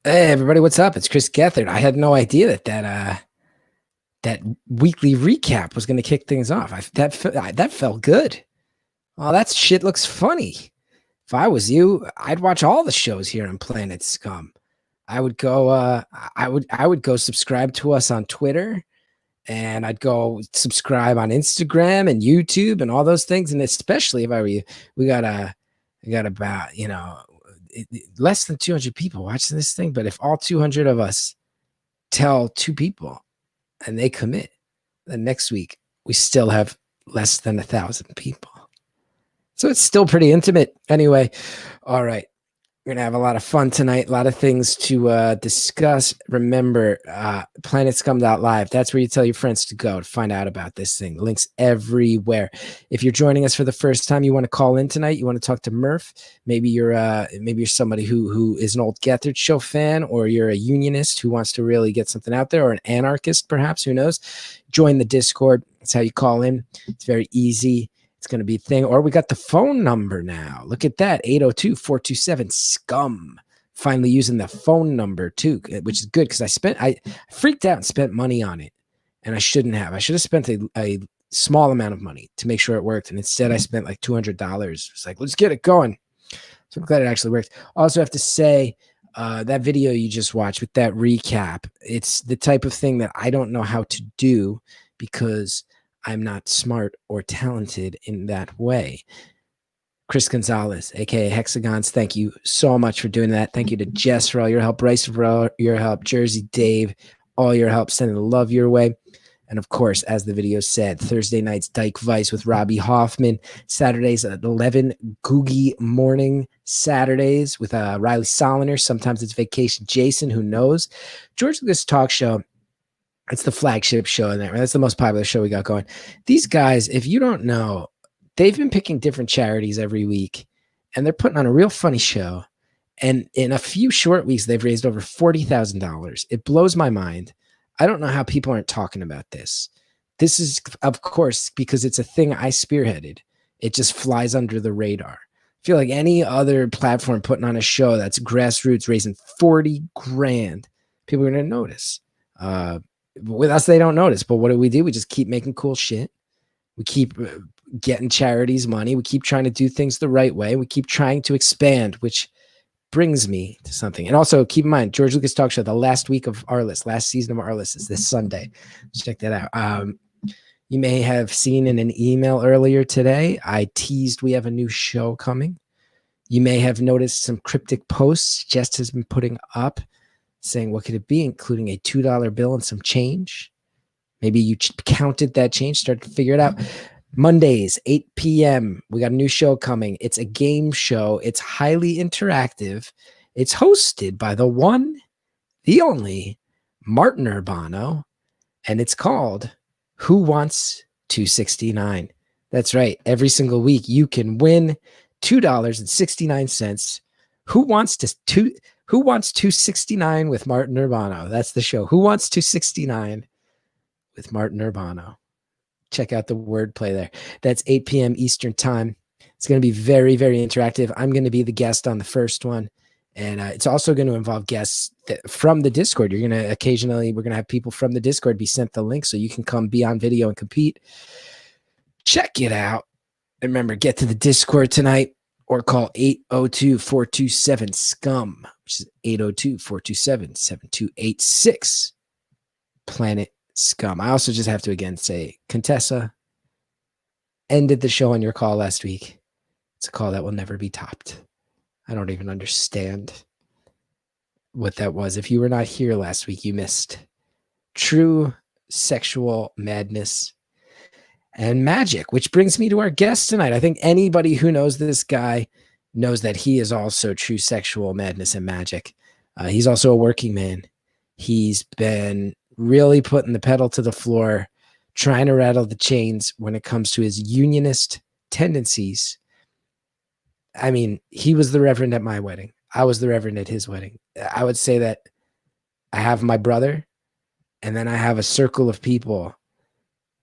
Hey everybody, what's up? It's Chris Gethard. I had no idea that weekly recap was going to kick things off. That felt good. Oh, that shit looks funny. If I was you, I'd watch all the shows here on Planet Scum. I would go. I would go subscribe to us on Twitter, and I'd go subscribe on Instagram and YouTube and all those things. And especially if I were you, we got about less than 200 people watching this thing. But if all 200 of us tell two people and they commit, then next week we still have less than 1,000 people. So it's still pretty intimate. Anyway, all right. We're going to have a lot of fun tonight, a lot of things to discuss. Remember, planetscum.live. That's where you tell your friends to go to find out about this thing. Links everywhere. If you're joining us for the first time, you want to call in tonight, you want to talk to Murf. Maybe you're somebody who is an old Gethard show fan, or you're a unionist who wants to really get something out there, or an anarchist, perhaps, who knows. Join the Discord. That's how you call in. It's very easy. It's going to be a thing. Or we got the phone number now. Look at that. 802-427-SCUM. Finally using the phone number too, which is good because I freaked out and spent money on it. And I shouldn't have. I should have spent a small amount of money to make sure it worked. And instead I spent like $200. It's like, let's get it going. So I'm glad it actually worked. Also have to say, that video you just watched with that recap, it's the type of thing that I don't know how to do because I'm not smart or talented in that way. Chris Gonzalez, aka Hexagons, thank you so much for doing that. Thank you to Jess for all your help, Bryce for all your help, Jersey Dave, all your help, sending the love your way. And of course, as the video said, Thursday nights Dyke Vice with Robbie Hoffman, Saturdays at 11, Googie Morning Saturdays with Riley Soliner. Sometimes it's Vacation Jason, who knows. George Lucas Talk Show. It's the flagship show in there. That's the most popular show we got going. These guys, if you don't know, they've been picking different charities every week, and they're putting on a real funny show. And in a few short weeks, they've raised over $40,000. It blows my mind. I don't know how people aren't talking about this. This is, of course, because it's a thing I spearheaded. It just flies under the radar. I feel like any other platform putting on a show that's grassroots raising 40 grand, people are going to notice. With us, they don't notice. But what do? We just keep making cool shit. We keep getting charities money. We keep trying to do things the right way. We keep trying to expand, which brings me to something. And also keep in mind, George Lucas Talk Show, the last week of our list, last season of our list is this Sunday. Let's check that out. You may have seen in an email earlier today, I teased we have a new show coming. You may have noticed some cryptic posts Jess has been putting up saying, what could it be, including a $2 bill and some change. Maybe you counted that change, started to figure it out. Mondays, 8 p.m. We got a new show coming. It's a game show. It's highly interactive. It's hosted by the one, the only, Martin Urbano, and it's called Who Wants 269? That's right. Every single week you can win $2.69. Who wants 269 with Martin Urbano? That's the show. Who Wants 269 with Martin Urbano? Check out the wordplay there. That's 8 p.m. Eastern time. It's going to be very, very interactive. I'm going to be the guest on the first one. And it's also going to involve guests from the Discord. We're going to have people from the Discord be sent the link so you can come be on video and compete. Check it out. And remember, get to the Discord tonight or call 802-427-SCUM, which is 802-427-7286. Planet Scum. I also just have to again say, Contessa ended the show on your call last week. It's a call that will never be topped. I don't even understand what that was. If you were not here last week, you missed true sexual madness and magic, which brings me to our guest tonight. I think anybody who knows this guy knows that he is also true sexual madness and magic. He's also a working man. He's been really putting the pedal to the floor, trying to rattle the chains when it comes to his unionist tendencies. I mean, he was the reverend at my wedding. I was the reverend at his wedding. I would say that I have my brother, and then I have a circle of people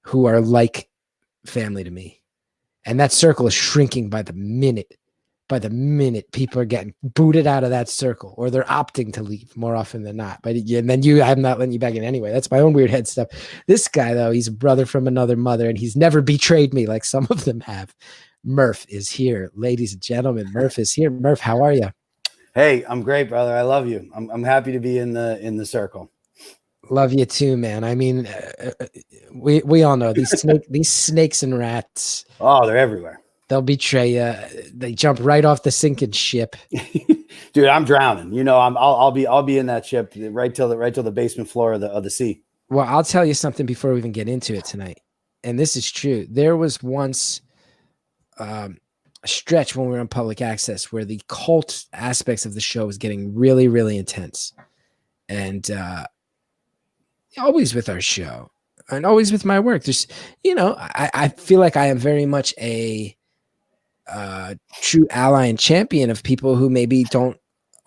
who are like family to me. And that circle is shrinking by the minute. by the minute, people are getting booted out of that circle, or they're opting to leave more often than not. But and then I'm not letting you back in anyway. That's my own weird head stuff. This guy, though, he's a brother from another mother, and he's never betrayed me like some of them have. Murf is here, ladies and gentlemen. Murf is here. Murf, how are you? Hey, I'm great, brother. I love you. I'm happy to be in the circle. Love you too, man. I mean, we all know these snakes and rats. Oh, they're everywhere. They'll betray you. They jump right off the sinking ship. Dude, I'm drowning. You know, I'll be in that ship right till the basement floor of the sea. Well, I'll tell you something before we even get into it tonight. And this is true. There was once a stretch when we were on public access where the cult aspects of the show was getting really, really intense. And always with our show and always with my work, there's, I feel like I am very much a true ally and champion of people who maybe don't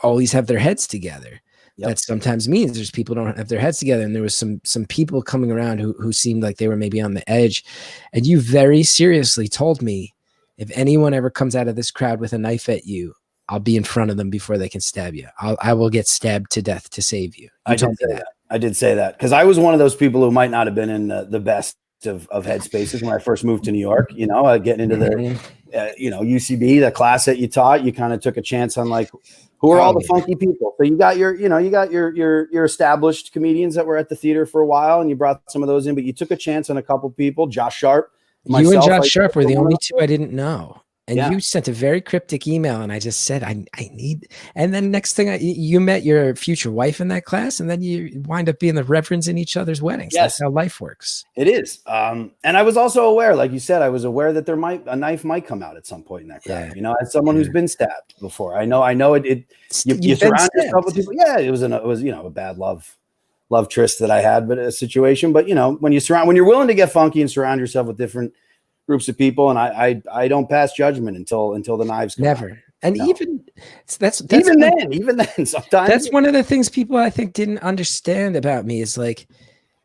always have their heads together. Yep. That sometimes means there's people who don't have their heads together. And there was some people coming around who seemed like they were maybe on the edge. And you very seriously told me, if anyone ever comes out of this crowd with a knife at you, I'll be in front of them before they can stab you. I will get stabbed to death to save you. I did say that because I was one of those people who might not have been in the best of headspaces when I first moved to New York. Getting into the UCB, the class that you taught, you kind of took a chance on like, who are all the funky people? So you got your established comedians that were at the theater for a while, and you brought some of those in, but you took a chance on a couple people. Josh Sharp, myself, you and Josh Sharp were the only two I didn't know. And you sent a very cryptic email, and I just said, I need. And then next thing, you met your future wife in that class, and then you wind up being the reverends in each other's weddings. Yes. That's how life works. It is. And I was also aware, like you said, I was aware that a knife might come out at some point in that crowd. Yeah. As someone who's been stabbed before, I know it. You surround yourself with people. Yeah, it was a bad love tryst that I had, but a situation. But when you're willing to get funky and surround yourself with different groups of people, and I don't pass judgment until the knives come never out. And no. even then sometimes that's one of the things people I think didn't understand about me is like,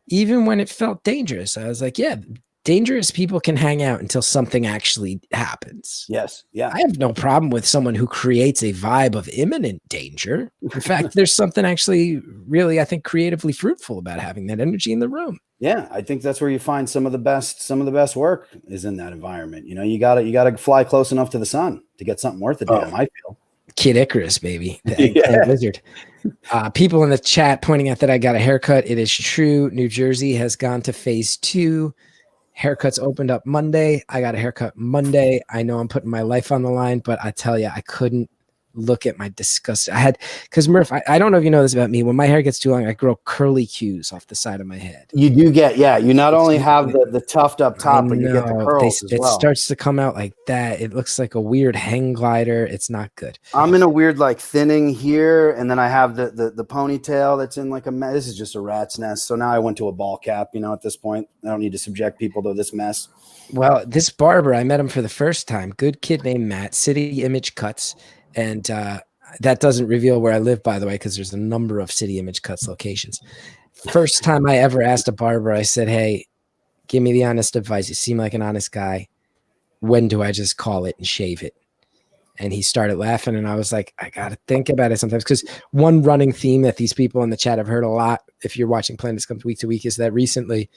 even when it felt dangerous, I was like, yeah, dangerous people can hang out until something actually happens. Yes. Yeah. I have no problem with someone who creates a vibe of imminent danger. In fact, there's something actually really, I think, creatively fruitful about having that energy in the room. Yeah, I think that's where you find some of the best work is in that environment. You gotta fly close enough to the sun to get something worth a damn. I feel Kid Icarus, baby, the lizard. People in the chat pointing out that I got a haircut. It is true. New Jersey has gone to phase 2. Haircuts opened up Monday. I got a haircut Monday. I know I'm putting my life on the line, but I tell you, I couldn't look at my disgust. Because Murph, I don't know if you know this about me. When my hair gets too long, I grow curly cues off the side of my head. You do get, you not only have the tuft up top, but you get the curls as well. It starts to come out like that. It looks like a weird hang glider. It's not good. I'm in a weird like thinning here, and then I have the ponytail that's in like this is just a rat's nest. So now I went to a ball cap, at this point. I don't need to subject people to this mess. Well, this barber, I met him for the first time. Good kid named Matt, City Image Cuts. And that doesn't reveal where I live, by the way, because there's a number of City Image Cuts locations. First time I ever asked a barber, I said, hey, give me the honest advice. You seem like an honest guy. When do I just call it and shave it? And he started laughing, and I was like, I got to think about it sometimes. Because one running theme that these people in the chat have heard a lot, if you're watching Planet Scum week to week, is that recently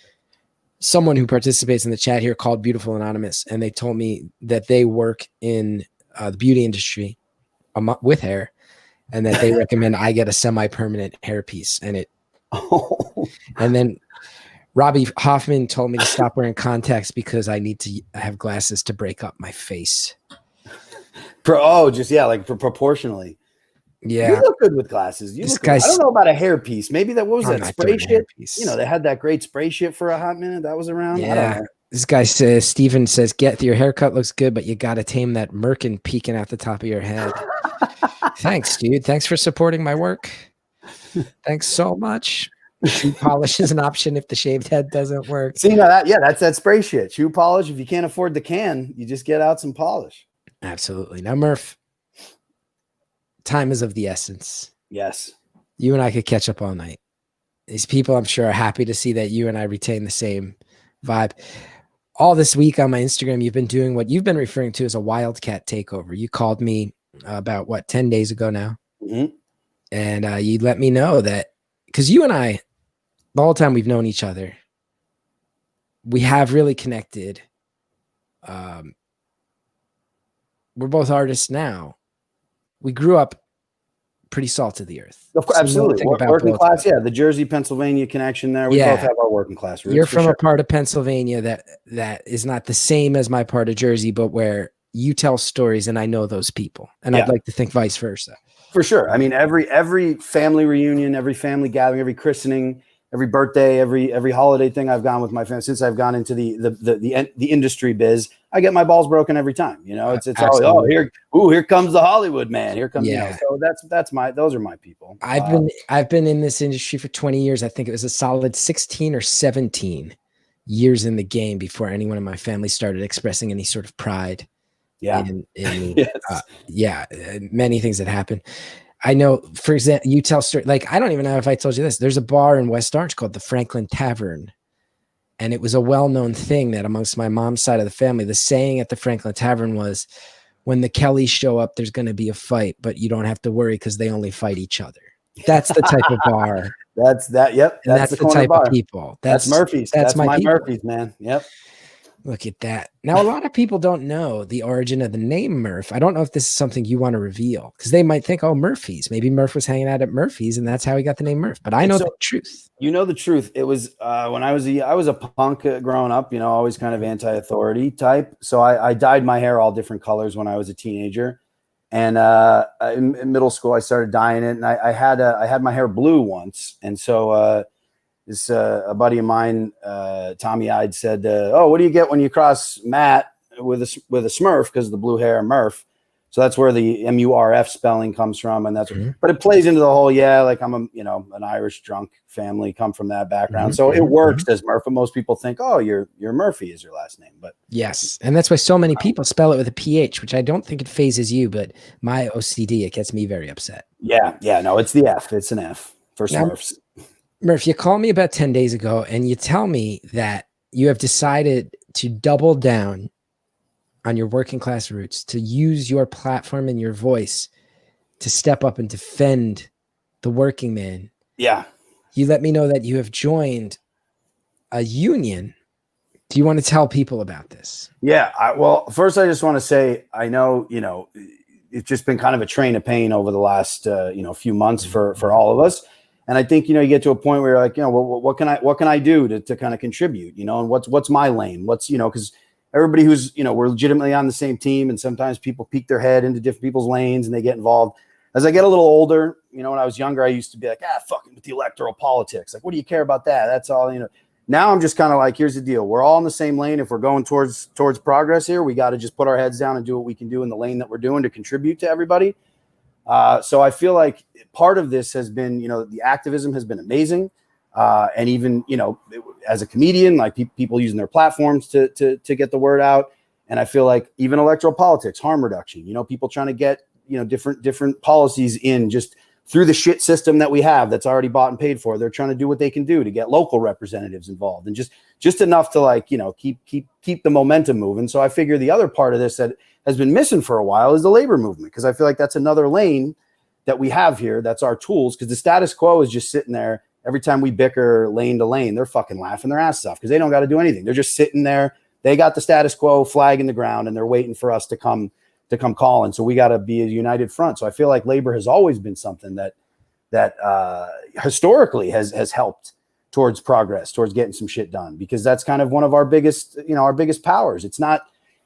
someone who participates in the chat here called Beautiful Anonymous, and they told me that they work in the beauty industry with hair, and that they recommend I get a semi-permanent hairpiece. And then Robbie Hoffman told me to stop wearing contacts because I need to have glasses to break up my face. Proportionally. Yeah, you look good with glasses. I don't know about a hairpiece. Maybe that what was that spray shit? They had that great spray shit for a hot minute. That was around. Yeah. I don't know. This guy says, Steven says, your haircut looks good, but you got to tame that merkin peeking out the top of your head. Thanks, dude. Thanks for supporting my work. Thanks so much. Shoe polish is an option if the shaved head doesn't work. See, that's that spray shit. Shoe polish. If you can't afford the can, you just get out some polish. Absolutely. Now, Murph, time is of the essence. Yes. You and I could catch up all night. These people, I'm sure, are happy to see that you and I retain the same vibe. all this week on my Instagram, you've been doing what you've been referring to as a wildcat takeover. You called me about 10 days ago now. Mm-hmm. And you let me know that, because you and I, the whole time we've known each other, we have really connected. We're both artists now. We grew up pretty salt of the earth. Of course, absolutely. Working class, yeah. The Jersey, Pennsylvania connection there. We both have our working class roots. You're from a part of Pennsylvania that is not the same as my part of Jersey, but where you tell stories and I know those people. And I'd like to think vice versa. For sure. I mean, every family reunion, every family gathering, every christening, every birthday, every holiday thing I've gone with my family since I've gone into the industry biz, I get my balls broken every time. You know, it's always, here comes the Hollywood man. Here comes, you know, so those are my people. I've been in this industry for 20 years. I think it was a solid 16 or 17 years in the game before anyone in my family started expressing any sort of pride. Many things that happen. I know, for example, you tell story, like, I don't even know if I told you this. There's a bar in West Orange called the Franklin Tavern. And it was a well-known thing that amongst my mom's side of the family, the saying at the Franklin Tavern was, when the Kellys show up, there's going to be a fight, but you don't have to worry because they only fight each other. That's the type of bar. That's the type of people. That's Murphy's. That's my Murphy's, man. Yep. Look at that. Now, a lot of people don't know the origin of the name Murf. I don't know if this is something you want to reveal, because they might think, oh, Murphy's. Maybe Murf was hanging out at Murphy's, and that's how he got the name Murf. But I know the truth. You know the truth. It was when I was a punk growing up, you know, always kind of anti-authority type. So I dyed my hair all different colors when I was a teenager. And in middle school, I started dyeing it. And I had my hair blue once. And so this a buddy of mine, Tommy Ide, said, "Oh, what do you get when you cross Matt with a Smurf?" Because of the blue hair, Murf. So that's where the MURF spelling comes from, and that's. But it plays into the whole, like I'm an Irish drunk family, come from that background, so it works as Murf. But most people think, oh, you're Murphy is your last name, but yes, and that's why so many people spell it with a PH, which I don't think it phases you, but my OCD, it gets me very upset. Yeah, no, it's the F. It's an F for Smurfs. Murph, you called me about 10 days ago and you tell me that you have decided to double down on your working class roots, to use your platform and your voice to step up and defend the working man. Yeah. You let me know that you have joined a union. Do you want to tell people about this? Yeah. Well, first, I just want to say, I know, it's just been kind of a train of pain over the last, few months for all of us. And I think, you get to a point where you're like, well, what can I do to kind of contribute, and what's my lane? What's, because everybody who's, we're legitimately on the same team. And sometimes people peek their head into different people's lanes and they get involved. As I get a little older, when I was younger, I used to be like, fucking with the electoral politics. Like, what do you care about that? That's all, Now I'm just kind of like, here's the deal. We're all in the same lane. If we're going towards progress here, we got to just put our heads down and do what we can do in the lane that we're doing to contribute to everybody. So I feel like part of this has been, the activism has been amazing. And even, as a comedian, like people using their platforms to get the word out. And I feel like even electoral politics, harm reduction, people trying to get, different policies in just through the shit system that we have that's already bought and paid for. They're trying to do what they can do to get local representatives involved and just enough to keep the momentum moving. So I figure the other part of this that has been missing for a while is the labor movement. Cause I feel like that's another lane that we have here. That's our tools. Cause the status quo is just sitting there. Every time we bicker lane to lane, they're fucking laughing their asses off because they don't got to do anything. They're just sitting there. They got the status quo flag in the ground and they're waiting for us to come calling. So we got to be a united front. So I feel like labor has always been something that historically has helped towards progress, towards getting some shit done, because that's kind of one of our biggest powers. It's not,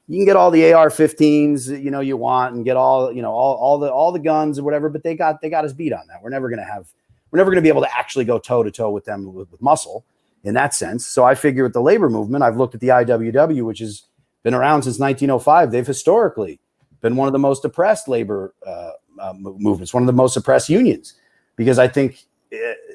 you can get all the AR-15s, you want and get all the guns or whatever, but they got us beat on that. We're never going to be able to actually go toe to toe with them with muscle in that sense. So I figure with the labor movement, I've looked at the IWW, which has been around since 1905. They've historically been one of the most oppressed labor movements, one of the most oppressed unions, because I think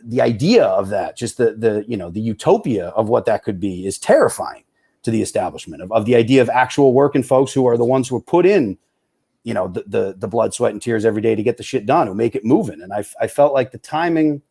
the idea of that, just the utopia of what that could be, is terrifying to the establishment of the idea of actual working folks who are the ones who are put in, the blood, sweat, and tears every day to get the shit done, who make it moving. And I felt like the timing,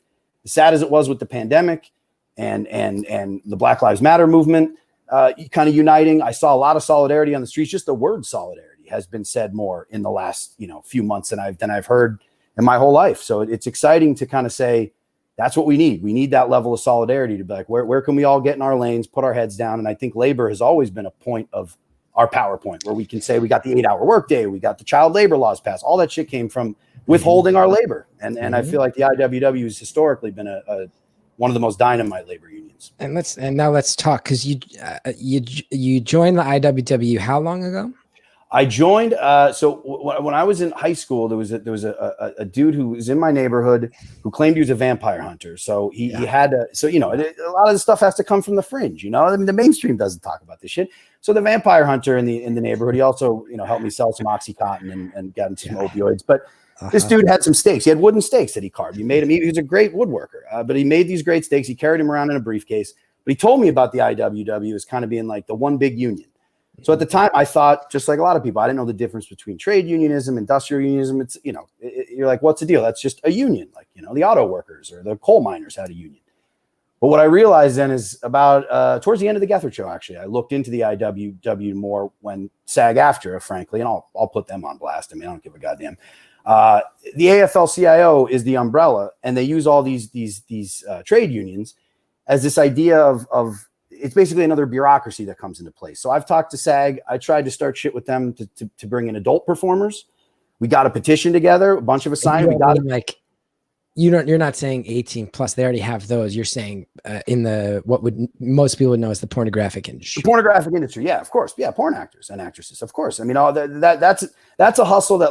as sad as it was with the pandemic and the Black Lives Matter movement, kind of uniting. I saw a lot of solidarity on the streets. Just the word solidarity has been said more in the last, few months than I've heard in my whole life. So it's exciting to kind of say, that's what we need. We need that level of solidarity to be like, where can we all get in our lanes, put our heads down? And I think labor has always been a point of our PowerPoint where we can say we got the 8-hour workday, we got the child labor laws passed. All that shit came from withholding our labor. And I feel like the IWW has historically been one of the most dynamite labor unions. And now let's talk, because you joined the IWW how long ago? I joined. So when I was in high school, there was a dude who was in my neighborhood who claimed he was a vampire hunter. So he had to. So a lot of the stuff has to come from the fringe. I mean, the mainstream doesn't talk about this shit. So the vampire hunter in the neighborhood, he also helped me sell some OxyContin and got into some opioids. But this dude had some stakes. He had wooden stakes that he carved. He was a great woodworker, but he made these great stakes. He carried them around in a briefcase. But he told me about the IWW as kind of being like the one big union. So at the time, I thought, just like a lot of people, I didn't know the difference between trade unionism, industrial unionism. It's, you're like, what's the deal? That's just a union. Like, the auto workers or the coal miners had a union. But what I realized then is about towards the end of the Gethard show, actually, I looked into the IWW more when SAG-AFTRA, frankly, and I'll put them on blast. I mean, I don't give a goddamn. The AFL-CIO is the umbrella, and they use all these trade unions as this idea of it's basically another bureaucracy that comes into place. So I've talked to SAG. I tried to start shit with them to bring in adult performers. We got a petition together, a bunch of us signed. We got you're not saying 18 plus. They already have those. You're saying in the most people would know as the pornographic industry. The pornographic industry, yeah, of course, yeah, porn actors and actresses, of course. I mean, all that's a hustle that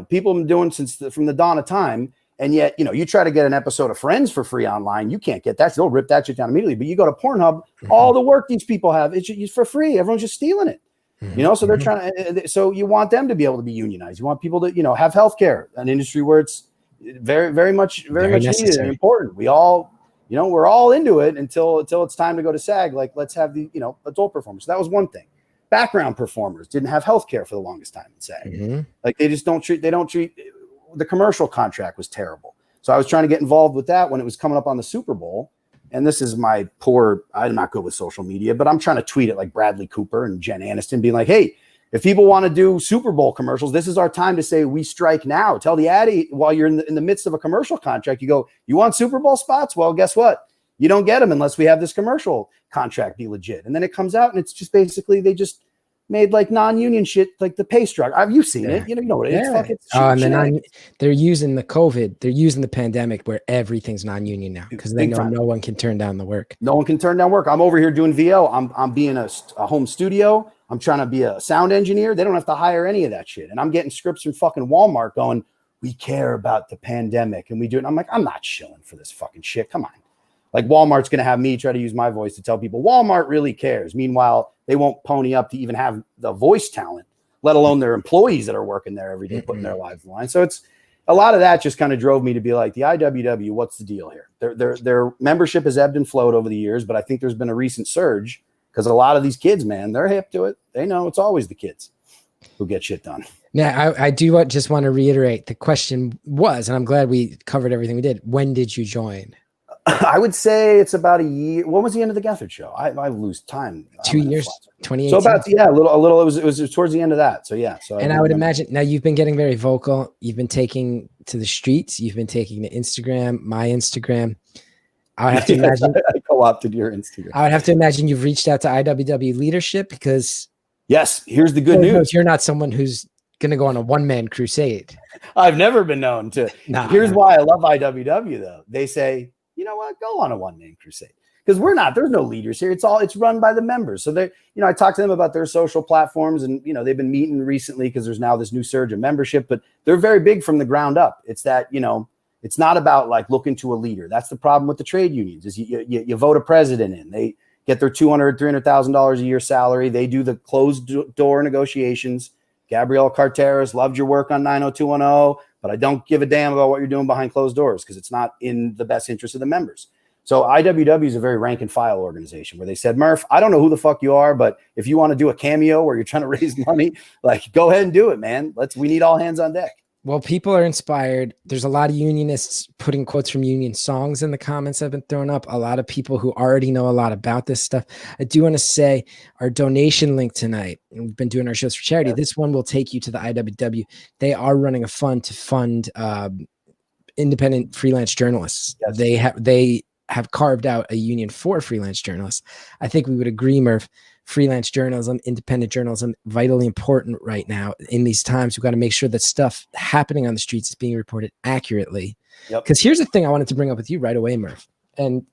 people have been doing from the dawn of time. And yet, you try to get an episode of Friends for free online, you can't get that. So they'll rip that shit down immediately. But you go to Pornhub, all the work these people have, it's for free. Everyone's just stealing it. So they're trying to. So you want them to be able to be unionized. You want people to, have healthcare, an industry where it's very much needed and important. We all, we're all into it until it's time to go to SAG. Like, let's have the adult performers. So that was one thing. Background performers didn't have healthcare for the longest time in SAG. Like they don't treat. The commercial contract was terrible. So I was trying to get involved with that when it was coming up on the Super Bowl. And this is I'm not good with social media, but I'm trying to tweet it like Bradley Cooper and Jen Aniston being like, hey, if people want to do Super Bowl commercials, this is our time to say we strike now. Tell the Addy while you're in the midst of a commercial contract, you go, you want Super Bowl spots? Well, guess what? You don't get them unless we have this commercial contract be legit. And then it comes out and it's just basically they just made like non-union shit, like the pay structure. Have you seen it? You know what it is? And they're using they're using the pandemic where everything's non-union now because they know no one can turn down the work. No one can turn down work. I'm over here doing VO. I'm being a home studio. I'm trying to be a sound engineer. They don't have to hire any of that shit. And I'm getting scripts from fucking Walmart going, we care about the pandemic and we do it. And I'm like, I'm not chilling for this fucking shit. Come on. Like Walmart's going to have me try to use my voice to tell people Walmart really cares. Meanwhile, they won't pony up to even have the voice talent, let alone their employees that are working there every day, putting their lives on the line. So it's a lot of that just kind of drove me to be like the IWW, what's the deal here? Their membership has ebbed and flowed over the years, but I think there's been a recent surge because a lot of these kids, man, they're hip to it. They know it's always the kids who get shit done. Now, I do just want to reiterate the question was, and I'm glad we covered everything we did. When did you join? I would say it's about a year. When was the end of the Gethard show? I lose time. 2 years, 2018. So about a little. It was towards the end of that. So yeah. So and I would imagine now you've been getting very vocal. You've been taking to the streets. You've been taking to Instagram, my Instagram. I would have to imagine I co-opted your Instagram. I would have to imagine you've reached out to IWW leadership because yes, here's the good news. You're not someone who's going to go on a one-man crusade. I've never been known to. Here's why I love IWW though. They say, you know what? Go on a one-man crusade because there's no leaders here. It's run by the members. So they, I talked to them about their social platforms and, they've been meeting recently because there's now this new surge of membership, but they're very big from the ground up. It's that, it's not about like looking to a leader. That's the problem with the trade unions is you vote a president in, they get their $200,000, $300,000 a year salary. They do the closed door negotiations. Gabrielle Carteras loved your work on 90210. But I don't give a damn about what you're doing behind closed doors because it's not in the best interest of the members. So IWW is a very rank and file organization where they said, Murf, I don't know who the fuck you are, but if you want to do a cameo where you're trying to raise money, like go ahead and do it, man. We need all hands on deck. Well, people are inspired. There's a lot of unionists putting quotes from union songs in the comments that have been thrown up. A lot of people who already know a lot about this stuff. I do want to say our donation link tonight, and we've been doing our shows for charity. Yeah. This one will take you to the IWW. They are running a fund to fund independent freelance journalists. Yes. They have carved out a union for freelance journalists. I think we would agree, Murph. Freelance journalism, independent journalism, vitally important right now in these times. We've got to make sure that stuff happening on the streets is being reported accurately. Because here's the thing I wanted to bring up with you right away, Murph. And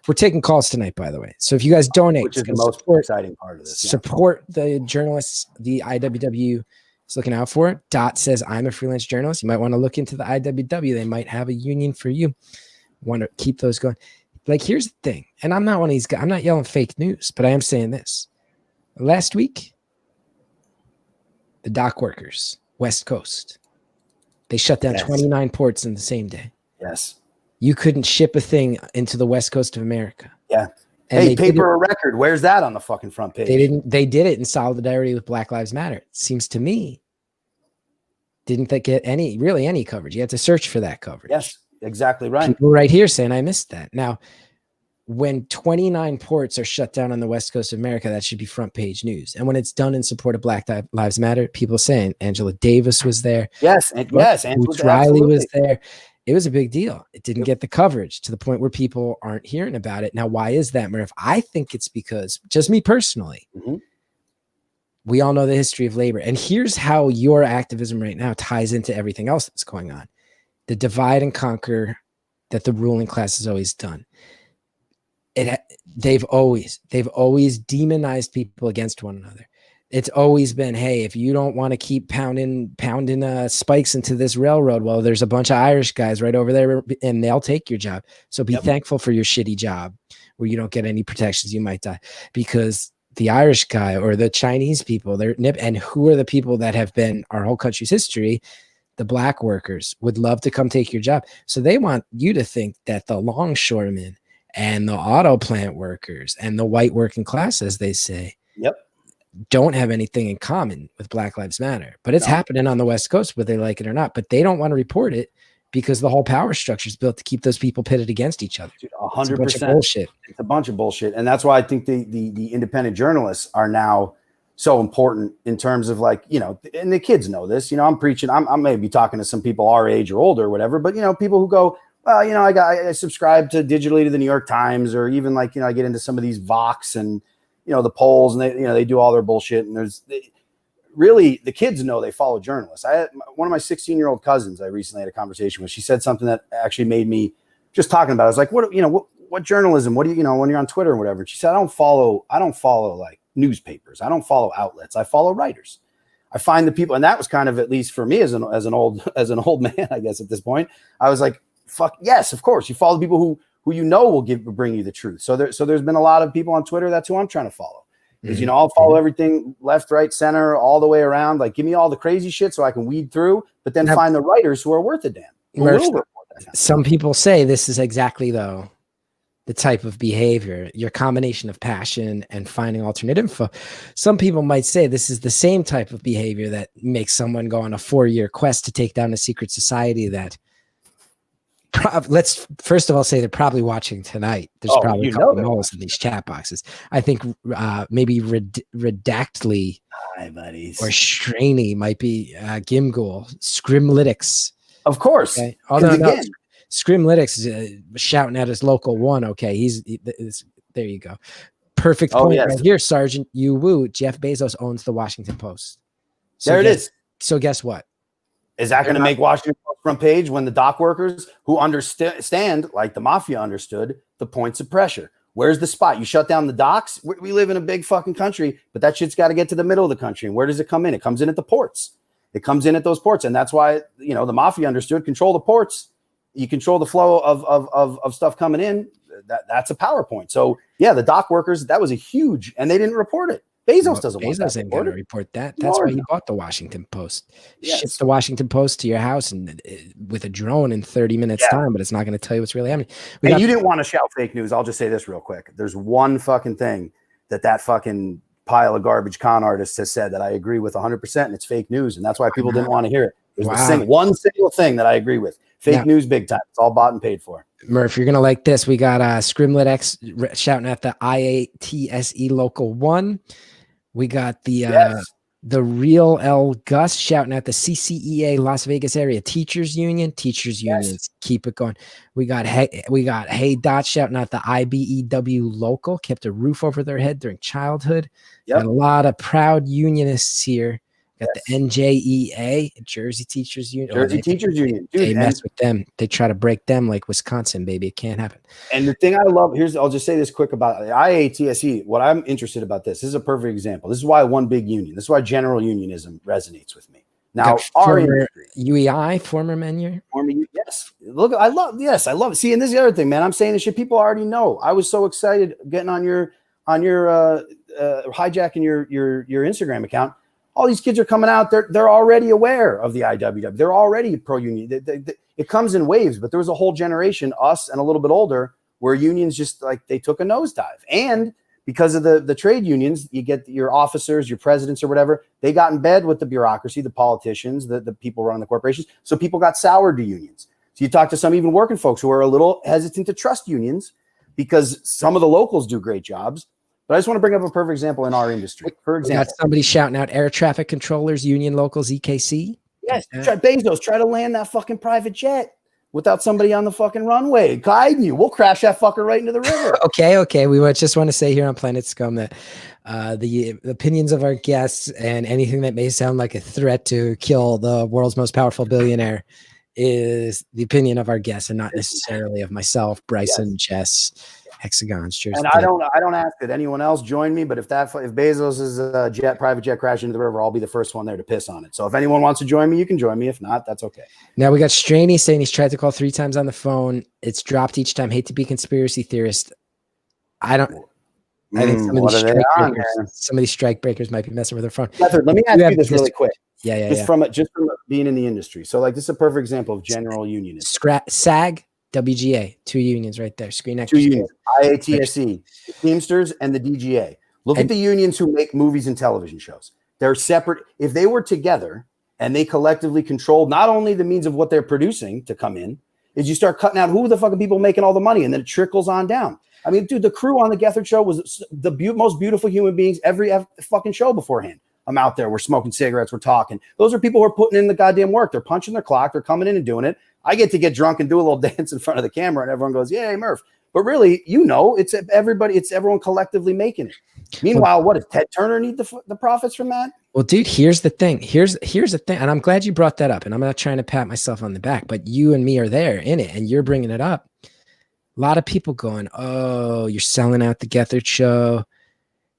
we're taking calls tonight, by the way. So if you guys donate, which is the most exciting part of this, support the journalists, the IWW is looking out for it. Dot says, I'm a freelance journalist. You might want to look into the IWW. They might have a union for you. Want to keep those going. Like, here's the thing. And I'm not one of these guys. I'm not yelling fake news, but I am saying this. Last week, the dock workers, West Coast, they shut down 29 ports in the same day. Yes. You couldn't ship a thing into the West Coast of America. Yeah. And hey, paper or record, where's that on the fucking front page? They did it in solidarity with Black Lives Matter. It seems to me, didn't that get any coverage? You had to search for that coverage. Yes, exactly right. People right here saying I missed that. Now, when 29 ports are shut down on the West Coast of America, that should be front page news. And when it's done in support of Black Lives Matter, people saying Angela Davis was there. Yes. And yes. Boots Riley was there. It was a big deal. It didn't get the coverage to the point where people aren't hearing about it. Now, why is that, Murph? I think it's because, just me personally, we all know the history of labor. And here's how your activism right now ties into everything else that's going on. The divide and conquer that the ruling class has always done. They've always demonized people against one another. It's always been, hey, if you don't want to keep pounding spikes into this railroad, well, there's a bunch of Irish guys right over there and they'll take your job. So be thankful for your shitty job where you don't get any protections. You might die because the Irish guy or the Chinese people, and who are the people that have been our whole country's history? The black workers would love to come take your job. So they want you to think that the longshoremen and the auto plant workers and the white working class, as they say, don't have anything in common with Black Lives Matter. But it's happening on the West Coast, whether they like it or not. But they don't want to report it because the whole power structure is built to keep those people pitted against each other. 100% bullshit. It's a bunch of bullshit. And that's why I think the independent journalists are now so important in terms of, like, you know, and the kids know this, you know, I'm preaching, I'm maybe talking to some people our age or older or whatever, but, you know, people who go, well, you know, I subscribe digitally to the New York Times, or even, like, you know, I get into some of these Vox and, you know, the polls, and they, you know, they do all their bullshit. And really the kids know they follow journalists. One of my 16-year-old cousins, I recently had a conversation with, she said something that actually made me just talking about it. I was like, what journalism? What do you know, when you're on Twitter or whatever? And she said, I don't follow like newspapers. I don't follow outlets. I follow writers. I find the people. And that was kind of, at least for me as an old man, I guess at this point, I was like, fuck yes, of course. You follow the people who you know will bring you the truth. So there's been a lot of people on Twitter. That's who I'm trying to follow. Because, you know, I'll follow everything left, right, center, all the way around. Like, give me all the crazy shit so I can weed through, but then find the writers who are worth a damn. Some people say this is exactly, though, the type of behavior, your combination of passion and finding alternate info. Some people might say this is the same type of behavior that makes someone go on a 4-year quest to take down a secret society that, let's first of all say they're probably watching tonight. There's probably a couple of holes in these chat boxes. I think maybe Redactly or Straney might be Gimghoul, Scrimlytics. Of course. Okay? Although no, Scrimlytics is shouting at his local one. Okay, there you go. Perfect point right here, Sergeant Yu Wu. Jeff Bezos owns the Washington Post. So there it is. So guess what? Is that going to make Washington Post front page when the dock workers who understand, like the mafia understood, the points of pressure? Where's the spot? You shut down the docks. We live in a big fucking country, but that shit's got to get to the middle of the country. And where does it come in? It comes in at the ports. It comes in at those ports. And that's why, you know, the mafia understood, control the ports. You control the flow of stuff coming in. That's a PowerPoint. So yeah, the dock workers, that was a huge, and they didn't report it. Bezos doesn't want that. Bezos ain't going to report that. That's why he bought the Washington Post. Yes. Ships the Washington Post to your house and with a drone in 30 minutes time, but it's not going to tell you what's really happening. And you didn't want to shout fake news. I'll just say this real quick. There's one fucking thing that fucking pile of garbage con artist has said that I agree with 100%, and it's fake news, and that's why people didn't want to hear it. There's Wow. one single thing that I agree with. Fake news, big time. It's all bought and paid for. Murph, you're gonna like this. We got Scrimlet X shouting at the IATSE Local 1. We got the Real L Gus shouting at the CCEA Las Vegas Area Teachers Union. Teachers Unions, keep it going. We got Hey Dot shouting at the IBEW Local, kept a roof over their head during childhood. Got a lot of proud unionists here. Got the NJEA, Jersey Teachers Union. Jersey Teachers Union. Dude, they mess with them. They try to break them like Wisconsin, baby. It can't happen. And the thing I love, I'll just say this quick about the IATSE. What I'm interested about this is a perfect example. This is why one big union. This is why general unionism resonates with me. Now, former UEI, former Meyer. Yes. Look, I love it. See, and this is the other thing, man. I'm saying this shit people already know. I was so excited getting on your hijacking your Instagram account. All these kids are coming out. They're already aware of the IWW. They're already pro-union. It comes in waves, but there was a whole generation, us and a little bit older, where unions just like they took a nosedive. And because of the trade unions, you get your officers, your presidents or whatever, they got in bed with the bureaucracy, the politicians, the people running the corporations. So people got soured to unions. So you talk to some even working folks who are a little hesitant to trust unions because some of the locals do great jobs. But I just want to bring up a perfect example in our industry. For example, got somebody shouting out air traffic controllers, union locals, EKC. Yes, Bezos, try to land that fucking private jet without somebody on the fucking runway guiding you. We'll crash that fucker right into the river. Okay. We just want to say here on Planet Scum that the opinions of our guests and anything that may sound like a threat to kill the world's most powerful billionaire is the opinion of our guests and not necessarily of myself, Bryson, Jess, Hexagons. Cheers. And I don't ask that anyone else join me, but if Bezos' private jet crashed into the river, I'll be the first one there to piss on it. So if anyone wants to join me, you can join me. If not, that's okay. Now we got Straney saying he's tried to call 3 times on the phone. It's dropped each time. Hate to be conspiracy theorist. I think some of these strike breakers might be messing with their phone. Gethard, let me ask you this really quick. Just from being in the industry. So like this is a perfect example of general unionism. SAG, WGA, 2 unions right there. Screen Actors. 2 unions, IATSE, the Teamsters, and the DGA. Look at the unions who make movies and television shows. They're separate. If they were together and they collectively controlled not only the means of what they're producing to come in, is you start cutting out who the fucking people making all the money, and then it trickles on down. I mean, dude, the crew on the Gethard show was the most beautiful human beings every fucking show beforehand. I'm out there. We're smoking cigarettes. We're talking. Those are people who are putting in the goddamn work. They're punching their clock. They're coming in and doing it. I get to get drunk and do a little dance in front of the camera, and everyone goes, "Yay, Murph!" But really, it's everybody. It's everyone collectively making it. Meanwhile, what does Ted Turner need the profits from that? Well, dude, here's the thing. Here's the thing, and I'm glad you brought that up. And I'm not trying to pat myself on the back, but you and me are there in it, and you're bringing it up. A lot of people going, "Oh, you're selling out the Gethard show.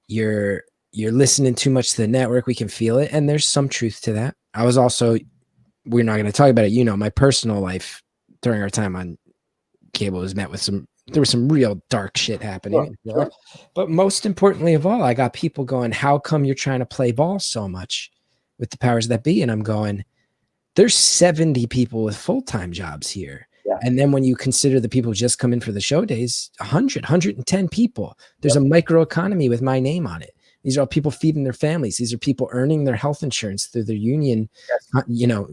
You're listening too much to the network. We can feel it." And there's some truth to that. I was also, we're not going to talk about it. My personal life during our time on cable was met with there was some real dark shit happening. Sure. But most importantly of all, I got people going, "How come you're trying to play ball so much with the powers that be?" And I'm going, there's 70 people with full-time jobs here. Yeah. And then when you consider the people who just come in for the show days, 110 people. There's a micro economy with my name on it. These are all people feeding their families. These are people earning their health insurance through their union. Yes.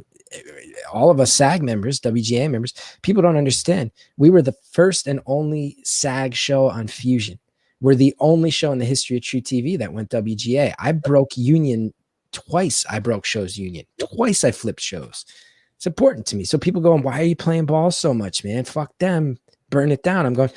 All of us SAG members, WGA members, people don't understand. We were the first and only SAG show on Fusion. We're the only show in the history of True TV that went WGA. I broke union twice. I broke shows union. Twice I flipped shows. It's important to me. So people going, "Why are you playing ball so much, man? Fuck them. Burn it down." I'm going,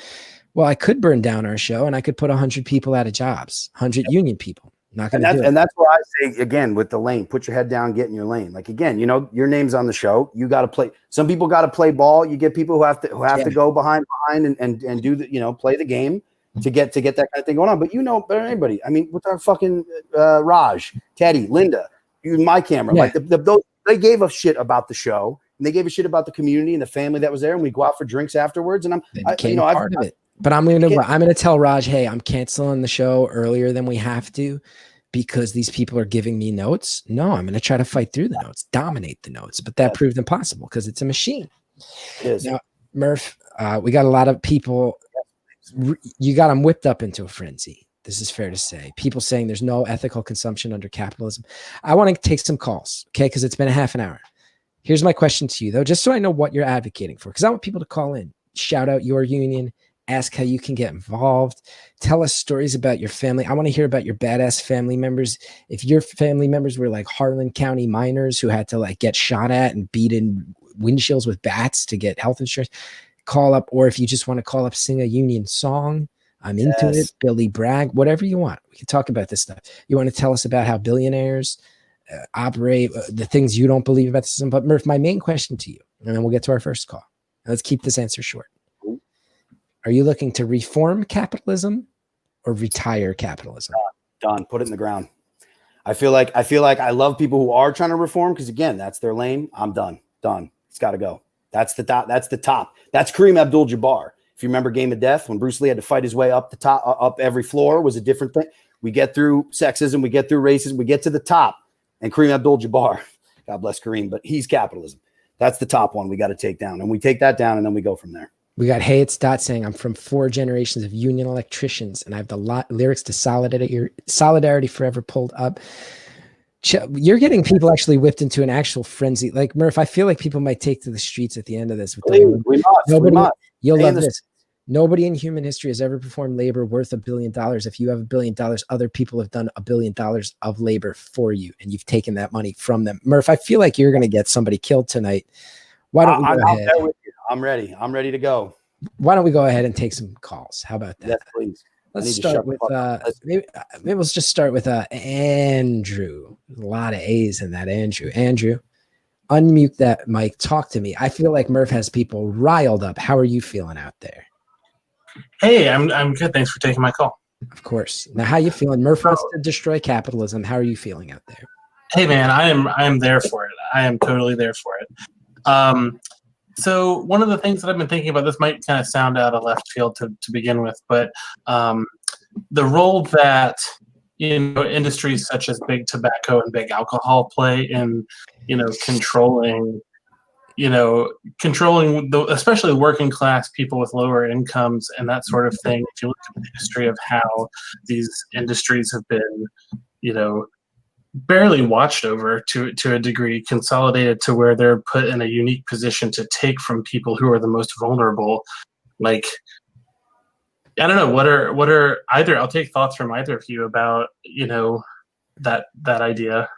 well, I could burn down our show and I could put 100 people out of jobs, 100 union people. Not going to do it. And that's why I say, again, with the lane, put your head down, get in your lane. Like, again, your name's on the show. You got to play. Some people got to play ball. You get people who have to go behind and do the, play the game to get that kind of thing going on. But better than anybody. I mean, with our fucking Raj, Teddy, Linda, my camera, like those, they gave a shit about the show and they gave a shit about the community and the family that was there. And we go out for drinks afterwards. And part of it. But I'm going to tell Raj, hey, I'm canceling the show earlier than we have to because these people are giving me notes. No, I'm going to try to fight through the notes, dominate the notes. But that proved impossible because it's a machine. It is. Now, Murph, we got a lot of people. You got them whipped up into a frenzy. This is fair to say. People saying there's no ethical consumption under capitalism. I want to take some calls, okay, because it's been a half an hour. Here's my question to you, though, just so I know what you're advocating for, because I want people to call in, shout out your union, ask how you can get involved, tell us stories about your family. I want to hear about your badass family members. If your family members were like Harlan County miners who had to like get shot at and beat in windshields with bats to get health insurance, call up. Or if you just want to call up, sing a union song, I'm into it. Billy Bragg, whatever you want. We can talk about this stuff. You want to tell us about how billionaires operate, the things you don't believe about the system. But Murf, my main question to you, and then we'll get to our first call. Let's keep this answer short. Are you looking to reform capitalism or retire capitalism? Done. Put it in the ground. I feel like I love people who are trying to reform, because again, that's their lane. I'm done. It's got to go. That's the top. That's the top. That's Kareem Abdul-Jabbar. If you remember Game of Death, when Bruce Lee had to fight his way up the top, up every floor was a different thing. We get through sexism, we get through racism, we get to the top. And Kareem Abdul-Jabbar, God bless Kareem, but he's capitalism. That's the top one we got to take down. And we take that down, and then we go from there. We got Hey It's Dot saying, I'm from 4 generations of union electricians, and I have the lyrics to Solidarity Forever pulled up. You're getting people actually whipped into an actual frenzy. Like, Murph, I feel like people might take to the streets at the end of this. We must. You'll love this. Nobody in human history has ever performed labor worth $1 billion. If you have $1 billion, other people have done $1 billion of labor for you, and you've taken that money from them. Murph, I feel like you're going to get somebody killed tonight. Why don't we go ahead? With you. I'm ready. I'm ready to go. Why don't we go ahead and take some calls? How about that? Yes, please. Let's start with maybe let's just start with Andrew. There's a lot of A's in that. Andrew, unmute that mic. Talk to me. I feel like Murph has people riled up. How are you feeling out there? Hey, I'm good. Thanks for taking my call. Of course. Now, how you feeling? Murph wants to destroy capitalism. How are you feeling out there? Hey, man, I am there for it. I am totally there for it. So one of the things that I've been thinking about, this might kind of sound out of left field to begin with, but the role that industries such as big tobacco and big alcohol play in controlling especially working class people with lower incomes and that sort of thing. If you look at the history of how these industries have been, barely watched over to a degree, consolidated to where they're put in a unique position to take from people who are the most vulnerable. Like, I don't know, what are either, I'll take thoughts from either of you about, that idea.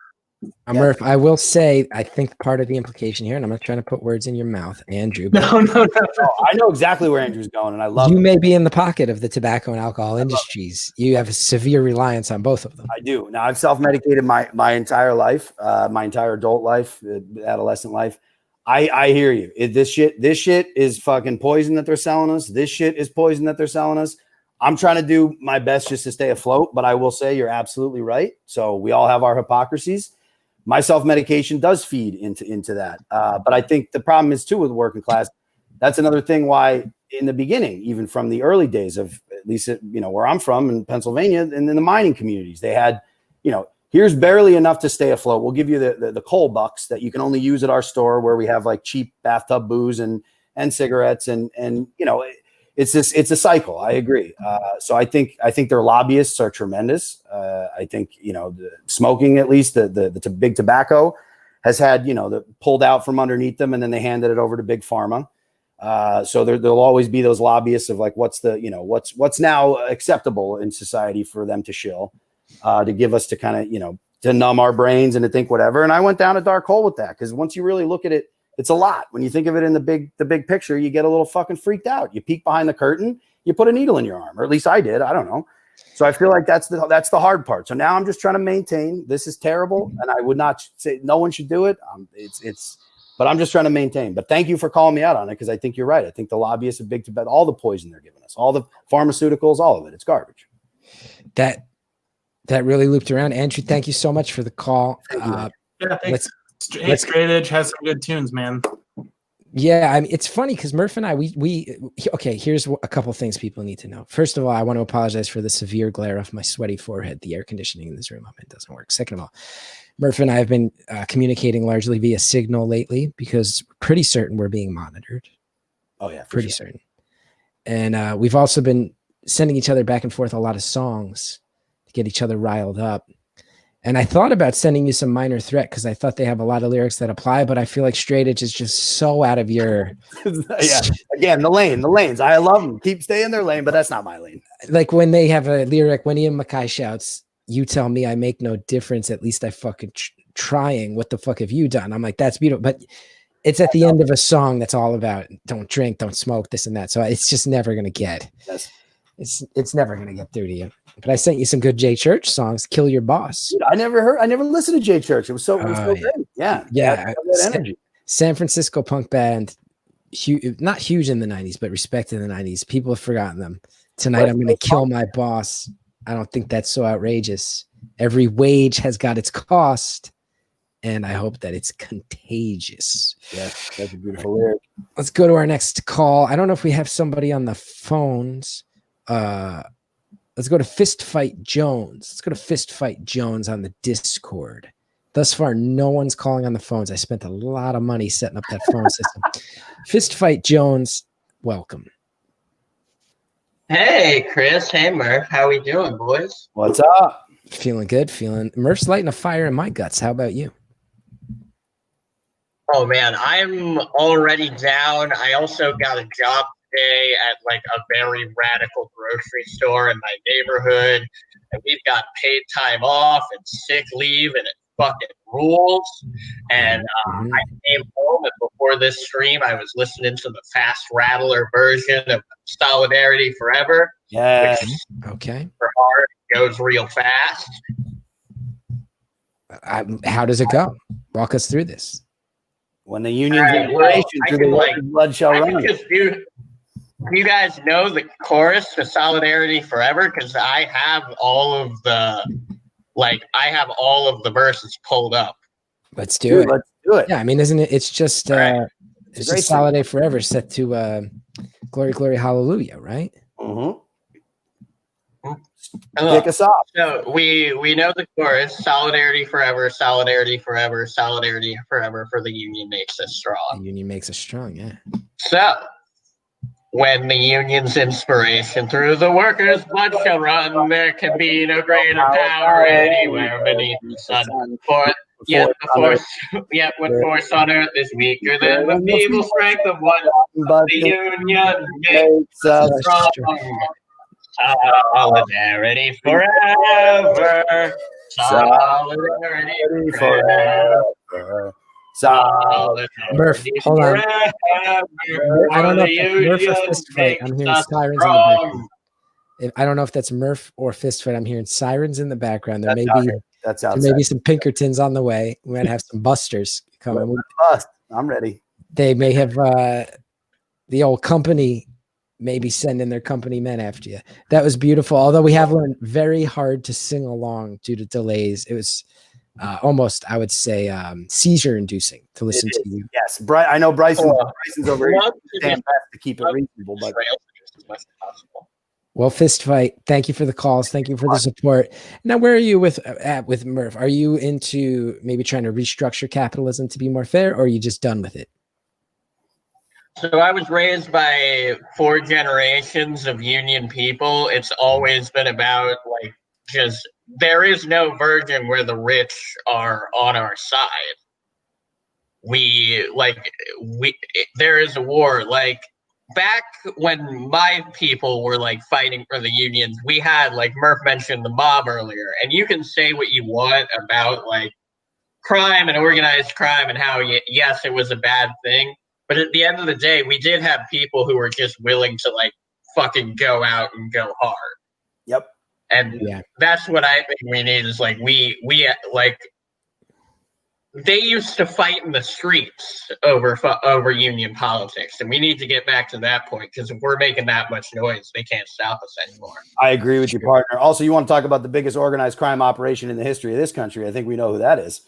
Murph, I will say, I think part of the implication here, and I'm not trying to put words in your mouth, Andrew. No. I know exactly where Andrew's going, and I love you him. may be in the pocket of the tobacco and alcohol industries. You have a severe reliance on both of them. I do. Now, I've self-medicated my entire life, my entire adult life, adolescent life. I hear you. This shit is fucking poison that they're selling us. This shit is poison that they're selling us. I'm trying to do my best just to stay afloat, but I will say you're absolutely right. So we all have our hypocrisies. My self-medication does feed into that. But I think the problem is too with working class. That's another thing why in the beginning, even from the early days of at least, where I'm from in Pennsylvania and in the mining communities, they had, here's barely enough to stay afloat. We'll give you the coal bucks that you can only use at our store where we have like cheap bathtub booze and cigarettes. And it's a cycle. I agree. So I think their lobbyists are tremendous. I think, the smoking, at least the big tobacco has had, pulled out from underneath them, and then they handed it over to big pharma. So there'll always be those lobbyists of like, what's now acceptable in society for them to shill, to give us to kind of, to numb our brains and to think whatever. And I went down a dark hole with that, because once you really look at it, it's a lot. When you think of it in the big picture, you get a little fucking freaked out. You peek behind the curtain, you put a needle in your arm, or at least I did. I don't know. So I feel like that's the hard part. So now I'm just trying to maintain. This is terrible, and I would not say no one should do it. But I'm just trying to maintain. But thank you for calling me out on it, because I think you're right. I think the lobbyists are big to bet all the poison they're giving us, all the pharmaceuticals, all of it. It's garbage. That really looped around. Andrew, thank you so much for the call. Yeah, thanks. Hey, Straight Edge has some good tunes, man. Yeah, I mean, it's funny because Murph and I, okay, here's a couple things people need to know. First of all, I want to apologize for the severe glare off my sweaty forehead. The air conditioning in this room doesn't work. Second of all, Murph and I have been communicating largely via Signal lately, because we're pretty certain we're being monitored. Oh, yeah. Pretty certain. And we've also been sending each other back and forth a lot of songs to get each other riled up. And I thought about sending you some Minor Threat because I thought they have a lot of lyrics that apply, but I feel like Straight Edge is just so out of your. Yeah. Again, the lanes. I love them. Keep stay in their lane, but that's not my lane. Like when they have a lyric, when Ian Mackay shouts, "You tell me I make no difference. At least I fucking trying. What the fuck have you done?" I'm like, that's beautiful. But it's at the end of a song that's all about don't drink, don't smoke, this and that. So it's just never going to get. Yes. It's never going to get through to you. But I sent you some good Jay Church songs. Kill Your Boss. Dude, I never listened to Jay Church. It was so great. Yeah. Yeah. Energy. San Francisco punk band, not huge in the 90s, but respected in the 90s. People have forgotten them. Tonight I'm going to kill my boss. I don't think that's so outrageous. Every wage has got its cost, and I hope that it's contagious. Yeah, that's a beautiful lyric. Let's go to our next call. I don't know if we have somebody on the phones. Let's go to Fist Fight Jones. Let's go to Fist Fight Jones on the Discord. Thus far, no one's calling on the phones. I spent a lot of money setting up that phone system. Fist Fight Jones, welcome. Hey, Chris. Hey, Murf. How we doing, boys? What's up? Feeling good. Murph's lighting a fire in my guts. How about you? Oh, man, I'm already down. I also got a job today at like a very radical grocery store in my neighborhood. And we've got paid time off and sick leave, and it fucking rules. And I came home, and before this stream, I was listening to the Fast Rattler version of Solidarity Forever. Yeah. Okay. For hard, it goes real fast. How does it go? Walk us through this. When the union's in relation to the blood shall run. Do you guys know the chorus to Solidarity Forever? Because I have all of the verses pulled up. Let's do it. Let's do it. Yeah, I mean, isn't it? It's just it's just Solidarity Forever set to Glory, Glory, Hallelujah, right? Mm-hmm. Kick us off. So we know the chorus: Solidarity Forever, Solidarity Forever, Solidarity Forever, for the union makes us strong. The union makes us strong, yeah. So when the union's inspiration through the workers' blood shall run, there can be no greater power anywhere beneath the sun. When force on earth is weaker than the feeble strength of one, but the union makes us strong. Solidarity forever. Solidarity forever. Murf, hold on. I don't know if that's Murf or Fist Fight. I'm hearing sirens in the background. I don't know if that's Murf or Fist Fight. I'm hearing sirens in the background. There may be some Pinkertons on the way. We might have some Busters coming. I'm ready. They may have the old company maybe sending their company men after you. That was beautiful. Although we have learned very hard to sing along due to delays. It was almost, I would say, seizure-inducing to listen to you. Yes, I know Bryson's over here stand best to keep it reasonable, but well, Fist Fight, thank you for the calls. Thank you for the support. Now, where are you with Murf? Are you into maybe trying to restructure capitalism to be more fair, or are you just done with it? So I was raised by 4 generations of union people. It's always been about there is no virgin where the rich are on our side. There is a war. Like back when my people were fighting for the unions, we had, Murf mentioned the mob earlier, and you can say what you want about crime and organized crime and how yes, it was a bad thing. But at the end of the day, we did have people who were just willing to fucking go out and go hard. Yep. And that's what I think we need is they used to fight in the streets over union politics, and we need to get back to that point, because if we're making that much noise, they can't stop us anymore. I agree with you, partner. Also, you want to talk about the biggest organized crime operation in the history of this country? I think we know who that is.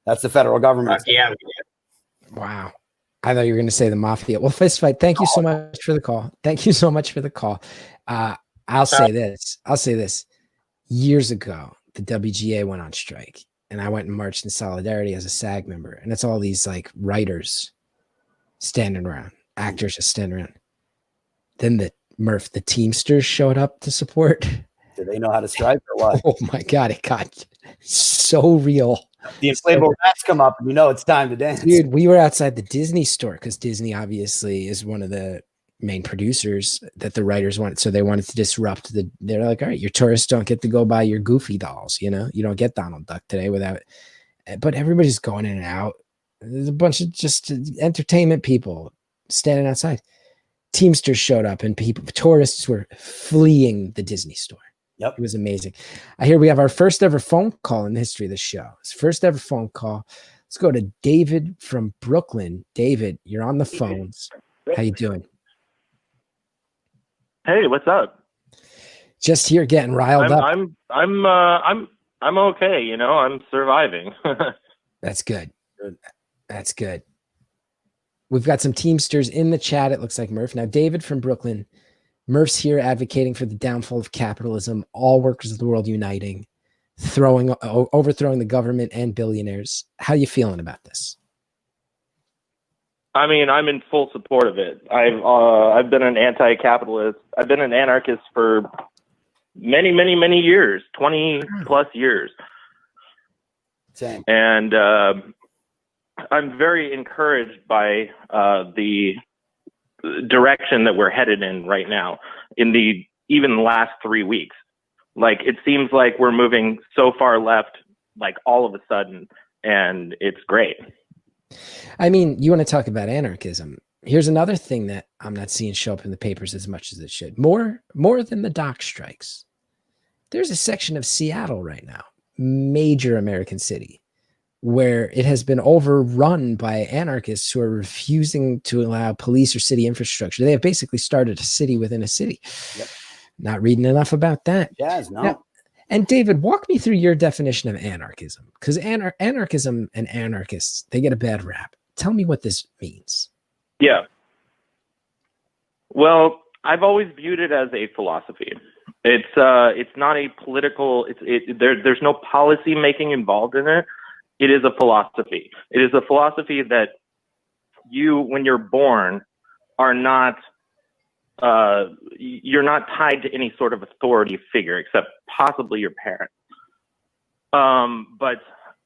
That's the federal government. We do. Wow. I thought you were going to say the mafia. Well, Fist Fight, thank you so much for the call. Thank you so much for the call. I'll say this. Years ago, the WGA went on strike, and I went and marched in solidarity as a SAG member. And it's all these writers standing around, actors just standing around. Then the Teamsters showed up to support. Do they know how to strike or what? Oh my God, it got So real. The inflatable rats come up, and you know it's time to dance. Dude, we were outside the Disney store because Disney obviously is one of the main producers that the writers wanted. So they wanted to disrupt they're like, all right, your tourists don't get to go buy your Goofy dolls. You don't get Donald Duck today without, but everybody's going in and out. There's a bunch of just entertainment people standing outside. Teamsters showed up and tourists were fleeing the Disney store. Yep. It was amazing. I hear we have our first ever phone call in the history of the show. It's first ever phone call. Let's go to David from Brooklyn. David, you're on the phones. How you doing? Hey, what's up? Just here getting riled up. I'm okay. I'm surviving. That's good. That's good. We've got some Teamsters in the chat. It looks like Murf. Now, David from Brooklyn. Murf's here advocating for the downfall of capitalism, all workers of the world uniting, overthrowing the government and billionaires. How you feeling about this? I mean, I'm in full support of it. I've been an anti-capitalist. I've been an anarchist for many, many, many years, 20 plus years. Same. And I'm very encouraged by the direction that we're headed in right now in even the last 3 weeks. Like, it seems like we're moving so far left, like all of a sudden, and it's great. I mean, you want to talk about anarchism. Here's another thing that I'm not seeing show up in the papers as much as it should. More than the dock strikes. There's a section of Seattle right now, major American city, where it has been overrun by anarchists who are refusing to allow police or city infrastructure. They have basically started a city within a city. Yep. Not reading enough about that. Yes, no. Now, and David, walk me through your definition of anarchism, because anarchism and anarchists, they get a bad rap. Tell me what this means. Yeah. Well, I've always viewed it as a philosophy. It's not a political. There's no policy making involved in it. It is a philosophy. It is a philosophy that you, when you're born, are not. You're not tied to any sort of authority figure except possibly your parents. But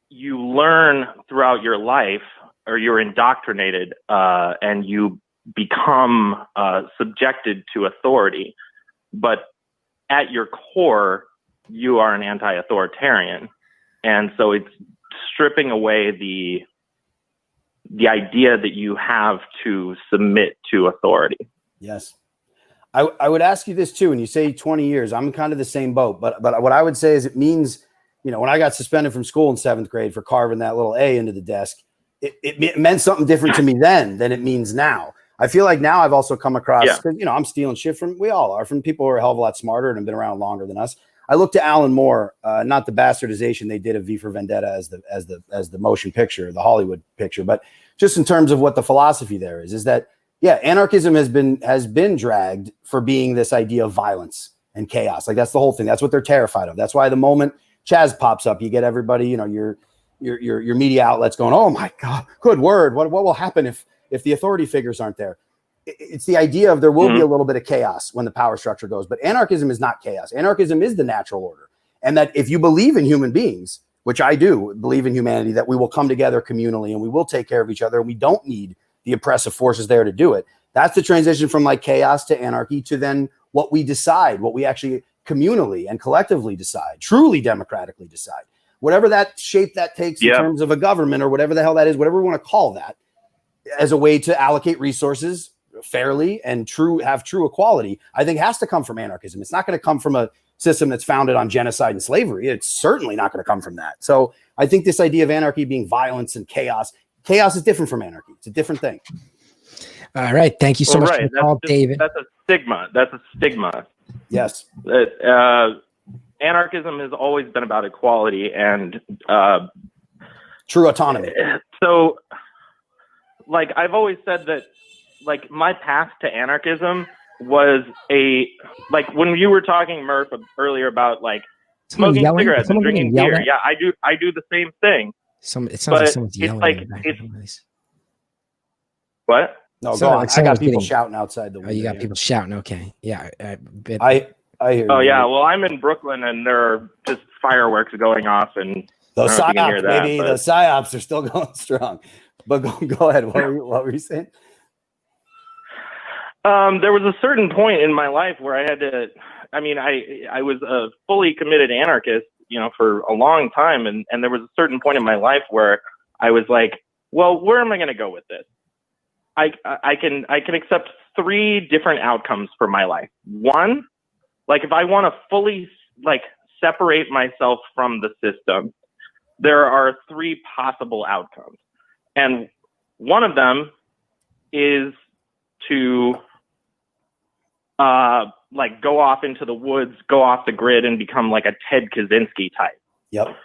you learn throughout your life, or you're indoctrinated, and you become subjected to authority. But at your core, you are an anti-authoritarian. And so it's stripping away the idea that you have to submit to authority. Yes. I would ask you this too. When you say 20 years, I'm kind of the same boat, but what I would say is it means, when I got suspended from school in 7th grade for carving that little A into the desk, it meant something different to me then than it means now. I feel like now I've also come across, because, I'm stealing shit we all are, from people who are a hell of a lot smarter and have been around longer than us. I look to Alan Moore, not the bastardization they did of V for Vendetta as the motion picture, the Hollywood picture, but just in terms of what the philosophy there is that, yeah, anarchism has been dragged for being this idea of violence and chaos. Like, that's the whole thing. That's what they're terrified of. That's why the moment Chaz pops up, you get everybody, your media outlets going, oh my God, good word. What will happen if the authority figures aren't there? It's the idea of there will be a little bit of chaos when the power structure goes, but anarchism is not chaos. Anarchism is the natural order. And that if you believe in human beings, which I do believe in humanity, that we will come together communally and we will take care of each other and we don't need the oppressive forces there to do it. That's the transition from like chaos to anarchy to then what we decide, what we actually communally and collectively decide, truly democratically decide. Whatever that shape that takes in terms of a government or whatever the hell that is, whatever we want to call that, as a way to allocate resources fairly and have true equality, I think has to come from anarchism. It's not going to come from a system that's founded on genocide and slavery. It's certainly not going to come from that. So I think this idea of anarchy being violence and chaos is different from anarchy. It's a different thing. All right. Thank you so much for the call, David. That's a stigma. Yes. Anarchism has always been about equality and true autonomy. So, like, I've always said that, like, my path to anarchism was when you were talking, Murf, earlier about like smoking cigarettes and drinking beer. Yeah, I do the same thing. It sounds like someone's yelling. What? No, go on. I got people shouting outside the window. Oh, you got people shouting. Okay. Yeah. I hear you. Oh, yeah. Well, I'm in Brooklyn and there are just fireworks going off, and those I don't know if you can hear psyops, that, baby, but- those psyops are still going strong. But go ahead. What were you saying? There was a certain point in my life where I had to. I mean, I was a fully committed anarchist, for a long time, and there was a certain point in my life where I was like, well, where am I going to go with this? I can accept 3 different outcomes for my life. One, like if I want to fully separate myself from the system, there are 3 possible outcomes. And one of them is to go off into the woods, go off the grid, and become like a Ted Kaczynski type. Yep.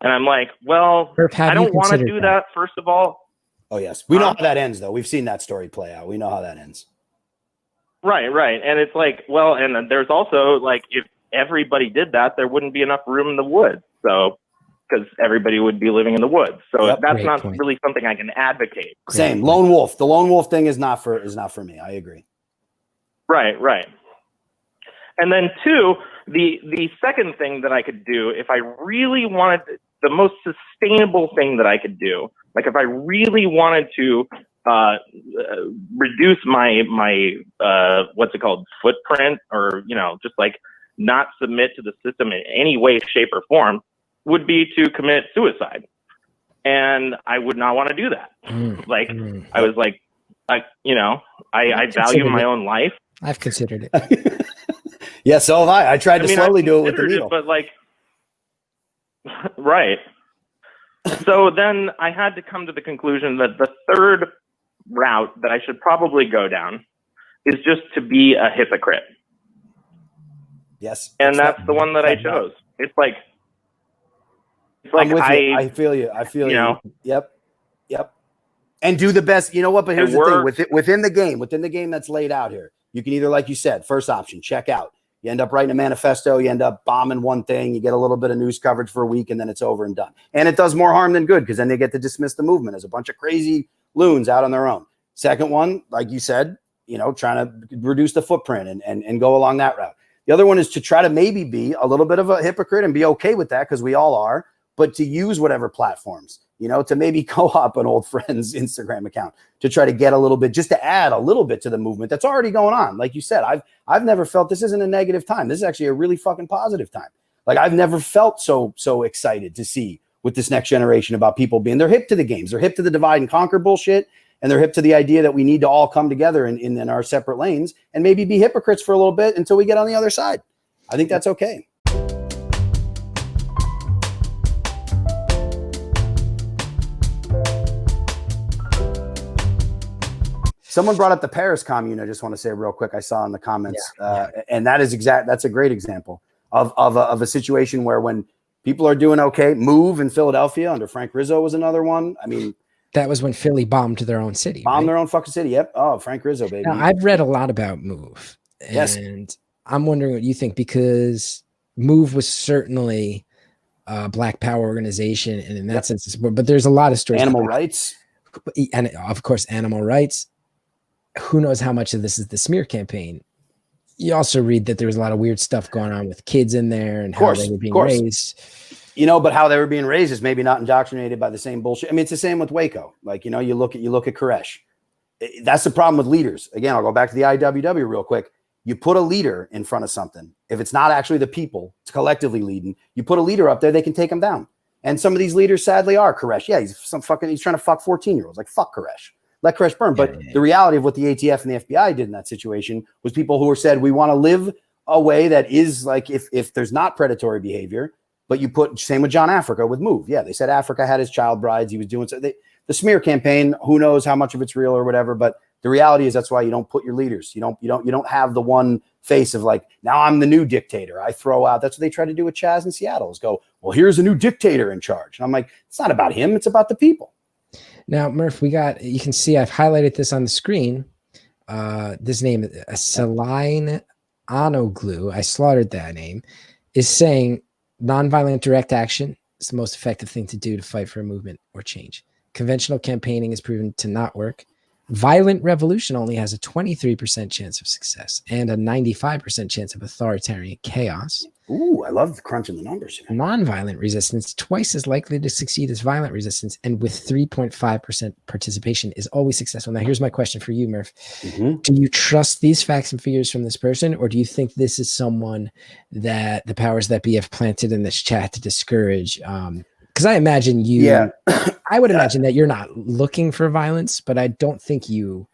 And I'm like, well, I don't want to do that, first of all. Oh, yes. We know how that ends, though. We've seen that story play out. We know how that ends. Right. And it's like, well, and then there's also like, if everybody did that, there wouldn't be enough room in the woods. So, because everybody would be living in the woods. So that's not really something I can advocate. Same. Lone wolf. The lone wolf thing is not for me. I agree. Right. And then 2, the second thing that I could do if I really wanted the most sustainable thing that I could do, like if I really wanted to reduce my what's it called, footprint, or just like not submit to the system in any way, shape, or form, would be to commit suicide. And I would not want to do that. I was like, I value my own life. I've considered it. Yeah, so have I. I tried to slowly do it with the needle. But right. So then I had to come to the conclusion that the third route that I should probably go down is just to be a hypocrite. Yes. And that's the one that I chose. It's like I feel you. Yep. And do the best. You know what? But here's the thing. Within the game that's laid out here, you can either, like you said, first option, check out. You end up writing a manifesto. You end up bombing one thing. You get a little bit of news coverage for a week, and then it's over and done. And it does more harm than good, because then they get to dismiss the movement as a bunch of crazy loons out on their own. Second one, like you said, trying to reduce the footprint and go along that route. The other one is to try to maybe be a little bit of a hypocrite and be okay with that, because we all are, but to use whatever platforms, to maybe co-op an old friend's Instagram account to try to get a little bit, just to add a little bit to the movement that's already going on. Like you said, I've never felt this isn't a negative time. This is actually a really fucking positive time. Like I've never felt so excited to see with this next generation about people they're hip to the games. They're hip to the divide and conquer bullshit. And they're hip to the idea that we need to all come together in our separate lanes and maybe be hypocrites for a little bit until we get on the other side. I think that's okay. Someone brought up the Paris Commune. I just want to say real quick, I saw in the comments, and that's a great example of a situation where when people are doing okay, Move in Philadelphia under Frank Rizzo was another one. I mean, that was when Philly bombed their own city. Their own fucking city. Yep. Oh, Frank Rizzo, baby. Now, I've read a lot about Move, and I'm wondering what you think, because Move was certainly a Black Power organization, and in that sense, but there's a lot of stories. Animal rights, and of course, animal rights. Who knows how much of this is the smear campaign? You also read that there was a lot of weird stuff going on with kids in there and how they were being raised. But how they were being raised is maybe not indoctrinated by the same bullshit. I mean, it's the same with Waco. Like, you look at Koresh. That's the problem with leaders. Again, I'll go back to the IWW real quick. You put a leader in front of something. If it's not actually the people, it's collectively leading. You put a leader up there, they can take them down. And some of these leaders sadly are Koresh. Yeah, he's trying to fuck 14-year-olds. Like, fuck Koresh. Let Koresh burn. But the reality of what the ATF and the FBI did in that situation was people who said, we want to live a way that is like, if there's not predatory behavior, but you put, same with John Africa with Move. Yeah, they said Africa had his child brides. He was doing so. The smear campaign, who knows how much of it's real or whatever. But the reality is that's why you don't put your leaders. You don't have the one face of like, now I'm the new dictator. I throw out. That's what they try to do with Chaz in Seattle, is go, well, here's a new dictator in charge. And I'm like, it's not about him. It's about the people. Now, Murf, you can see I've highlighted this on the screen. This name, Saline Anoglu, I slaughtered that name, is saying nonviolent direct action is the most effective thing to do to fight for a movement or change. Conventional campaigning is proven to not work. Violent revolution only has a 23% chance of success and a 95% chance of authoritarian chaos. Ooh, I love crunching the numbers here. Nonviolent resistance, twice as likely to succeed as violent resistance, and with 3.5% participation is always successful. Now, here's my question for you, Murf. Do you trust these facts and figures from this person, or do you think this is someone that the powers that be have planted in this chat to discourage? Because I imagine you, I would imagine that you're not looking for violence, but I don't think you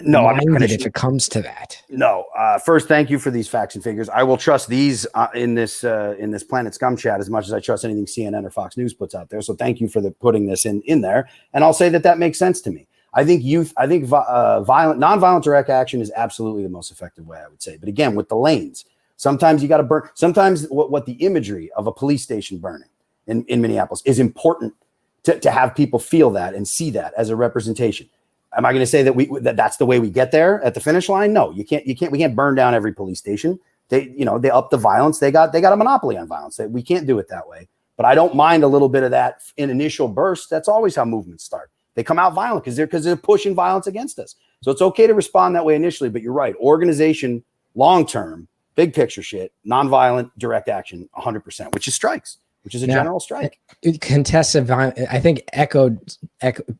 no, I'm not gonna if it comes to that. No. First, thank you for these facts and figures. I will trust these in this Planet Scum chat as much as I trust anything CNN or Fox News puts out there. So thank you for putting this in there. And I'll say that makes sense to me. I think nonviolent direct action is absolutely the most effective way, I would say. But again, with the lanes, sometimes you got to burn. Sometimes what the imagery of a police station burning in Minneapolis is important to have people feel that and see that as a representation. Am I going to say that that's the way we get there at the finish line? No, you can't. We can't burn down every police station. They up the violence. They got a monopoly on violence. We can't do it that way. But I don't mind a little bit of that in initial bursts. That's always how movements start. They come out violent because they're pushing violence against us. So it's okay to respond that way initially. But you're right. Organization, long term, big picture shit, nonviolent direct action, 100%, which is strikes. Which is a general strike. Contested violence, I think, echoed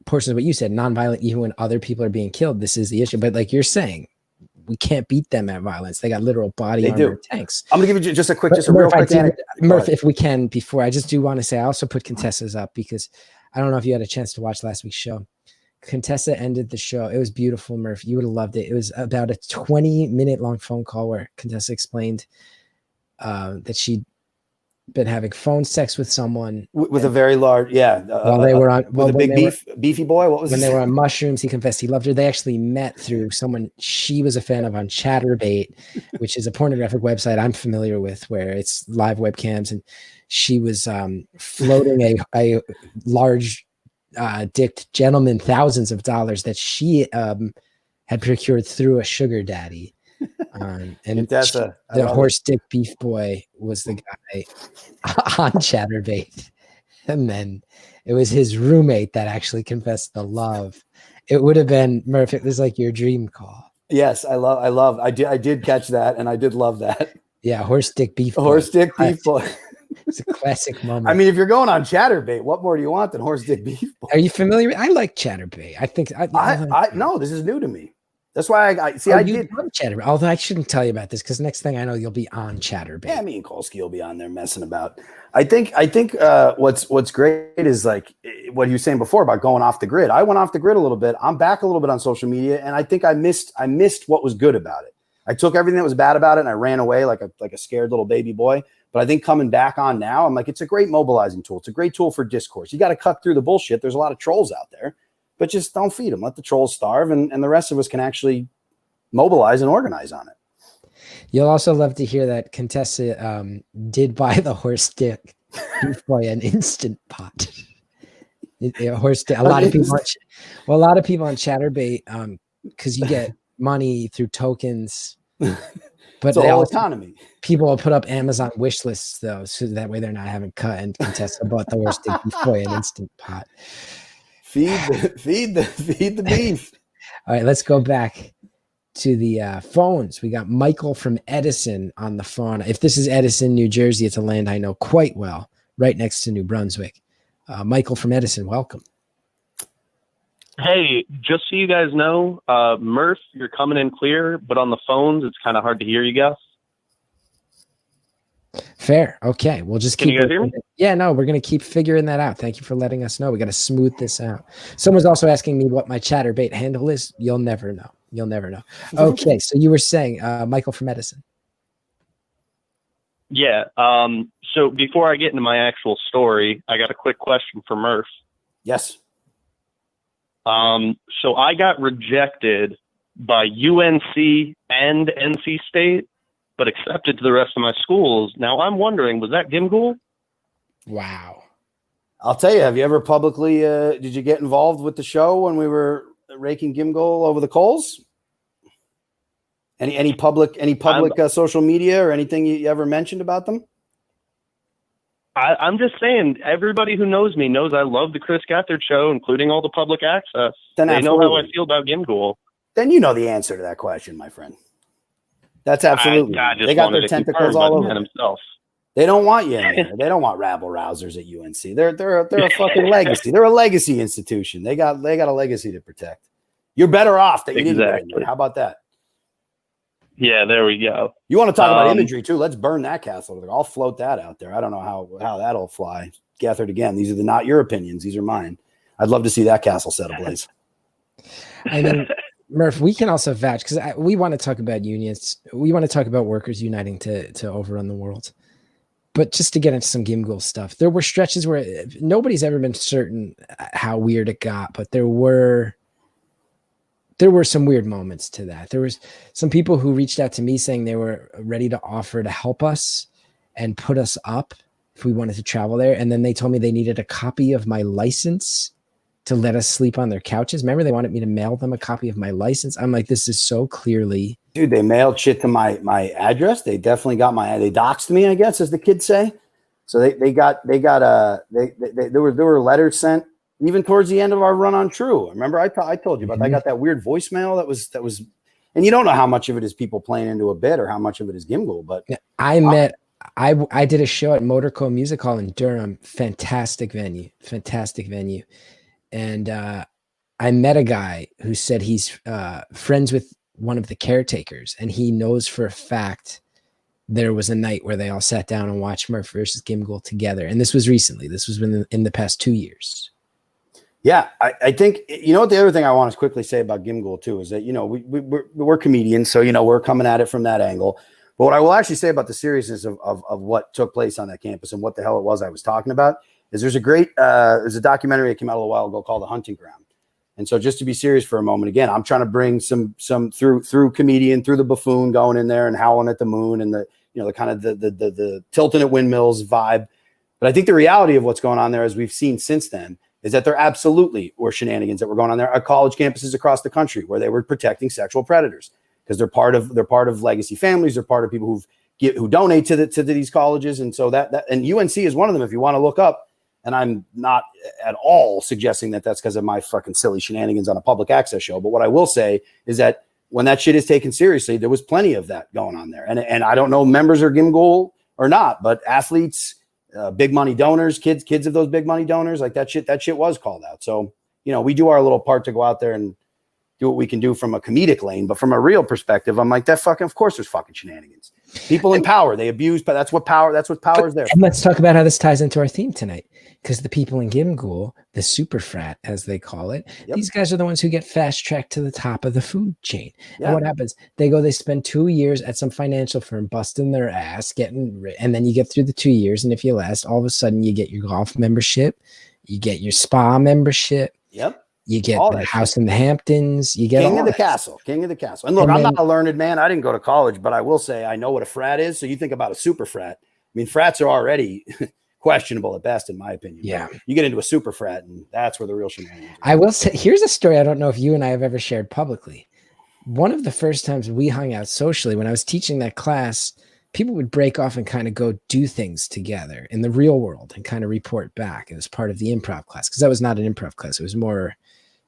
portions of what you said, nonviolent, even when other people are being killed. This is the issue. But like you're saying, we can't beat them at violence. They got literal body armor tanks. I'm going to give you just a real quick anecdote. Murf, if we can, before I just do want to say, I also put Contessa's up because I don't know if you had a chance to watch last week's show. Contessa ended the show. It was beautiful, Murf. You would have loved it. It was about a 20-minute long phone call where Contessa explained that she'd been having phone sex with someone with a very large, while they were on with a big beefy boy. What was when they were on mushrooms? He confessed he loved her. They actually met through someone she was a fan of on ChatterBait, which is a pornographic website I'm familiar with, where it's live webcams, and she was floating a large dicked gentleman thousands of dollars that she had procured through a sugar daddy. And the horse dick beef boy was the guy on ChatterBait, and then it was his roommate that actually confessed the love. It would have been Murph. It was like your dream call. Yes, I did catch that, and I did love that. Yeah, horse dick beef boy. Horse dick beef boy. It's a classic moment. I mean, if you're going on ChatterBait, what more do you want than horse dick beef boy? Are you familiar? I like ChatterBait. I think I no, this is new to me. That's why I did on ChatterBait. Although I shouldn't tell you about this because next thing I know, you'll be on ChatterBait. Yeah, me and Kolsky will be on there messing about. I think what's great is like what you were saying before about going off the grid. I went off the grid a little bit. I'm back a little bit on social media, and I think I missed what was good about it. I took everything that was bad about it and I ran away like a scared little baby boy. But I think coming back on now, I'm like, it's a great mobilizing tool. It's a great tool for discourse. You got to cut through the bullshit. There's a lot of trolls out there. But just don't feed them. Let the trolls starve, and the rest of us can actually mobilize and organize on it. You'll also love to hear that Contessa did buy the horse dick beef boy an Instant Pot. A lot of people on ChatterBait because you get money through tokens. But it's all economy. People will put up Amazon wish lists though, so that way they're not having cut. And Contessa bought the horse dick beef boy an Instant Pot. Feed the beef. All right, let's go back to the phones. We got Michael from Edison on the phone. If this is Edison, New Jersey, it's a land I know quite well, right next to New Brunswick. Michael from Edison, welcome. Hey, just so you guys know, Murf, you're coming in clear, but on the phones, it's kind of hard to hear you guys. Fair. Okay. We'll just keep. Can you guys hear me? Yeah, no, we're going to keep figuring that out. Thank you for letting us know. We got to smooth this out. Someone's also asking me what my ChatterBait handle is. You'll never know. You'll never know. Okay. So you were saying, Michael from Edison. Yeah. So before I get into my actual story, I got a quick question for Murf. Yes. So I got rejected by UNC and NC State, but accepted to the rest of my schools. Now I'm wondering, was that Gimghoul? Wow. I'll tell you, have you ever publicly, did you get involved with the show when we were raking Gimghoul over the coals? Any public social media or anything you ever mentioned about them? I'm just saying, everybody who knows me knows I love the Chris Gethard show, including all the public access. Then they know how I feel about Gimghoul. Then you know the answer to that question, my friend. That's absolutely. God just They got wanted their it confirmed tentacles by all the over. man himself. They don't want you in there. They don't want rabble rousers at UNC. They're a fucking legacy. They're a legacy institution. They got a legacy to protect. You're better off that you didn't get in there. How about that? Yeah, there we go. You want to talk about imagery too? Let's burn that castle. I'll float that out there. I don't know how that'll fly. Gethard again. These are not your opinions. These are mine. I'd love to see that castle set ablaze. I mean, Murph, we can also vouch because we want to talk about unions. We want to talk about workers uniting to overrun the world. But just to get into some Gimgul stuff, there were stretches where nobody's ever been certain how weird it got, but there were some weird moments to that. There was some people who reached out to me saying they were ready to offer to help us and put us up if we wanted to travel there. And then they told me they needed a copy of my license to let us sleep on their couches. Remember, they wanted me to mail them a copy of my license. I'm like, this is so clearly. Dude, they mailed shit to my address. They definitely got they doxed me, I guess, as the kids say. So there were letters sent even towards the end of our run on True. Remember, I told you about that. I got that weird voicemail that was, and you don't know how much of it is people playing into a bit or how much of it is Gimgul, but I did a show at Motorco Music Hall in Durham. Fantastic venue. And I met a guy who said he's friends with one of the caretakers, and he knows for a fact there was a night where they all sat down and watched Murf versus Gimgul together. And this was recently. This was in the past 2 years. Yeah, I think, what the other thing I want to quickly say about Gimgul too is that, we're comedians, so, we're coming at it from that angle. But what I will actually say about the seriousness of what took place on that campus and what the hell it was I was talking about is there's a documentary that came out a little while ago called The Hunting Ground. And so just to be serious for a moment, again, I'm trying to bring some through comedian, through the buffoon going in there and howling at the moon and the kind of the tilting at windmills vibe. But I think the reality of what's going on there, as we've seen since then, is that there absolutely were shenanigans that were going on there at college campuses across the country where they were protecting sexual predators because they're part of legacy families. They're part of people who donate to these colleges. And so and UNC is one of them. If you want to look up, and I'm not at all suggesting that that's because of my fucking silly shenanigans on a public access show. But what I will say is that when that shit is taken seriously, there was plenty of that going on there. And I don't know members are Gimgul or not, but athletes, big money donors, kids of those big money donors, like that shit was called out. So, we do our little part to go out there and do what we can do from a comedic lane, but from a real perspective, I'm like, of course there's fucking shenanigans. People in power, they abuse, but that's what power is there. And let's talk about how this ties into our theme tonight. Because the people in Gimgul, the super frat, as they call it, these guys are the ones who get fast tracked to the top of the food chain. Yeah. And what happens? They spend 2 years at some financial firm busting their ass, and then you get through the 2 years. And if you last, all of a sudden you get your golf membership, you get your spa membership. Yep. You get the house in the Hamptons. You get King of the castle. And look, I'm not a learned man. I didn't go to college, but I will say I know what a frat is. So you think about a super frat. I mean, frats are already questionable at best, in my opinion. Yeah. But you get into a super frat, and that's where the real shenanigans are. I will say, here's a story I don't know if you and I have ever shared publicly. One of the first times we hung out socially, when I was teaching that class, people would break off and kind of go do things together in the real world and kind of report back. It was part of the improv class, because that was not an improv class. It was more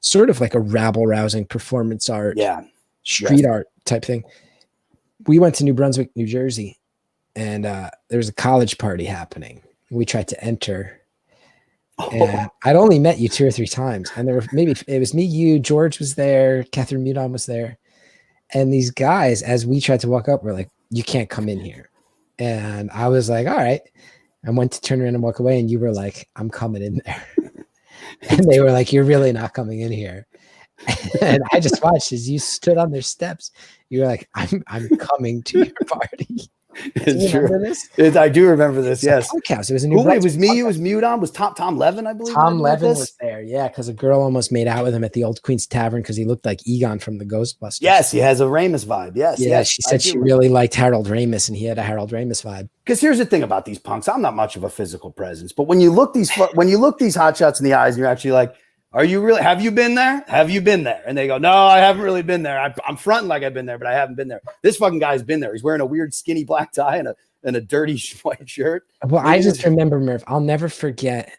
sort of like a rabble-rousing performance art, street art type thing. We went to New Brunswick, New Jersey, and there was a college party happening. We tried to enter, and I'd only met you 2 or 3 times, and it was me, you, George was there, Catherine Mudon was there, and these guys, as we tried to walk up, were like, "You can't come in here," and I was like, "All right," I went to turn around and walk away, and you were like, "I'm coming in there." And they were like, "You're really not coming in here." And I just watched as you stood on their steps. You were like, I'm coming to your party." It's true. I do remember this. Yes. It was a new. It was me. It was Mudon. Was Tom Levin, I believe. Tom Levin was there. Yeah, because a girl almost made out with him at the Old Queen's Tavern because he looked like Egon from the Ghostbusters. Yes, he has a Ramis vibe. Yes. Yeah, she said she really liked Harold Ramis, and he had a Harold Ramis vibe. Because here's the thing about these punks. I'm not much of a physical presence, but when you look these hotshots in the eyes, and you're actually like, "Are you really? Have you been there? Have you been there?" And they go, "No, I haven't really been there. I'm fronting like I've been there, but I haven't been there." This fucking guy's been there. He's wearing a weird skinny black tie and a dirty white shirt. Well, I just remember, Murph, I'll never forget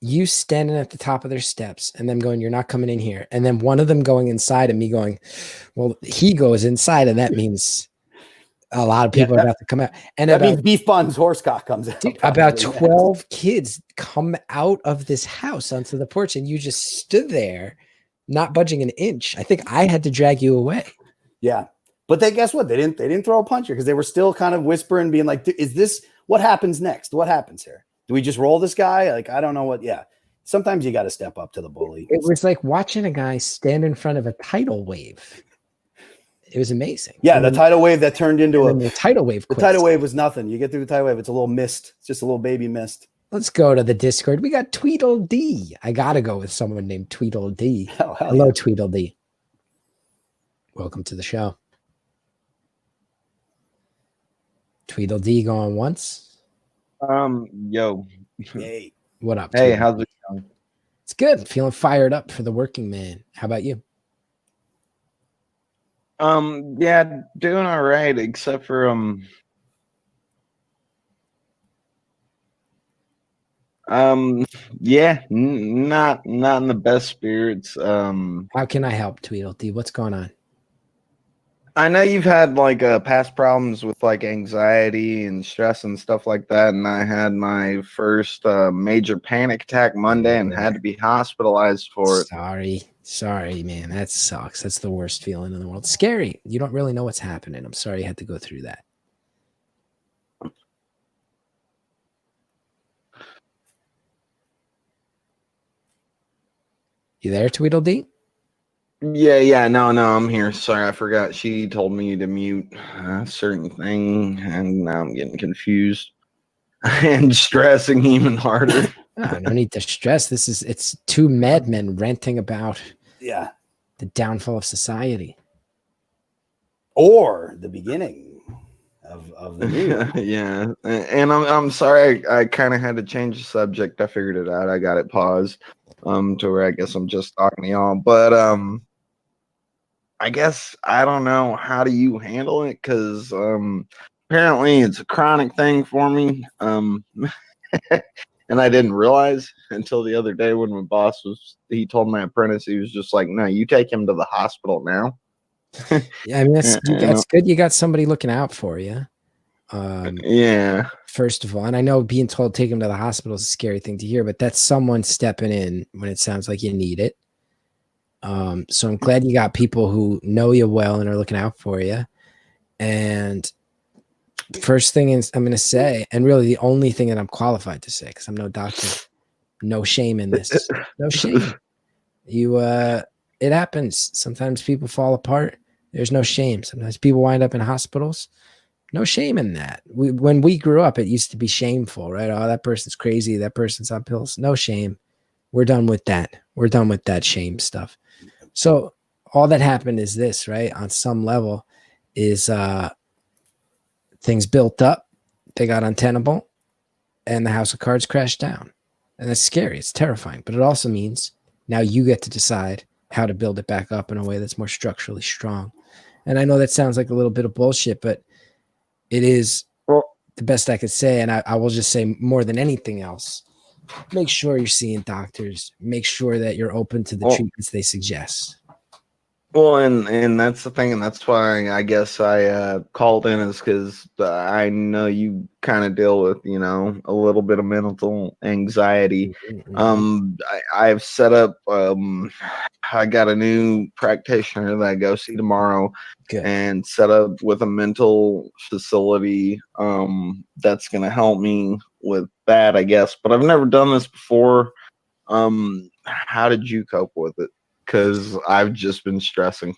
you standing at the top of their steps and them going, "You're not coming in here." And then one of them going inside and me going, "Well, he goes inside, and that means A lot of people are about to come out. And that means Beef Bun's horsecock comes out. Dude, about 12 kids come out of this house onto the porch, and you just stood there, not budging an inch. I think I had to drag you away. Yeah. But guess what? They didn't throw a puncher because they were still kind of whispering, being like, is this what happens next? What happens here? Do we just roll this guy? Like, I don't know what. Yeah. Sometimes you got to step up to the bully. It was like watching a guy stand in front of a tidal wave. It was amazing. Yeah, the tidal wave that turned into the tidal wave. The tidal wave was nothing. You get through the tidal wave, it's a little mist. It's just a little baby mist. Let's go to the Discord. We got Tweedledee. I gotta go with someone named Tweedledee. Hello, Tweedledee. Welcome to the show. Tweedledee going once. Yo. Hey. What up? Hey, how's it going? It's good. Feeling fired up for the working man. How about you? Yeah, doing all right, except for yeah, not in the best spirits. How can I help, Tweedledee? What's going on? I know you've had like past problems with like anxiety and stress and stuff like that, and I had my first major panic attack Monday and had to be hospitalized for it. Sorry, man. That sucks. That's the worst feeling in the world. Scary. You don't really know what's happening. I'm sorry you had to go through that. You there, Tweedledee? Yeah, no, I'm here. Sorry, I forgot. She told me to mute a certain thing, and now I'm getting confused and stressing even harder. Oh, no need to stress. It's two madmen ranting about the downfall of society. Or the beginning of the new. Yeah. And I'm sorry, I kind of had to change the subject. I figured it out. I got it paused to where I guess I'm just talking to y'all. But I guess I don't know, how do you handle it? Because apparently it's a chronic thing for me. And I didn't realize until the other day when my boss he told my apprentice, he was just like, no, you take him to the hospital now. Yeah, I mean, that's good. You got somebody looking out for you. Yeah. First of all, and I know being told to take him to the hospital is a scary thing to hear, but that's someone stepping in when it sounds like you need it. So I'm glad you got people who know you well and are looking out for you. And first thing is I'm going to say, and really the only thing that I'm qualified to say, because I'm no doctor, no shame in this. No shame. It happens. Sometimes people fall apart. There's no shame. Sometimes people wind up in hospitals. No shame in that. When we grew up, it used to be shameful, right? Oh, that person's crazy. That person's on pills. No shame. We're done with that. We're done with that shame stuff. So all that happened is this, right? On some level is things built up. They got untenable and the house of cards crashed down. And that's scary. It's terrifying. But it also means now you get to decide how to build it back up in a way that's more structurally strong. And I know that sounds like a little bit of bullshit, but it is the best I could say. And I will just say more than anything else, make sure you're seeing doctors. Make sure that you're open to the treatments they suggest. Well, and that's the thing, and that's why I guess I called in, is because I know you kind of deal with, you know, a little bit of mental anxiety. I've set up, I got a new practitioner that I go see tomorrow. Good. And set up with a mental facility that's going to help me with that, I guess. But I've never done this before. How did you cope with it? Because I've just been stressing.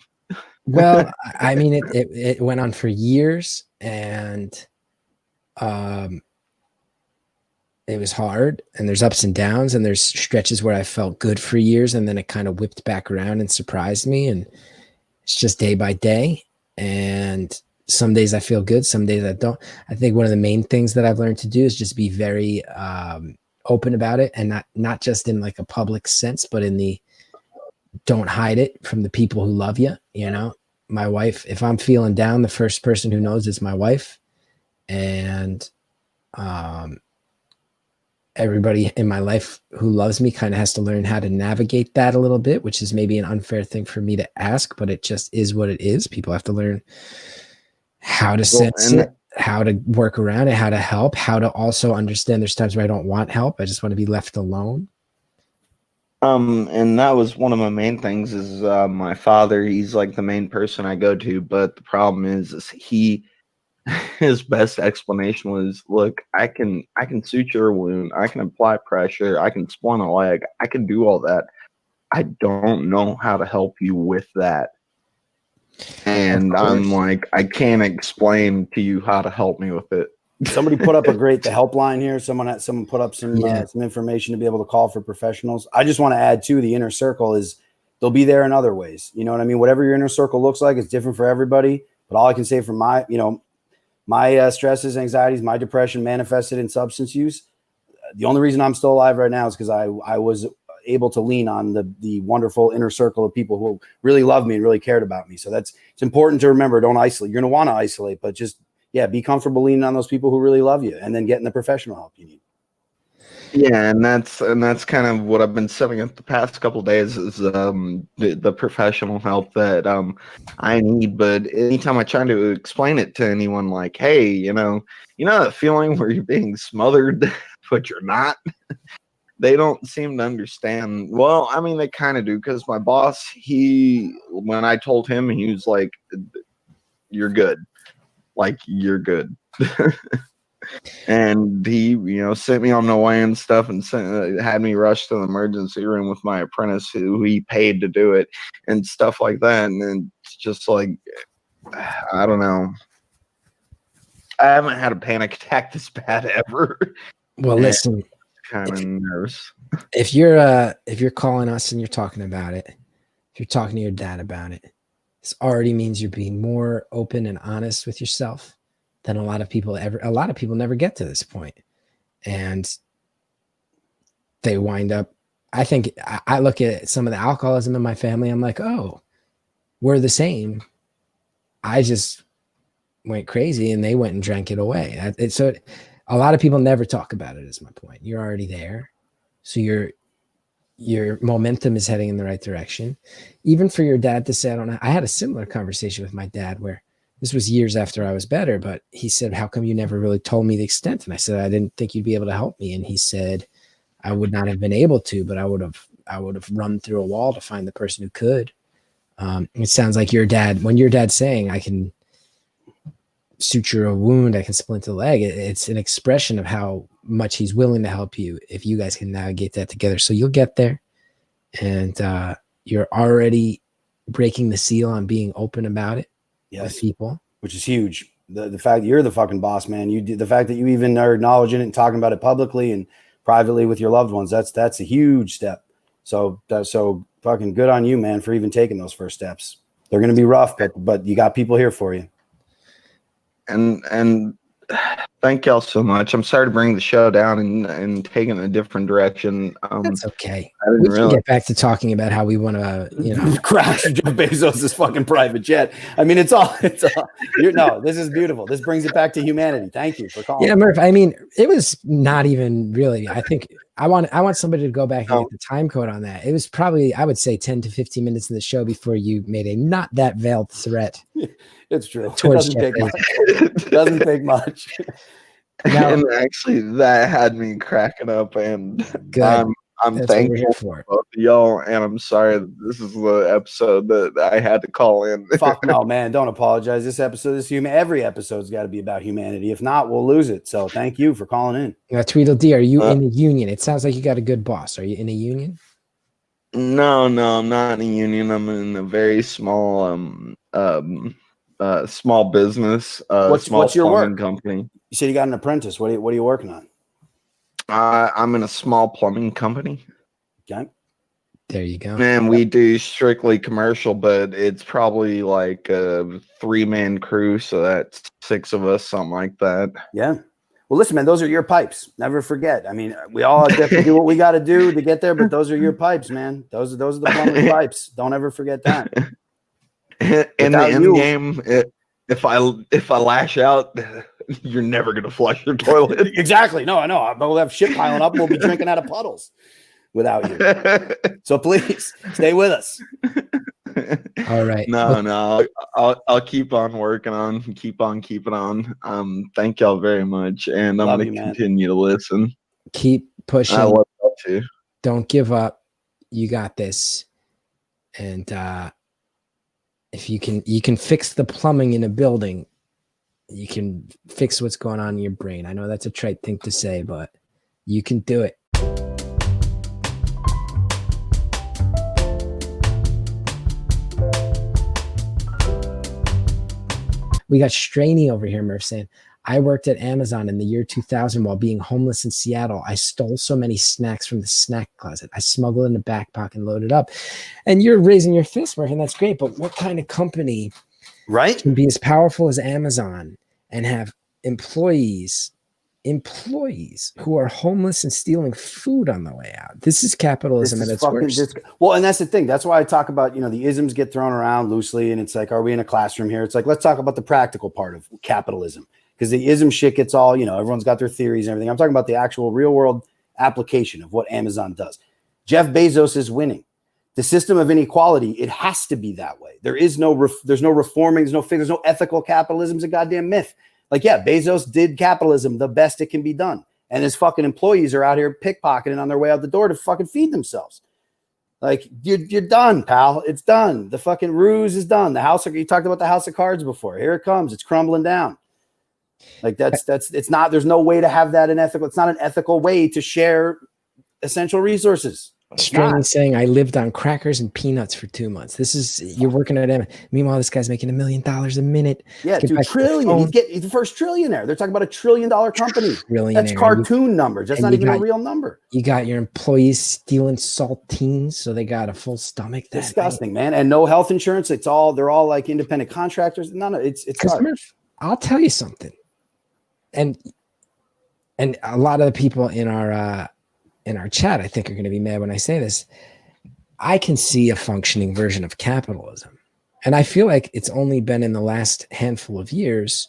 Well, I mean, it went on for years, and it was hard, and there's ups and downs, and there's stretches where I felt good for years, and then it kind of whipped back around and surprised me, and it's just day by day. And some days I feel good, some days I don't. I think one of the main things that I've learned to do is just be very open about it, and not just in like a public sense, but in the don't hide it from the people who love you. You know, my wife, if I'm feeling down, the first person who knows is my wife. And everybody in my life who loves me kind of has to learn how to navigate that a little bit, which is maybe an unfair thing for me to ask, but it just is what it is. People have to learn how to sense it, how to work around it, how to help, how to also understand there's times where I don't want help. I just want to be left alone. And that was one of my main things is my father. He's like the main person I go to, but the problem is his best explanation was, look, I can suture a wound, I can apply pressure, I can splint a leg, I can do all that. I don't know how to help you with that. And I'm like, I can't explain to you how to help me with it. Somebody put up the helpline here. Someone put up some information to be able to call for professionals. I just want to add too, the inner circle is they'll be there in other ways. You know what I mean? Whatever your inner circle looks like, it's different for everybody. But all I can say from my stresses, anxieties, my depression manifested in substance use. The only reason I'm still alive right now is because I was able to lean on the wonderful inner circle of people who really loved me and really cared about me. So it's important to remember, don't isolate. You're going to want to isolate, but just, be comfortable leaning on those people who really love you and then getting the professional help you need. Yeah, and that's kind of what I've been setting up the past couple of days is the professional help that I need. But anytime I try to explain it to anyone, like, hey, you know that feeling where you're being smothered, but you're not. They don't seem to understand. Well, I mean, they kind of do, because my boss, when I told him, he was like, "You're good, like you're good." And he, sent me on my way and stuff, and had me rush to the emergency room with my apprentice, who he paid to do it, and stuff like that. And then it's just like, I don't know. I haven't had a panic attack this bad ever. Well, listen, kind of nervous. If you're calling us and you're talking about it, if you're talking to your dad about it, this already means you're being more open and honest with yourself than a lot of people never get to this point. And they wind up, I think, I look at some of the alcoholism in my family, I'm like, oh, we're the same. I just went crazy and they went and drank it away. So a lot of people never talk about it, is my point. You're already there. So your momentum is heading in the right direction. Even for your dad to say, I had a similar conversation with my dad where this was years after I was better, but he said, how come you never really told me the extent? And I said, I didn't think you'd be able to help me. And he said, I would not have been able to, but I would have run through a wall to find the person who could. It sounds like when your dad's saying, I can suture a wound, I can splint a leg, it's an expression of how much he's willing to help you if you guys can navigate that together. So you'll get there, and you're already breaking the seal on being open about it with people, which is huge. The fact that you're the fucking boss, man. The fact that you even are acknowledging it and talking about it publicly and privately with your loved ones, that's a huge step. So fucking good on you, man, for even taking those first steps. They're going to be rough, but you got people here for you. And thank y'all so much. I'm sorry to bring the show down and take it in a different direction. That's okay. We can get back to talking about how we want to, crash Jeff Bezos' fucking private jet. I mean, it's all. This is beautiful. This brings it back to humanity. Thank you for calling. Yeah, Murph. I mean, it was not even really. I think I want somebody to go back and get the time code on that. It was probably, I would say, 10 to 15 minutes in the show before you made a not that veiled threat. It's true. It doesn't take much. Now, and actually, that had me cracking up, and I'm thankful for both of y'all, and I'm sorry that this is the episode that I had to call in. Fuck no, man. Don't apologize. This episode is human. Every episode's got to be about humanity. If not, we'll lose it. So thank you for calling in. Now, Tweedledee, are you in a union? It sounds like you got a good boss. Are you in a union? No, I'm not in a union. I'm in a very small small business. What's your work company? You said you got an apprentice. What are you working on? I'm in a small plumbing company. Okay. There you go. And we do strictly commercial, but it's probably like a 3-man crew, so that's 6 of us, something like that. Yeah. Well, listen, man, those are your pipes. Never forget. I mean, we all have to do what we got to do to get there, but those are your pipes, man. Those are the plumber's pipes. Don't ever forget that. In the end game, if I lash out, you're never gonna flush your toilet. Exactly. No, I know. We'll have shit piling up. We'll be drinking out of puddles without you. So please stay with us. All right. No, I'll keep on working on, keep on keeping on. Thank y'all very much, and I'm Love gonna you, man. continue to listen. Keep pushing. I love y'all too. Don't give up. You got this. And if you can fix the plumbing in a building, you can fix what's going on in your brain. I know that's a trite thing to say, but you can do it. We got Straney over here, Murph, saying, I worked at Amazon in the year 2000 while being homeless in Seattle. I stole so many snacks from the snack closet. I smuggled in a backpack and loaded up. And you're raising your fist, Murph, and that's great. But what kind of company can be as powerful as Amazon and have employees who are homeless and stealing food on the way out? This is capitalism at its worst. Well, and that's the thing. That's why I talk about, the isms get thrown around loosely, and it's like, are we in a classroom here? It's like, let's talk about the practical part of capitalism, because the ism shit gets all, everyone's got their theories and everything. I'm talking about the actual real world application of what Amazon does. Jeff Bezos is winning. The system of inequality, it has to be that way. There's no reforming, there's no ethical capitalism. It's a goddamn myth. Like, yeah, Bezos did capitalism the best it can be done. And his fucking employees are out here pickpocketing on their way out the door to fucking feed themselves. Like, you're done, pal. It's done. The fucking ruse is done. You talked about the house of cards before. Here it comes. It's crumbling down. Like, it's not, there's no way to have that it's not an ethical way to share essential resources. Strange saying, I lived on crackers and peanuts for 2 months. You're working at Amazon. Meanwhile, this guy's making $1 million a minute. Yeah, $2 trillion. He's the first trillionaire. They're talking about $1 trillion company. That's cartoon numbers. That's not even a real number. You got your employees stealing saltines, so they got a full stomach. Disgusting, man. And no health insurance. They're all like independent contractors. None of it's Murph, I'll tell you something. And a lot of the people in our chat, I think, are going to be mad when I say this. I can see a functioning version of capitalism. And I feel like it's only been in the last handful of years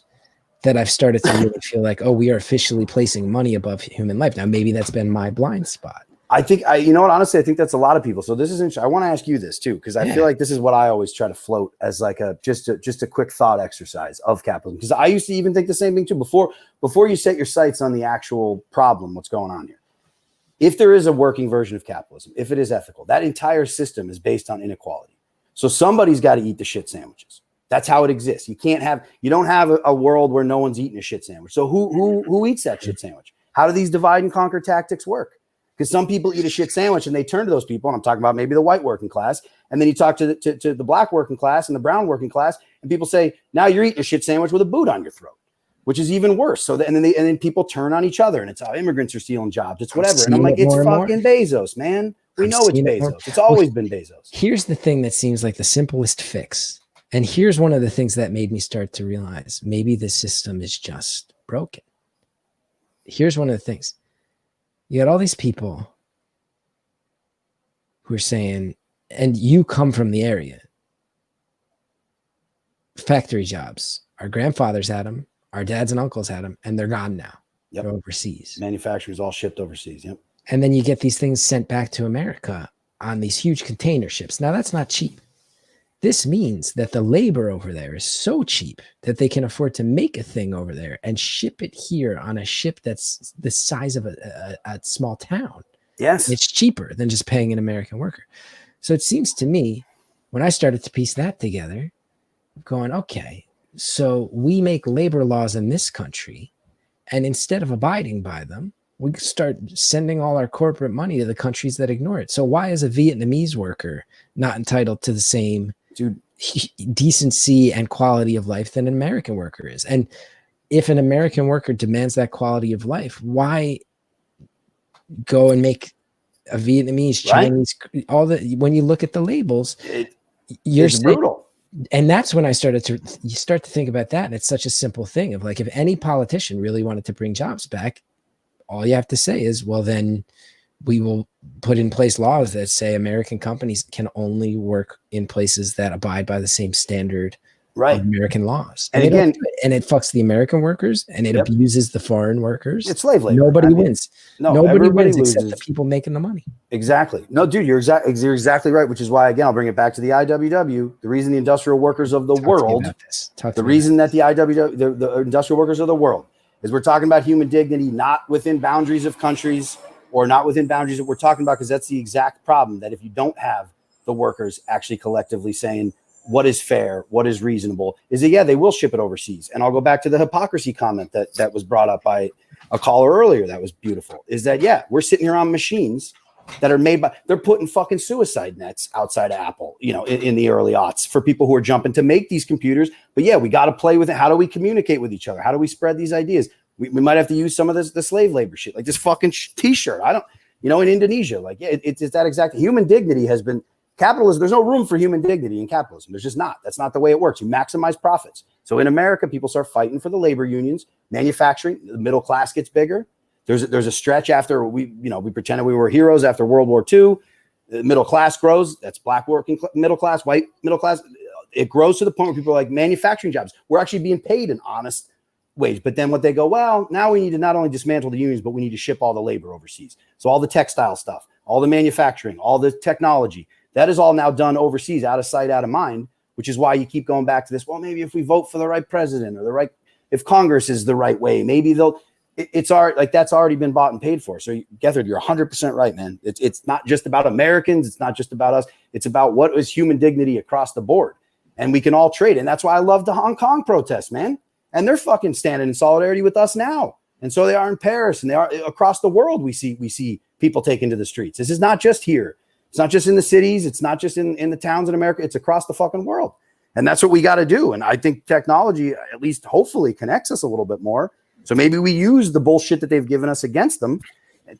that I've started to really feel like, oh, we are officially placing money above human life. Now, maybe that's been my blind spot. I think, honestly, I think that's a lot of people. So this is interesting. I want to ask you this too, because I feel like this is what I always try to float as like just a quick thought exercise of capitalism. Because I used to even think the same thing too. Before you set your sights on the actual problem, what's going on here. If there is a working version of capitalism, if it is ethical, that entire system is based on inequality. So somebody's got to eat the shit sandwiches. That's how it exists. You don't have a world where no one's eating a shit sandwich. So who eats that shit sandwich? How do these divide and conquer tactics work? Because some people eat a shit sandwich and they turn to those people. And I'm talking about maybe the white working class. And then you talk to the black working class and the brown working class, and people say, now you're eating a shit sandwich with a boot on your throat, which is even worse. So and then people turn on each other, and it's how immigrants are stealing jobs. It's whatever. And I'm like, it's fucking Bezos, man. We know it's Bezos. It's always been Bezos. Here's the thing that seems like the simplest fix. And here's one of the things that made me start to realize maybe the system is just broken. Here's one of the things. You got all these people who are saying, and you come from the area, factory jobs. Our grandfathers had them. Our dads and uncles had them, and they're gone now. Yep. They're overseas. Manufacturers all shipped overseas. Yep. And then you get these things sent back to America on these huge container ships. Now, that's not cheap. This means that the labor over there is so cheap that they can afford to make a thing over there and ship it here on a ship that's the size of a small town. Yes. It's cheaper than just paying an American worker. So it seems to me, when I started to piece that together, going, okay, so we make labor laws in this country, and instead of abiding by them, we start sending all our corporate money to the countries that ignore it. So why is a Vietnamese worker not entitled to the same decency and quality of life than an American worker is? And if an American worker demands that quality of life, why go and make a Vietnamese, Chinese, when you look at the labels, it's brutal. And that's when you start to think about that. And it's such a simple thing of like, if any politician really wanted to bring jobs back, all you have to say is, well, then we will put in place laws that say American companies can only work in places that abide by the same standard Right. of American laws. And they don't again, do it. And it fucks the American workers and it abuses the foreign workers. It's slave labor. Nobody wins. No, Nobody everybody wins except the loses. people making the money. Exactly. No, dude, you're exactly right, which is why, again, I'll bring it back to the IWW. The reason the industrial workers of the world, the reason that the IWW, the industrial workers of the world, is we're talking about human dignity, not within boundaries of countries or not within boundaries that we're talking about, because that's the exact problem, that if you don't have the workers actually collectively saying what is fair, what is reasonable, is that, yeah, they will ship it overseas. And I'll go back to the hypocrisy comment that was brought up by a caller earlier. That was beautiful. Is that, yeah, we're sitting here on machines that are made by, they're putting fucking suicide nets outside of Apple, you know, in the early aughts for people who are jumping to make these computers. But yeah, we got to play with it. How do we communicate with each other? How do we spread these ideas? We might have to use some of the slave labor shit, like this fucking t-shirt. I don't, you know, in Indonesia, like, yeah, it's that exact human dignity has been capitalism. There's no room for human dignity in capitalism. There's just not. That's not the way it works. You maximize profits. So in America, people start fighting for the labor unions, manufacturing, the middle class gets bigger. There's a stretch after we pretended we were heroes after World War II. The middle class grows. That's black working middle class, white middle class. It grows to the point where people are like, manufacturing jobs, we're actually being paid an honest wage. But then what they go, well, now we need to not only dismantle the unions, but we need to ship all the labor overseas. So all the textile stuff, all the manufacturing, all the technology, that is all now done overseas, out of sight, out of mind, which is why you keep going back to this. Well, maybe if we vote for the right president or if Congress is the right way, maybe it's already, like, that's already been bought and paid for. So Gethard, you're 100% right, man. It's not just about Americans. It's not just about us. It's about what is human dignity across the board. And we can all trade. And that's why I love the Hong Kong protests, man. And they're fucking standing in solidarity with us now. And so they are in Paris, and they are across the world. We see people taking to the streets. This is not just here. It's not just in the cities. It's not just in the towns in America. It's across the fucking world. And that's what we got to do. And I think technology, at least hopefully, connects us a little bit more. So maybe we use the bullshit that they've given us against them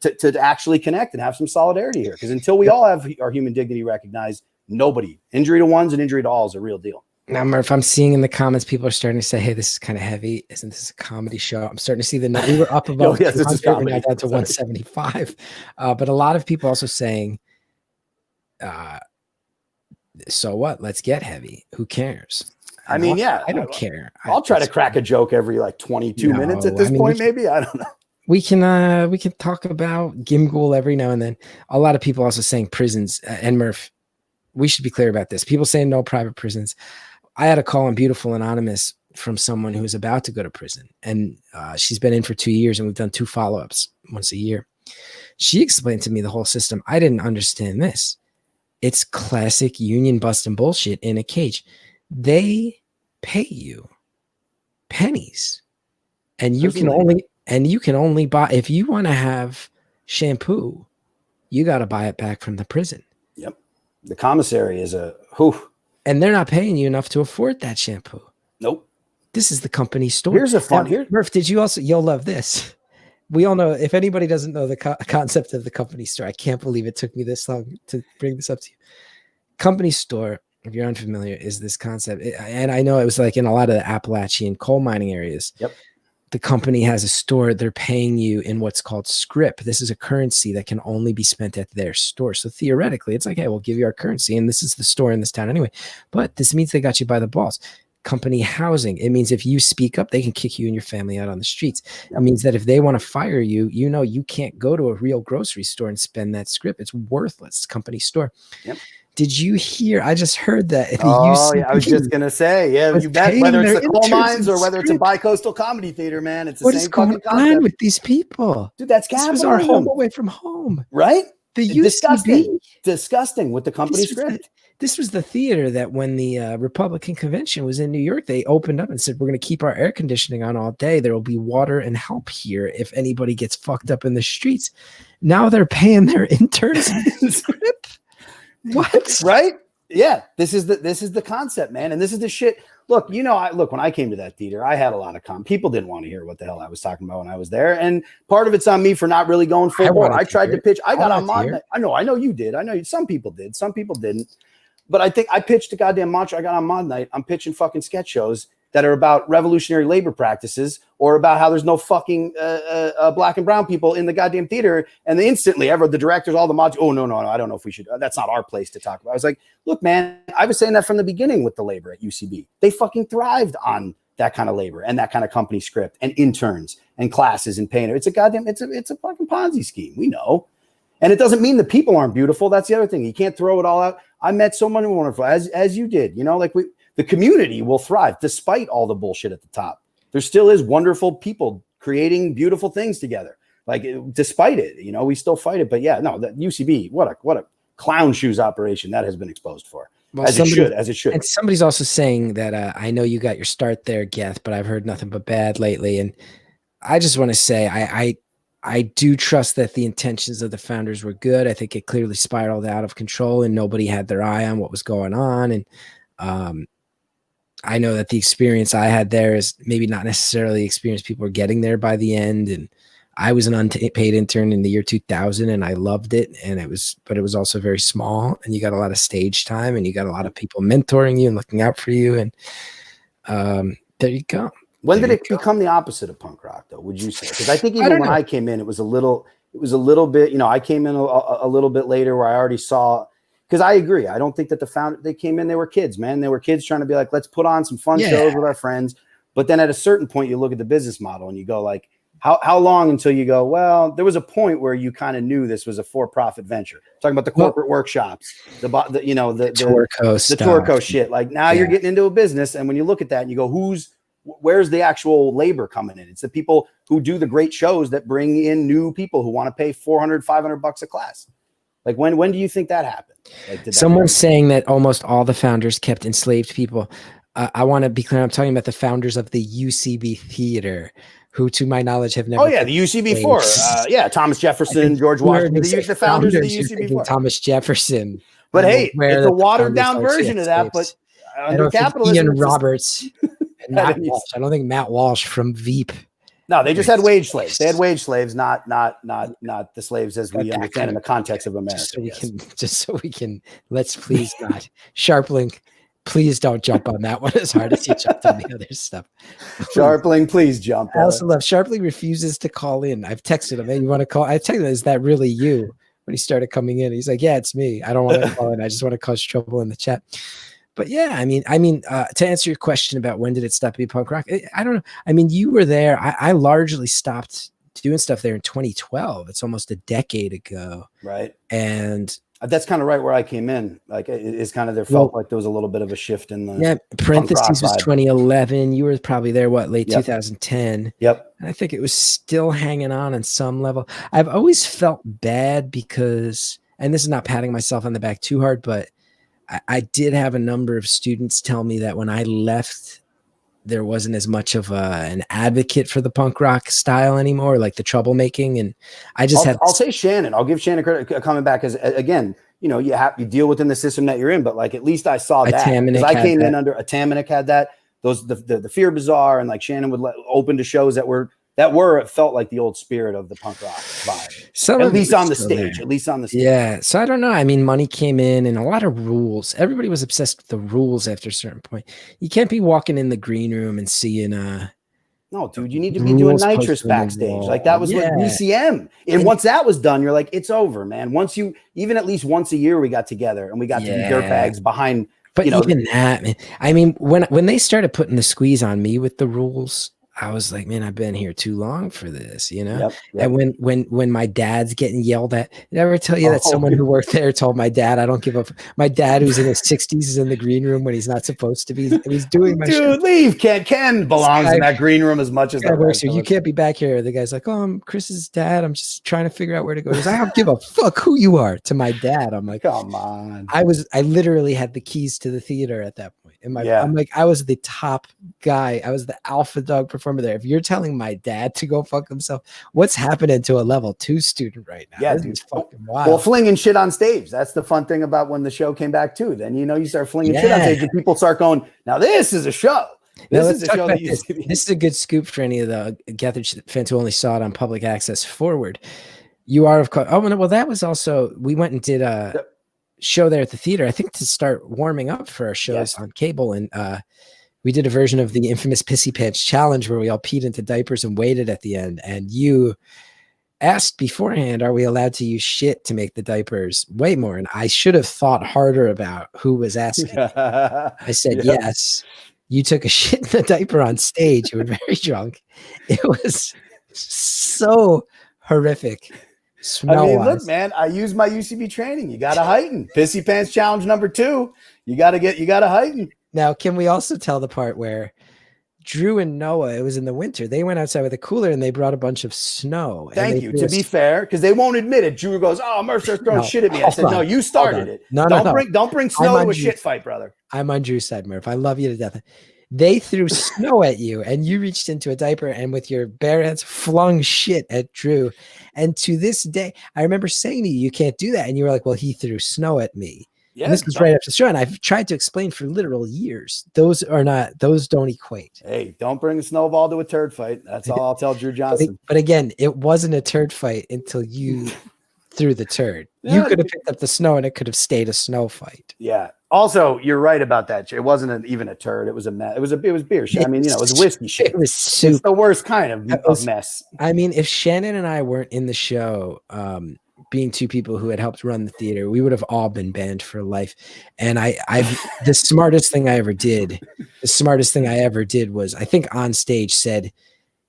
to actually connect and have some solidarity here. Because until we all have our human dignity recognized, nobody, injury to ones and injury to all is a real deal. Now, Murph, I'm seeing in the comments, people are starting to say, hey, this is kind of heavy. Isn't this a comedy show? I'm starting to see we were up above 200, we're now down to 175. But a lot of people also saying, so what? Let's get heavy. Who cares? I mean, yeah, I don't care. I'll try to crack a joke every like 22 minutes at this point, maybe. I don't know. We can talk about Gimgul every now and then. A lot of people also saying prisons, and Murph, we should be clear about this. People saying no private prisons. I had a call on Beautiful Anonymous from someone who was about to go to prison, and she's been in for 2 years, and we've done 2 follow-ups once a year. She explained to me the whole system. I didn't understand this. It's classic union busting bullshit in a cage. They pay you pennies, and you can only buy, if you want to have shampoo, you got to buy it back from the prison. Yep. The commissary is and they're not paying you enough to afford that shampoo. Nope. This is the company store. Here's a fun here. Murph, you'll love this. We all know, if anybody doesn't know the concept of the company store, I can't believe it took me this long to bring this up to you. Company store, if you're unfamiliar, is this concept. And I know it was like in a lot of the Appalachian coal mining areas. Yep. The company has a store. They're paying you in what's called scrip. This is a currency that can only be spent at their store. So theoretically, it's like, hey, we'll give you our currency, and this is the store in this town anyway. But this means they got you by the balls. Company housing. It means if you speak up, they can kick you and your family out on the streets. It means that if they want to fire you, you can't go to a real grocery store and spend that scrip. It's worthless. Company store. Yep. Did you hear? I just heard that. I was just gonna say, yeah, you bet. Whether it's the coal mines or whether it's a bi-coastal comedy theater, man, it's the same fucking concept. What is going on with these people, dude? That's capitalism. This was our home away from home, right? The UCB, disgusting with the company script. This was the theater that when the Republican convention was in New York, they opened up and said, we're going to keep our air conditioning on all day. There will be water and help here if anybody gets fucked up in the streets. Now they're paying their interns script. What? Right? Yeah. This is the concept, man. And this is the shit. Look, when I came to that theater, I had a lot of people didn't want to hear what the hell I was talking about when I was there. And part of it's on me for not really going full bore. I tried to pitch. I got on Monday. I know you did. I know some people did. Some people didn't. But I think I pitched a goddamn mantra. I got on Mod Night. I'm pitching fucking sketch shows. that are about revolutionary labor practices or about how there's no fucking black and brown people in the goddamn theater. And they instantly, the directors, all the mods, oh, no, I don't know if we should. That's not our place to talk about. I was like, look, man, I was saying that from the beginning with the labor at UCB. They fucking thrived on that kind of labor and that kind of company script and interns and classes and painter. It's a fucking Ponzi scheme. We know. And it doesn't mean the people aren't beautiful. That's the other thing. You can't throw it all out. I met so many wonderful, as you did, like the community will thrive despite all the bullshit at the top. There still is wonderful people creating beautiful things together. Like despite it, we still fight it. But yeah, no, that UCB, what a clown shoes operation that has been exposed for. Well, as it should. And somebody's also saying that I know you got your start there, Geth, but I've heard nothing but bad lately. And I just want to say I do trust that the intentions of the founders were good. I think it clearly spiraled out of control and nobody had their eye on what was going on. And I know that the experience I had there is maybe not necessarily the experience people were getting there by the end. And I was an unpaid intern in the year 2000 and I loved it. But it was also very small and you got a lot of stage time and you got a lot of people mentoring you and looking out for you. And there you go. When did it become the opposite of punk rock, though? Would you say? Because I think even when I came in, it was a little bit. I came in a little bit later, where I already saw. Because I agree, I don't think that they came in. They were kids, man. They were kids trying to be like, let's put on some fun shows with our friends. But then at a certain point, you look at the business model and you go like, how long until you go? Well, there was a point where you kind of knew this was a for-profit venture. Talking about the corporate workshops, the Torco shit. Like now you're getting into a business, and when you look at that and you go, where's the actual labor coming in? It's the people who do the great shows that bring in new people who want to pay $400, $500 a class. Like when do you think that happened? Like, someone's saying that almost all the founders kept enslaved people. I want to be clear. I'm talking about the founders of the UCB theater, who, to my knowledge, have never. Oh yeah, the UCB four. Thomas Jefferson, George Washington, the founders of the UCB four. Thomas Jefferson. But hey, it's a watered down version of that. But under capitalism, Ian Roberts. Matt Walsh. I don't think Matt Walsh from Veep. No, they just had wage slaves. They had wage slaves, not the slaves as we understand in the context of America. Just so we can, let's please not. Sharpling, please don't jump on that one as hard as you jumped on the other stuff. Sharpling, please jump. I also love Sharpling refuses to call in. I've texted him, hey, you want to call? I texted him, is that really you? When he started coming in, he's like, yeah, it's me. I don't want to call in. I just want to cause trouble in the chat. But yeah, I mean, to answer your question about when did it stop being punk rock, I don't know. I mean, you were there. I largely stopped doing stuff there in 2012. It's almost a decade ago. Right. And that's kind of right where I came in. Like it's kind of felt like there was a little bit of a shift in the. Yeah. Parentheses was 2011. You were probably there, late 2010. Yep. And I think it was still hanging on some level. I've always felt bad because, and this is not patting myself on the back too hard, but I did have a number of students tell me that when I left, there wasn't as much of an advocate for the punk rock style anymore, like the troublemaking. And I'll say Shannon. I'll give Shannon credit coming back because again, you deal within the system that you're in, but like at least I saw that. Because I came in under a Tamanic had that. Those the Fear Bazaar and like Shannon would open to shows that it felt like the old spirit of the punk rock vibe. At least on the stage. Yeah. So I don't know. I mean, money came in and a lot of rules. Everybody was obsessed with the rules after a certain point. You can't be walking in the green room and seeing no, dude, you need to be doing nitrous backstage. Like that was with BCM. And once that was done, you're like, it's over, man. Even at least once a year we got together and we got to be dirtbags behind. But even that, man. I mean, when they started putting the squeeze on me with the rules, I was like, man, I've been here too long for this, Yep. And when my dad's getting yelled at, did I ever tell you that someone who worked there told my dad, I don't give up. My dad, who's in his 60s, is in the green room when he's not supposed to be. He's doing my dude, leave. Ken belongs in that green room as much as that works here. You can't be back here. The guy's like, oh, I'm Chris's dad. I'm just trying to figure out where to go. He's like, I don't give a fuck who you are. To my dad, I'm like, come on. I literally had the keys to the theater at that point. I'm like, I was the top guy. I was the alpha dog performer there. If you're telling my dad to go fuck himself, what's happening to a level 2 student right now? Yeah, dude. Fucking wild. Well, flinging shit on stage. That's the fun thing about when the show came back too. Then, you start flinging shit on stage and people start going, now this is a show. This is a good scoop for any of the Gethard fans who only saw it on public access forward. You are, of course. Oh, no, well, that was also, we went and did show there at the theater, I think, to start warming up for our shows on cable. And we did a version of the infamous Pissy Pants Challenge where we all peed into diapers and waited at the end. And you asked beforehand, are we allowed to use shit to make the diapers way more? And I should have thought harder about who was asking. I said, yes. You took a shit in the diaper on stage. You were very drunk. It was so horrific. I mean, look, man, I use my UCB training. You got to heighten. Pissy Pants Challenge number 2. You got to heighten. Now, can we also tell the part where Drew and Noah, it was in the winter, they went outside with a cooler and they brought a bunch of snow. Thank you. To be fair, because they won't admit it. Drew goes, "Oh, Murf starts throwing shit at me." I said, "No, you started it. Don't bring snow to a shit fight, brother." I'm on Drew's side, Murf. I love you to death. They threw snow at you and you reached into a diaper and with your bare hands flung shit at Drew. And to this day, I remember saying to you, you can't do that. And you were like, well, he threw snow at me. Yeah, and this was right after the show. And I've tried to explain for literal years. Those don't equate. Hey, don't bring a snowball to a turd fight. That's all I'll tell Drew Johnson. But again, it wasn't a turd fight until you threw the turd. Yeah, you could have picked up the snow and it could have stayed a snow fight. Yeah. Also, you're right about that. It wasn't even a turd. It was a mess. It was beer shit. I mean, it was whiskey shit. It was soup. It's the worst kind of mess. I mean, if Shannon and I weren't in the show, being two people who had helped run the theater, we would have all been banned for life. And the smartest thing I ever did was, I think on stage said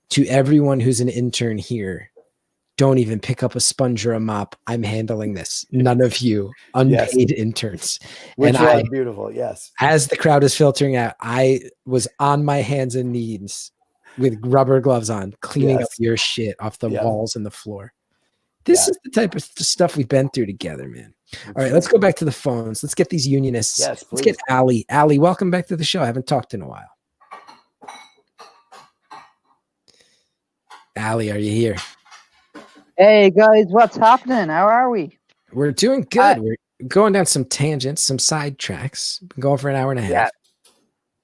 to everyone who's an intern here, don't even pick up a sponge or a mop. I'm handling this. None of you unpaid interns. Which was beautiful. Yes. As the crowd is filtering out, I was on my hands and knees with rubber gloves on, cleaning up your shit off the walls and the floor. This is the type of stuff we've been through together, man. All right, let's go back to the phones. Let's get these unionists. Yes, please. Let's get Allie. Allie, welcome back to the show. I haven't talked in a while. Allie, are you here? Hey guys, what's happening? How are we? We're doing good. We're going down some tangents, some side tracks. Been going for an hour and a half.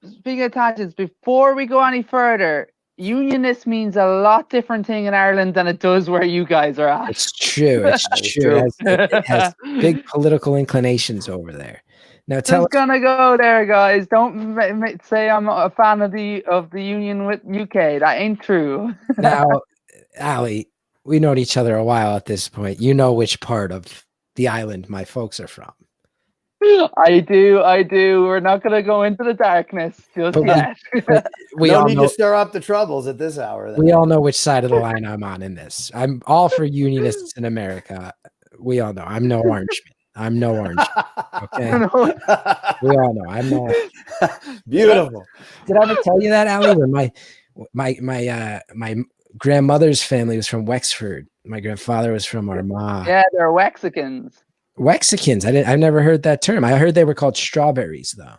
Speaking of tangents, before we go any further, unionist means a lot different thing in Ireland than it does where you guys are at. It's true. It's true. It has big political inclinations over there. Now tell us. Gonna go there, guys. Don't say I'm a fan of the union with UK. That ain't true. Now, Allie, we known each other a while at this point. You know which part of the island my folks are from. I do. We're not going to go into the darkness just yet. We no all need know, to stir up the troubles at this hour. We all know which side of the line I'm on in this. I'm all for unionists in America. We all know. I'm no Orangeman. I'm no Orangeman. Okay. We all know. I'm no. Beautiful. Did I ever tell you that, Allie? Where my grandmother's family was from Wexford. My grandfather was from Armagh. Yeah, they're Wexicans. Wexicans. I've never heard that term. I heard they were called strawberries, though.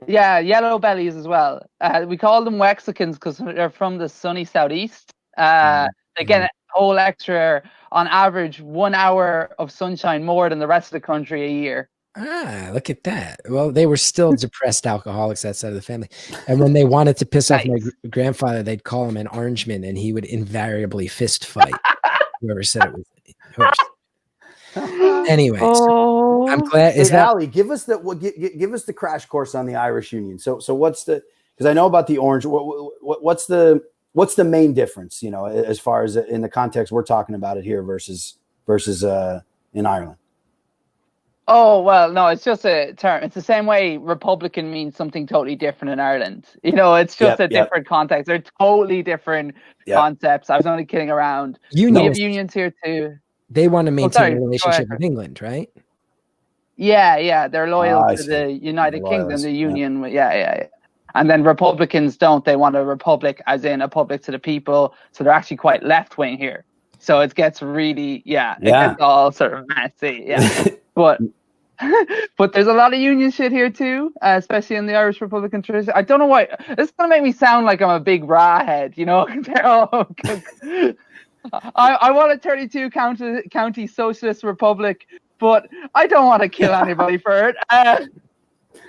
Yeah, yellow bellies as well. We call them Wexicans because they're from the sunny southeast. They get a whole extra, on average, 1 hour of sunshine more than the rest of the country a year. Ah, look at that. Well, they were still depressed alcoholics, that side of the family. And when they wanted to piss off my grandfather, they'd call him an Orangeman, and he would invariably fist fight whoever said it was. Anyways, I'm glad. Allie, give us the crash course on the Irish Union. So what's the? Because I know about the orange. What's the main difference? You know, as far as in the context we're talking about it here versus in Ireland. Oh, well, no, it's just a term. It's the same way Republican means something totally different in Ireland. You know, it's just a different context. They're totally different concepts. I was only kidding around. We have unions here too. They want to maintain a relationship with England, right? Yeah. They're loyal to the United Kingdom, the Union. Yeah. And then Republicans don't. They want a republic, as in a public to the people. So they're actually quite left-wing here. So it gets really, it gets all sort of messy. Yeah. But there's a lot of union shit here too, especially in the Irish Republican tradition. I don't know why. This is gonna make me sound like I'm a big rawhead, you know. I want a 32 county socialist republic, but I don't want to kill anybody for it.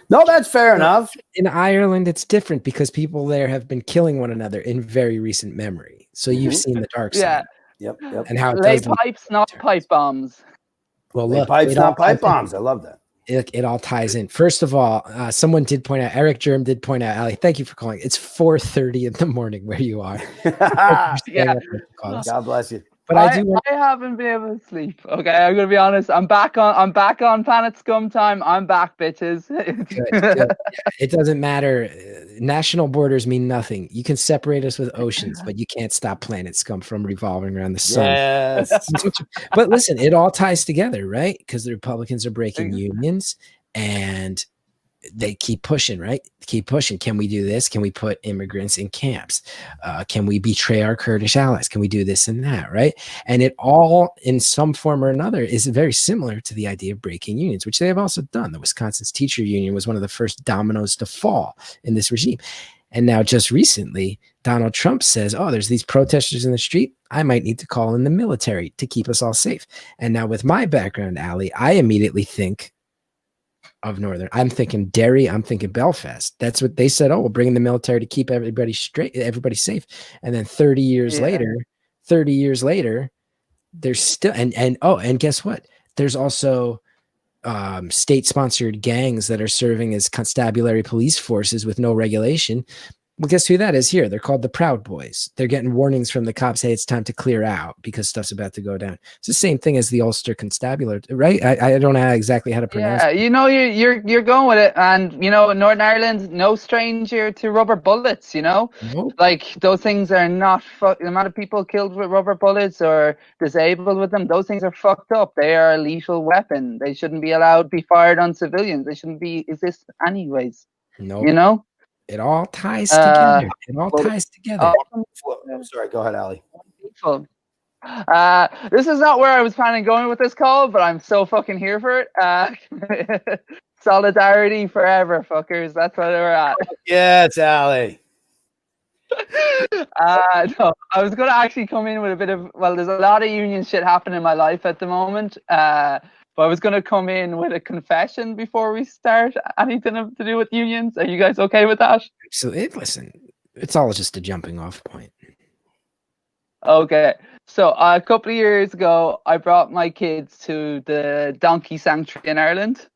No, that's fair enough. In Ireland, it's different because people there have been killing one another in very recent memory. So you've seen the dark side. Yep. And how it lay pipes, not pipe bombs. Well, lay pipes, not pipe bombs. I love that. it all ties in. First of all, someone did point out, Eric Germ did point out, Ali, thank you for calling. It's 4:30 in the morning where you are. Yeah. God bless you. But I haven't been able to sleep. Okay, I'm gonna be honest. I'm back on Planet Scum time. I'm back, bitches. Good. Yeah, it doesn't matter. National borders mean nothing. You can separate us with oceans, but you can't stop Planet Scum from revolving around the sun. Yes. But listen, it all ties together, right? Because the Republicans are breaking unions and they keep pushing, right? Keep pushing. Can we do this? Can we put immigrants in camps? Can we betray our Kurdish allies? Can we do this and that, right? And it all, in some form or another, is very similar to the idea of breaking unions, which they have also done. The Wisconsin's teacher union was one of the first dominoes to fall in this regime. And now just recently, Donald Trump says, oh, there's these protesters in the street. I might need to call in the military to keep us all safe. And now with my background, Ali, I immediately think of Northern. I'm thinking Derry. I'm thinking Belfast. That's what they said. Oh, we'll bring in the military to keep everybody straight, everybody safe. And then 30 years later, there's still, and guess what? There's also state-sponsored gangs that are serving as constabulary police forces with no regulation. Well, guess who that is here? They're called the Proud Boys. They're getting warnings from the cops. Hey, it's time to clear out because stuff's about to go down. It's the same thing as the Ulster Constabulary, right? I don't know exactly how to pronounce it. You know, you're going with it. And, you know, Northern Ireland, no stranger to rubber bullets, you know? Nope. Like, those things are not, the amount of people killed with rubber bullets or disabled with them, those things are fucked up. They are a lethal weapon. They shouldn't be allowed to be fired on civilians. They shouldn't be exist anyways. Nope. You know? It all ties together. It all ties together. Sorry, go ahead, Ali. This is not where I was planning on going with this call, but I'm so fucking here for it. Solidarity forever, fuckers. That's where we're at. Yeah, it's Ali. No, I was going to actually come in with a bit of, well, there's a lot of union shit happening in my life at the moment. But I was going to come in with a confession before we start anything to do with unions. Are you guys okay with that? So listen, it's all just a jumping off point. Okay. So a couple of years ago, I brought my kids to the Donkey Sanctuary in Ireland,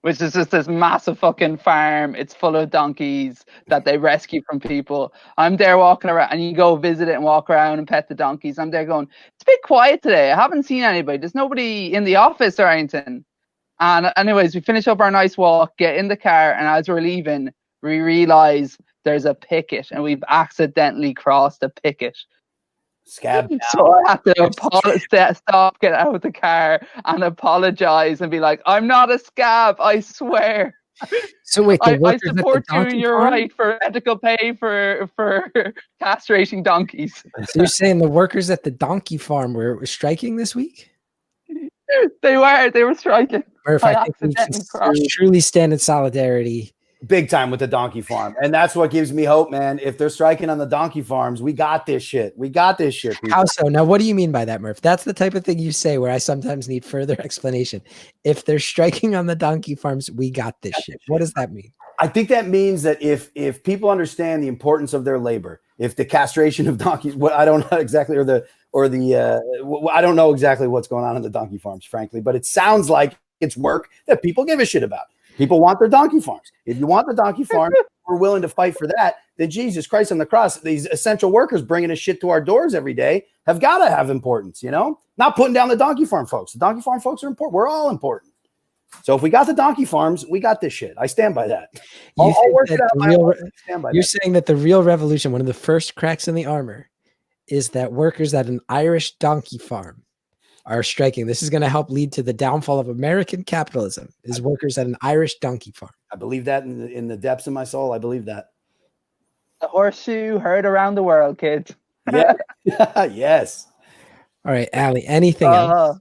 which is just this massive fucking farm. It's full of donkeys that they rescue from people. I'm there walking around, and you go visit it and walk around and pet the donkeys. I'm there going, it's a bit quiet today. I haven't seen anybody. There's nobody in the office or anything. And anyways, we finish up our nice walk, get in the car, and as we're leaving, we realize there's a picket, and we've accidentally crossed a picket. Scab. So I have to stop, get out of the car, and apologize and be like, "I'm not a scab, I swear." So wait, I support you in your right for ethical pay for castrating donkeys. So you're saying the workers at the donkey farm were striking this week? They were striking. Murf, I think we can truly stand in solidarity. Big time with the donkey farm. And that's what gives me hope, man. If they're striking on the donkey farms, we got this shit. We got this shit. People. How so? Now, what do you mean by that, Murf? That's the type of thing you say where I sometimes need further explanation. If they're striking on the donkey farms, we got this shit. What does that mean? I think that means that if people understand the importance of their labor, if the castration of donkeys, what I don't know exactly, I don't know exactly what's going on in the donkey farms, frankly, but it sounds like it's work that people give a shit about. People want their donkey farms. If you want the donkey farm, we're willing to fight for that. Then Jesus Christ on the cross, these essential workers bringing us shit to our doors every day have got to have importance, you know? Not putting down the donkey farm folks. The donkey farm folks are important. We're all important. So if we got the donkey farms, we got this shit. I stand by that. You're saying that the real revolution, one of the first cracks in the armor, is that workers at an Irish donkey farm are striking. This is going to help lead to the downfall of American capitalism, is workers at an Irish donkey farm. I believe that in the depths of my soul. I believe that. The horseshoe heard around the world, kids. Yeah. Yes. All right, Ali, anything else?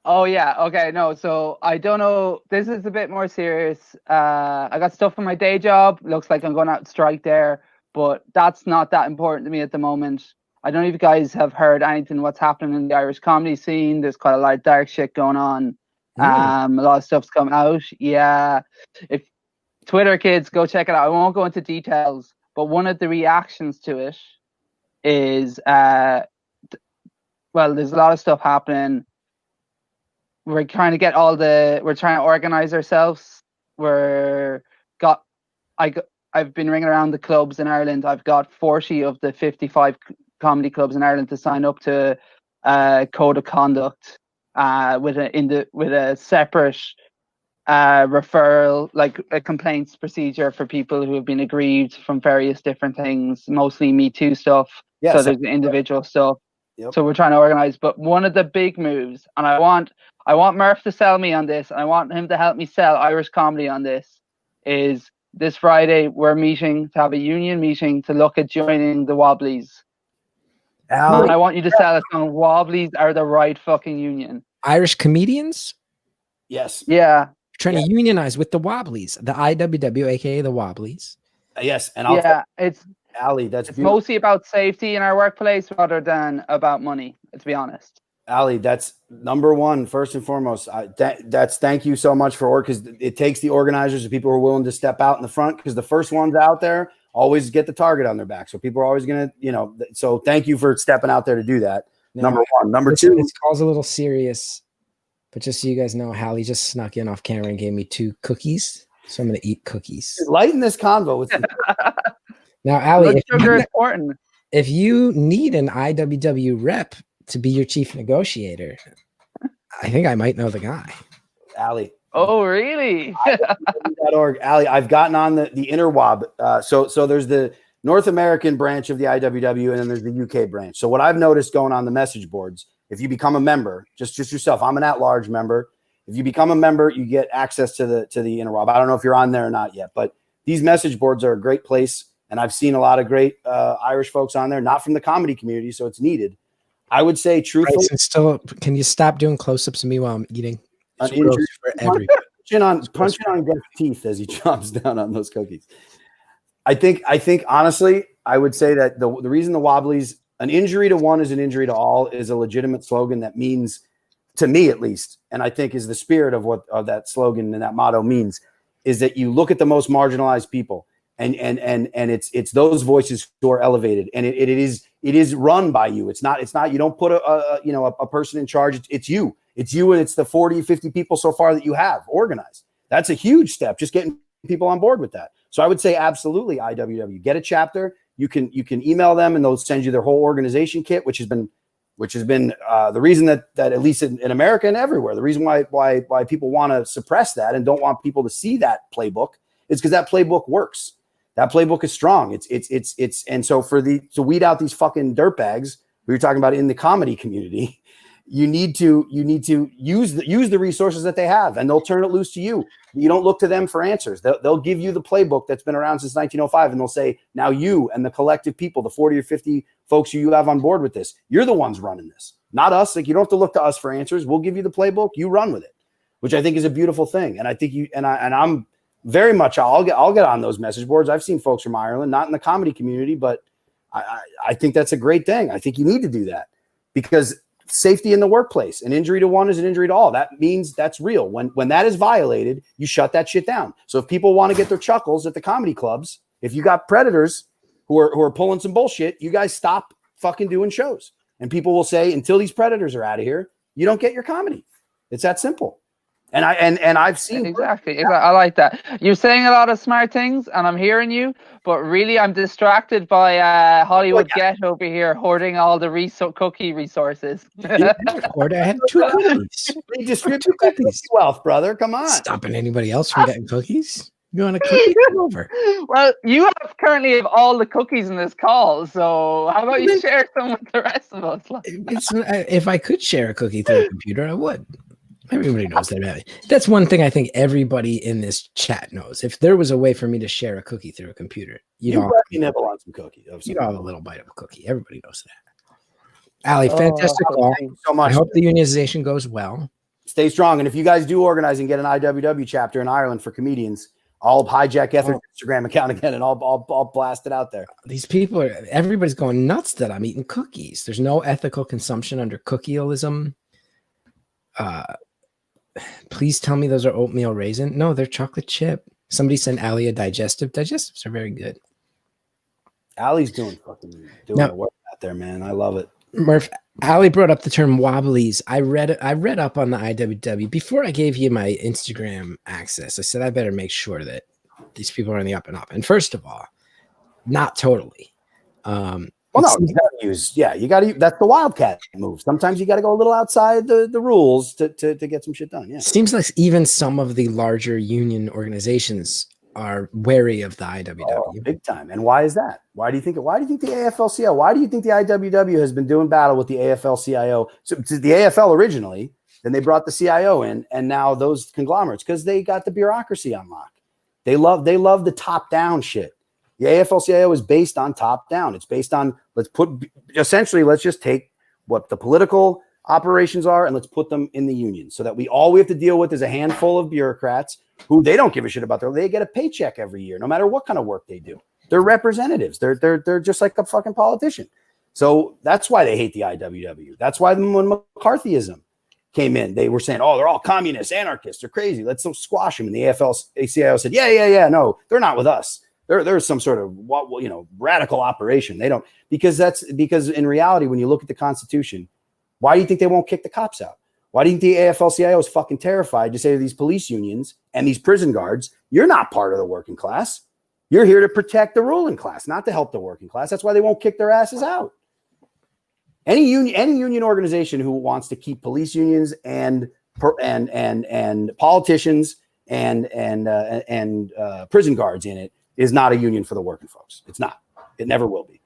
Oh, yeah. Okay, no. So I don't know. This is a bit more serious. I got stuff for my day job. Looks like I'm going out to strike there, but that's not that important to me at the moment. I don't know if you guys have heard anything what's happening in the Irish comedy scene. There's quite a lot of dark shit going on. A lot of stuff's come out. Yeah. If Twitter kids, go check it out. I won't go into details, but one of the reactions to it is, well, there's a lot of stuff happening. we're trying to get we're trying to organize ourselves. I've been ringing around the clubs in Ireland. I've got 40 of the 55 comedy clubs in Ireland to sign up to code of conduct with a separate referral, like a complaints procedure for people who have been aggrieved from various different things, mostly Me Too stuff. Yes. So there's individual stuff. Yep. So we're trying to organize. But one of the big moves, and I want Murf to sell me on this, and I want him to help me sell Irish comedy on this, is this Friday we're meeting to have a union meeting to look at joining the Wobblies. And I want you to sell us on Wobblies are the right fucking union. Irish comedians? Yes. Yeah. Trying to unionize with the Wobblies, the IWW, aka the Wobblies. Yes, and it's Ali. It's mostly about safety in our workplace rather than about money. To be honest, Ali, that's number one, first and foremost. That's thank you so much for because it takes the organizers and people who are willing to step out in the front because the first ones out there always get the target on their back. So people are always gonna, So thank you for stepping out there to do that. No, number one, number two. This call's a little serious. But just so you guys know, Hallie just snuck in off camera and gave me 2 cookies. So I'm going to eat cookies. Lighten this convo. With now, Allie, if you need an IWW rep to be your chief negotiator, I think I might know the guy. Allie. Oh, really? .org. Allie, I've gotten on the interwob. So there's the North American branch of the IWW, and then there's the UK branch. So what I've noticed going on the message boards, if you become a member, just yourself, I'm an at-large member. If you become a member, you get access to the interweb. I don't know if you're on there or not yet, but these message boards are a great place, and I've seen a lot of great Irish folks on there, not from the comedy community, so it's needed. I would say truthfully. Still, can you stop doing close-ups of me while I'm eating? Punching on Jeff's teeth as he chomps down on those cookies. I think honestly, I would say that the reason the Wobblies. An injury to one is an injury to all is a legitimate slogan that means, to me at least, and I think is the spirit of that slogan and that motto means, is that you look at the most marginalized people and it's those voices who are elevated, and it is run by you. It's not you don't put a person in charge. It's you and it's the 40, 50 people so far that you have organized. That's a huge step, just getting people on board with that. So I would say absolutely IWW, get a chapter. You can email them and they'll send you their whole organization kit, which has been the reason that at least in America and everywhere, the reason why people want to suppress that and don't want people to see that playbook is because that playbook works. That playbook is strong. It's and so to weed out these fucking dirtbags we were talking about in the comedy community, you need to use the resources that they have, and they'll turn it loose to you. You don't look to them for answers. They'll give you the playbook that's been around since 1905, and they'll say, now you and the collective people, the 40 or 50 folks you have on board with this, you're the ones running this, not us. Like, you don't have to look to us for answers. We'll give you the playbook. You run with it, which I think is a beautiful thing. And I think I'm very much, I'll get on those message boards. I've seen folks from Ireland, not in the comedy community, but I think that's a great thing. I think you need to do that because safety in the workplace, an injury to one is an injury to all. That means that's real. When that is violated, you shut that shit down. So if people want to get their chuckles at the comedy clubs, if you got predators who are pulling some bullshit, you guys stop fucking doing shows. And people will say, until these predators are out of here, you don't get your comedy. It's that simple. And I've seen exactly. I like that. You're saying a lot of smart things, and I'm hearing you. But really, I'm distracted by Hollywood Get over here hoarding all the cookie resources. I had 2 cookies. Redistribute 2 cookies. Wealth, brother. Come on. Stopping anybody else from getting cookies? You want a cookie? Come over. Well, you currently have all the cookies in this call, so how about you share some with the rest of us? If I could share a cookie through a computer, I would. Everybody knows that. That's one thing I think everybody in this chat knows. If there was a way for me to share a cookie through a computer, you'd all nibble on some cookie. You'd all have a little bite of a cookie. Everybody knows that. Ali, fantastic call. Thank you so much. I hope the unionization goes well. Stay strong. And if you guys do organize and get an IWW chapter in Ireland for comedians, I'll hijack Gethard's Instagram account again and I'll blast it out there. These people everybody's going nuts that I'm eating cookies. There's no ethical consumption under cookieism. Please tell me those are oatmeal raisin. No, they're chocolate chip. Somebody sent Ali a digestive. Digestives are very good. Ali's doing the work out there, man. I love it. Murph, Ali brought up the term wobblies. I read up on the IWW before I gave you my Instagram access. I said I better make sure that these people are on the up and up. And first of all, not totally. Well, no, you gotta use, you gotta, that's the wildcat move. Sometimes you gotta go a little outside the rules to get some shit done. Yeah. Seems like even some of the larger union organizations are wary of the IWW. Oh, big time. And why is that? Why do you think the AFL-CIO, why do you think the IWW has been doing battle with the AFL-CIO? So the AFL originally, then they brought the CIO in, and now those conglomerates, because they got the bureaucracy on lock. They love the top-down shit. The AFL-CIO is based on top-down. It's based on, let's just take what the political operations are and let's put them in the union, so that all we have to deal with is a handful of bureaucrats who they don't give a shit about. They get a paycheck every year, no matter what kind of work they do. They're representatives. They're just like a fucking politician. So that's why they hate the IWW. That's why when McCarthyism came in, they were saying, "Oh, they're all communists, anarchists. They're crazy. Let's squash them." And the AFL-CIO said, "Yeah. No, they're not with us. There's some sort of radical operation. They don't because in reality, when you look at the Constitution, why do you think they won't kick the cops out? Why do you think the AFL-CIO is fucking terrified to say to these police unions and these prison guards, you're not part of the working class. You're here to protect the ruling class, not to help the working class. That's why they won't kick their asses out." Any union organization who wants to keep police unions and politicians and prison guards in it is not a union for the working folks. It's not. It never will be.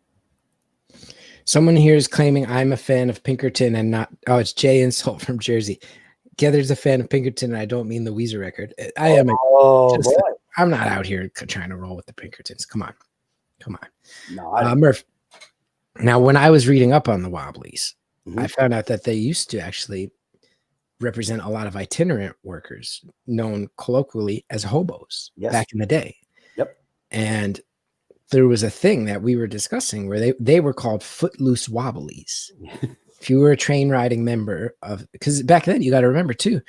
Someone here is claiming I'm a fan of Pinkerton and not. Oh, it's Jay Insult from Jersey. Gethard's a fan of Pinkerton, and I don't mean the Weezer record. I am. I'm not out here trying to roll with the Pinkertons. Come on. No, Murph. Now, when I was reading up on the Wobblies, I found out that they used to actually represent a lot of itinerant workers, known colloquially as hobos, back in the day. Yep. And there was a thing that we were discussing where they were called footloose wobblies. If you were a train riding member of, because back then you got to remember too,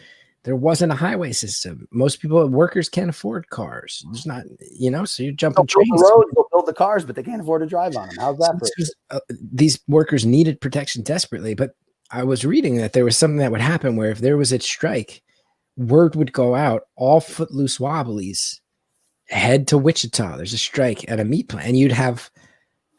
there wasn't a highway system. Most workers can't afford cars. There's not, so you're jumping trains. The roads will build the cars, but they can't afford to drive on them. How's that? These workers needed protection desperately, but I was reading that there was something that would happen where if there was a strike, word would go out, all footloose wobblies head to Wichita. There's a strike at a meat plant, and you'd have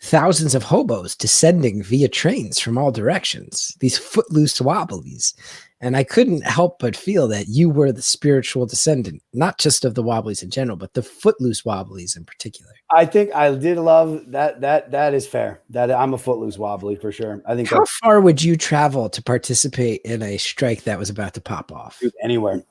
thousands of hobos descending via trains from all directions, these footloose wobblies. And I couldn't help but feel that you were the spiritual descendant, not just of the wobblies in general, but the footloose wobblies in particular. I think I did love that. That is fair. That I'm a footloose wobbly for sure. I think. How far would you travel to participate in a strike that was about to pop off? Dude, anywhere.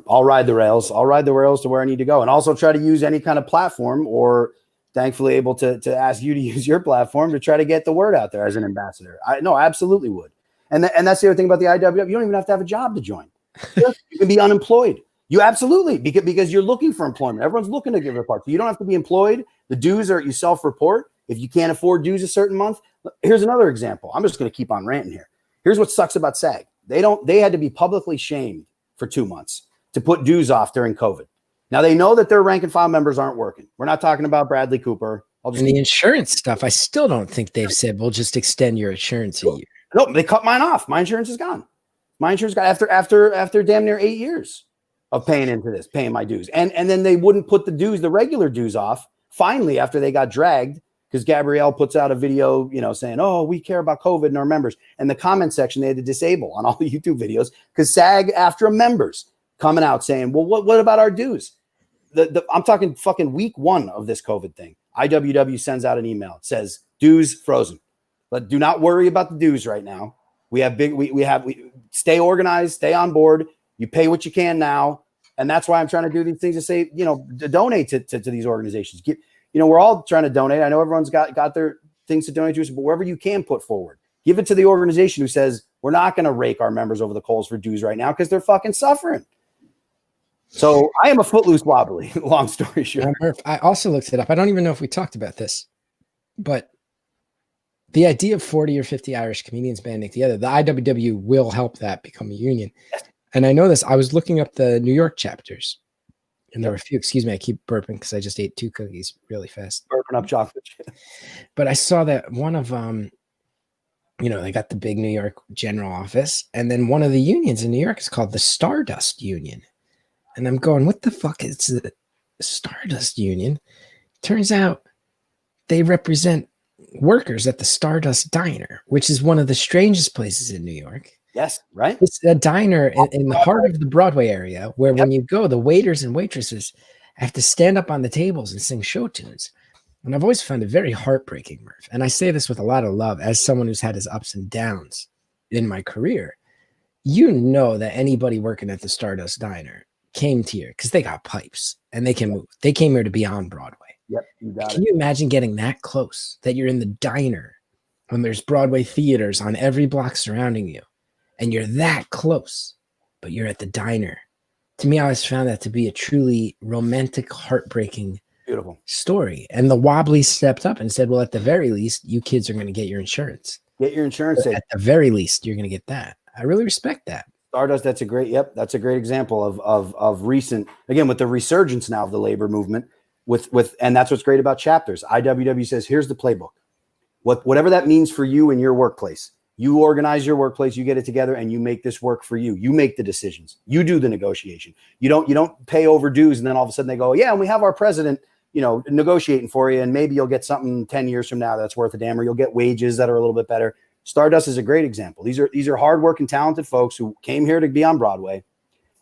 I'll ride the rails. To where I need to go, and also try to use any kind of platform, or thankfully able to ask you to use your platform to try to get the word out there as an ambassador. I absolutely would. And that's the other thing about the IWW. You don't even have to have a job to join. You can be unemployed. You absolutely, because you're looking for employment. Everyone's looking to give their part. So you don't have to be employed. The dues are, you self-report. If you can't afford dues a certain month, here's another example. I'm just going to keep on ranting here. Here's what sucks about SAG. They had to be publicly shamed for 2 months to put dues off during COVID. Now they know that their rank and file members aren't working. We're not talking about Bradley Cooper. And the insurance stuff, I still don't think they've said, we'll just extend your insurance a year. No, they cut mine off. My insurance is gone. My insurance got after damn near 8 years of paying my dues. And then they wouldn't put the regular dues off. Finally, after they got dragged, because Gabrielle puts out a video, saying, "Oh, we care about COVID and our members." And the comment section, they had to disable on all the YouTube videos because SAG after members coming out saying, "Well, what about our dues?" I'm talking fucking week 1 of this COVID thing. IWW sends out an email. It says, "Dues frozen. But do not worry about the dues right now. We stay organized, stay on board. You pay what you can now." And that's why I'm trying to do these things to say, to donate to these organizations. We're all trying to donate. I know everyone's got their things to donate to us, but wherever you can put forward, give it to the organization who says, we're not going to rake our members over the coals for dues right now because they're fucking suffering. So I am a footloose wobbly, long story short. I also looked it up. I don't even know if we talked about this, but the idea of 40 or 50 Irish comedians banding together, the IWW will help that become a union. And I know this. I was looking up the New York chapters, and there were a few. Excuse me, I keep burping because I just ate 2 cookies really fast. Burping up chocolate. But I saw that one of You know, they got the big New York general office, and then one of the unions in New York is called the Stardust Union. And I'm going, what the fuck is the Stardust Union? Turns out they represent workers at the Stardust Diner, which is one of the strangest places in New York. Yes, right. It's a diner in the heart of the Broadway area where when you go, the waiters and waitresses have to stand up on the tables and sing show tunes. And I've always found it very heartbreaking, Murph. And I say this with a lot of love as someone who's had his ups and downs in my career. You know that anybody working at the Stardust Diner came here because they got pipes and they can move. They came here to be on Broadway. Yep, you got Can you imagine getting that close, that you're in the diner when there's Broadway theaters on every block surrounding you, and you're that close, but you're at the diner? To me, I always found that to be a truly romantic, heartbreaking, beautiful story. And the Wobbly stepped up and said, well, at the very least, you kids are going to get your insurance. Get your insurance. At the very least, you're going to get that. I really respect that. Stardust, that's a great example of recent, again, with the resurgence now of the labor movement and that's what's great about chapters. IWW says, here's the playbook. Whatever that means for you in your workplace, you organize your workplace, you get it together, and you make this work for you. You make the decisions. You do the negotiation. You don't pay overdues, and then all of a sudden they go, yeah, and we have our president, negotiating for you, and maybe you'll get something 10 years from now that's worth a damn, or you'll get wages that are a little bit better. Stardust is a great example. These are hardworking, talented folks who came here to be on Broadway,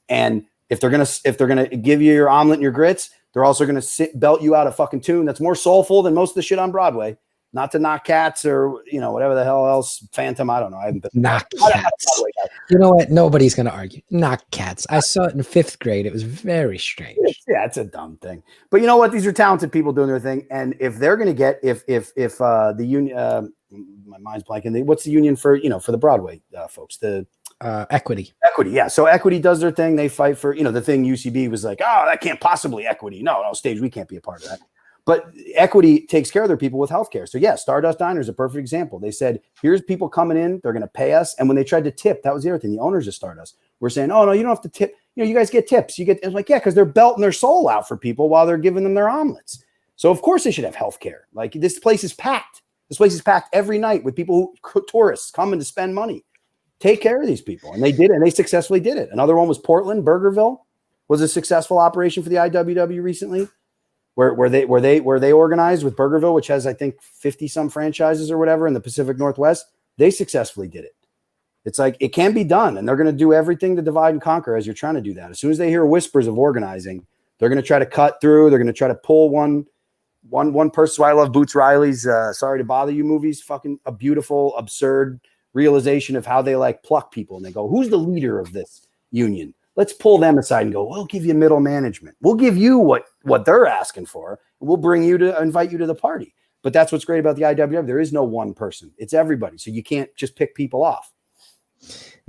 and if they're gonna give you your omelet and your grits, they're also gonna belt you out a fucking tune that's more soulful than most of the shit on Broadway. Not to knock Cats or whatever the hell else, Phantom. I don't know. I haven't been knock Cats. You know what? Nobody's gonna argue. Knock Cats. I saw it in 5th grade. It was very strange. Yeah, it's a dumb thing. But you know what? These are talented people doing their thing, and if they're gonna get if the union, my mind's blanking. What's the union for the Broadway folks? The Equity. Yeah. So Equity does their thing. They fight for the thing. UCB was like, oh, that can't possibly Equity. No, stage, we can't be a part of that. But Equity takes care of their people with healthcare. So yeah, Stardust Diner is a perfect example. They said, here's people coming in, they're going to pay us. And when they tried to tip, that was the other thing. The owners of Stardust were saying, oh no, you don't have to tip. You guys get tips. It's like, yeah, because they're belting their soul out for people while they're giving them their omelets. So of course they should have healthcare. Like this place is packed. This place is packed every night with people tourists coming to spend money. Take care of these people. And they did it, and they successfully did it. Another one was Portland. Burgerville was a successful operation for the IWW recently. Where they organized with Burgerville, which has, I think, 50 some franchises or whatever in the Pacific Northwest. They successfully did it. It's like, it can be done, and they're going to do everything to divide and conquer as you're trying to do that. As soon as they hear whispers of organizing, they're going to try to cut through. They're going to try to pull one person. So I love Boots Riley's Sorry to Bother You movies. Fucking a beautiful, absurd realization of how they like pluck people. And they go, who's the leader of this union? Let's pull them aside and go, we'll give you middle management. We'll give you what they're asking for. We'll invite you to the party. But that's what's great about the IWW. There is no one person. It's everybody. So you can't just pick people off.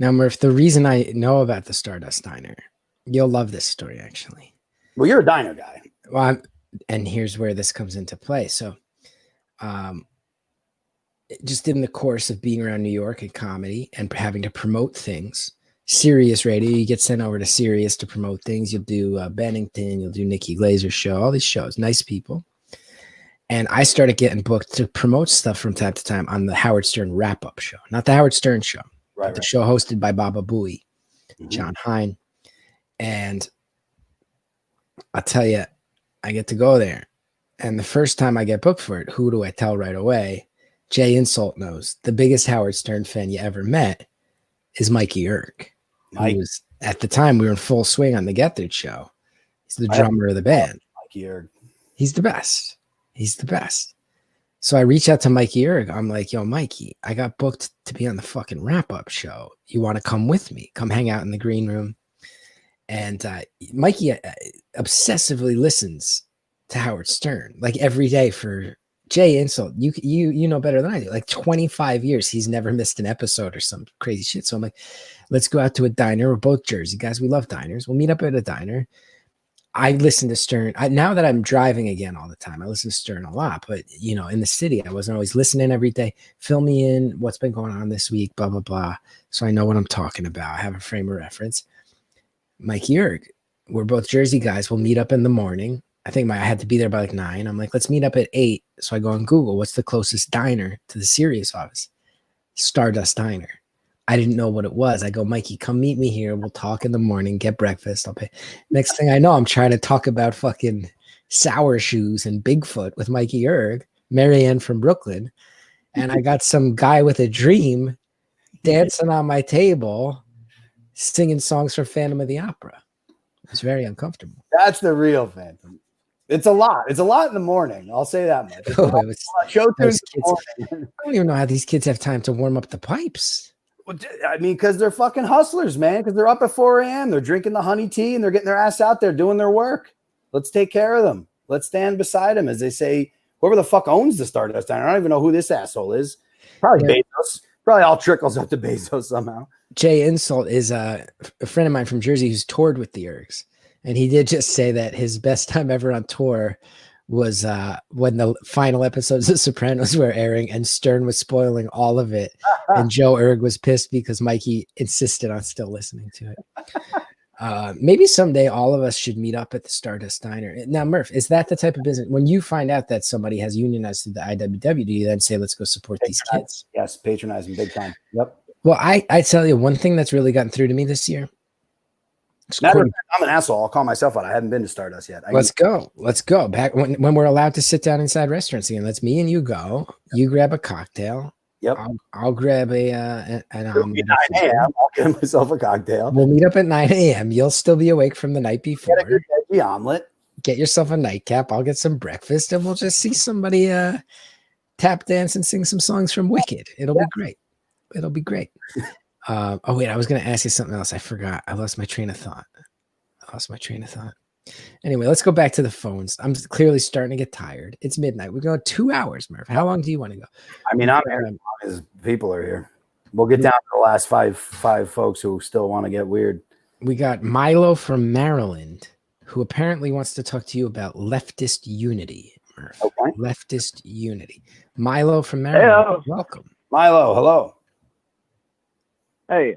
Now, Murph, the reason I know about the Stardust Diner, you'll love this story, actually. Well, you're a diner guy. Well, and here's where this comes into play. So just in the course of being around New York and comedy and having to promote things, Sirius Radio, you get sent over to Sirius to promote things. You'll do Bennington, you'll do Nikki Glazer's show, all these shows, nice people. And I started getting booked to promote stuff from time to time on the Howard Stern wrap-up show, not the Howard Stern show, but the show hosted by Baba Booey, John Hine. And I'll tell you, I get to go there. And the first time I get booked for it, who do I tell right away? Jay Insult knows. The biggest Howard Stern fan you ever met is Mikey Erg. Who was, at the time, we were in full swing on the Gethard show. He's the drummer of the band. Mikey Erg. He's the best. He's the best. So I reach out to Mikey Erg. I'm like, yo, Mikey, I got booked to be on the fucking wrap-up show. You want to come with me? Come hang out in the green room. And Mikey obsessively listens to Howard Stern, like every day for Jay Insult. You know better than I do. Like 25 years, he's never missed an episode or some crazy shit. So I'm like, let's go out to a diner. We're both Jersey guys. We love diners. We'll meet up at a diner. I listen to Stern. Now that I'm driving again all the time, I listen to Stern a lot. But, in the city, I wasn't always listening every day. Fill me in what's been going on this week, blah, blah, blah. So I know what I'm talking about. I have a frame of reference. Mikey Erg, we're both Jersey guys. We'll meet up in the morning. I think I had to be there by like 9. I'm like, let's meet up at 8. So I go on Google. What's the closest diner to the Sirius office? Stardust Diner. I didn't know what it was. I go, Mikey, come meet me here. We'll talk in the morning, get breakfast. I'll pay. Next thing I know, I'm trying to talk about fucking Sour Shoes and Bigfoot with Mikey Erg, Marianne from Brooklyn. And I got some guy with a dream dancing on my table, singing songs from Phantom of the Opera. It was very uncomfortable. That's the real Phantom. It's a lot. It's a lot in the morning. I'll say that much. Oh, it was, show tunes. I don't even know how these kids have time to warm up the pipes. Well, I mean, because they're fucking hustlers, man. Because they're up at 4 a.m. They're drinking the honey tea and they're getting their ass out there doing their work. Let's take care of them. Let's stand beside them, as they say. Whoever the fuck owns the Stardust Diner, I don't even know who this asshole is. Probably Bezos. Probably all trickles up to Bezos somehow. Jay Insult is a friend of mine from Jersey who's toured with the Ergs. And he did just say that his best time ever on tour was when the final episodes of Sopranos were airing and Stern was spoiling all of it. And Joe Erg was pissed because Mikey insisted on still listening to it. Maybe someday all of us should meet up at the Stardust Diner. Now, Murph, is that the type of business? When you find out that somebody has unionized through the IWW, do you then say, let's go support these kids? Yes, patronizing big time. Yep. Well, I tell you, one thing that's really gotten through to me this year. I'm an asshole. I'll call myself out. I haven't been to Stardust yet. Let's go. Let's go. Back when we're allowed to sit down inside restaurants again. Let's me and you go. You grab a cocktail. Yep. I'll grab an omelet. 9 a.m. I'll get myself a cocktail. We'll meet up at 9 a.m. You'll still be awake from the night before. Get a good veggie omelet. Get yourself a nightcap. I'll get some breakfast, and we'll just see somebody tap dance and sing some songs from Wicked. It'll be great. It'll be great. Oh wait, I was going to ask you something else. I forgot. I lost my train of thought. Anyway, let's go back to the phones. I'm clearly starting to get tired. It's midnight. We're going 2 hours, Murph. How long do you want to go? I mean, I'm here as people are here. We'll get down to the last five folks who still want to get weird. We got Milo from Maryland, who apparently wants to talk to you about leftist unity, Murph. Okay. Leftist unity. Milo from Maryland. Hello. Welcome. Milo, hello. Hey,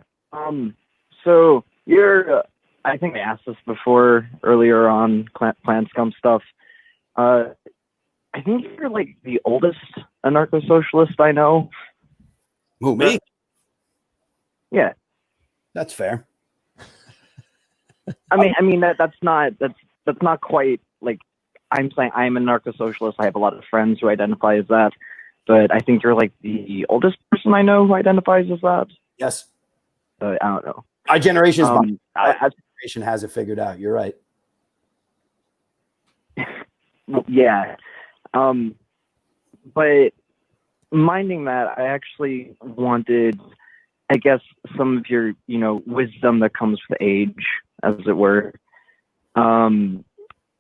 so you're, I think I asked this before earlier on Planet Scum stuff. I think you're like the oldest anarcho-socialist I know. Who, me? Yeah. That's fair. I mean that's not quite like I'm saying I'm an anarcho-socialist. I have a lot of friends who identify as that, but I think you're like the oldest person I know who identifies as that. Yes. I don't know. Our generation is our generation has it figured out. You're right. Yeah. But minding that, I actually wanted, I guess, some of your, wisdom that comes with age, as it were. I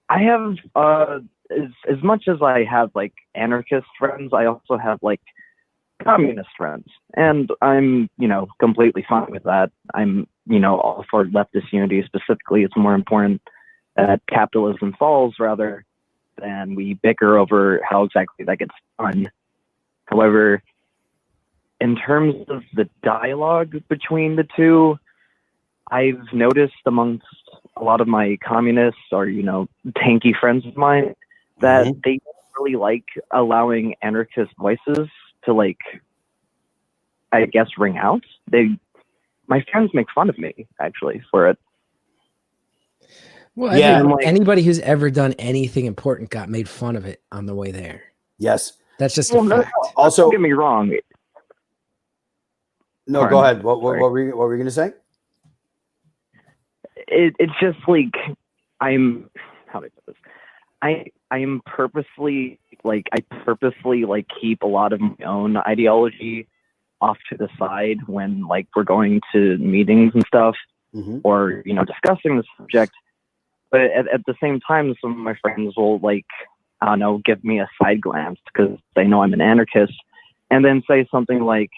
have, as much as I have like anarchist friends, I also have like communist friends, and I'm, completely fine with that. I'm, all for leftist unity. Specifically, it's more important that capitalism falls rather than we bicker over how exactly that gets done. However, in terms of the dialogue between the two, I've noticed amongst a lot of my communists or, tanky friends of mine that they don't really like allowing anarchist voices to, like, I guess, ring out. My friends make fun of me, actually, for it. Well, yeah, anybody who's ever done anything important got made fun of it on the way there. Yes. That's just a fact. Also, don't get me wrong. No, go ahead. What were you going to say? It's just like I'm. How do I put this? I am purposely keep a lot of my own ideology off to the side when like we're going to meetings and stuff, or discussing the subject. But at the same time, some of my friends will like, I don't know, give me a side glance because they know I'm an anarchist, and then say something like,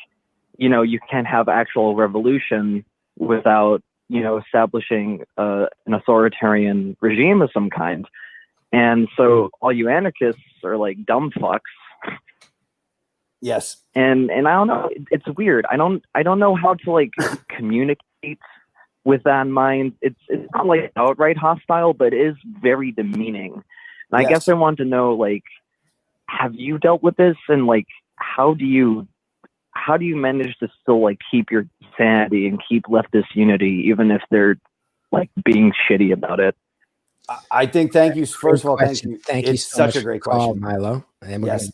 you can't have actual revolution without, establishing an authoritarian regime of some kind. And so all you anarchists are like dumb fucks. Yes. And I don't know, it's weird. I don't know how to like communicate with that in mind. It's not like outright hostile, but it is very demeaning. And I guess I want to know, like, have you dealt with this, and like how do you how do you manage to still like keep your sanity and keep leftist unity, even if they're like being shitty about it? I think, thank you. First of all, thank you. Thank you It's so such much a great for the call, question. Milo. And yes.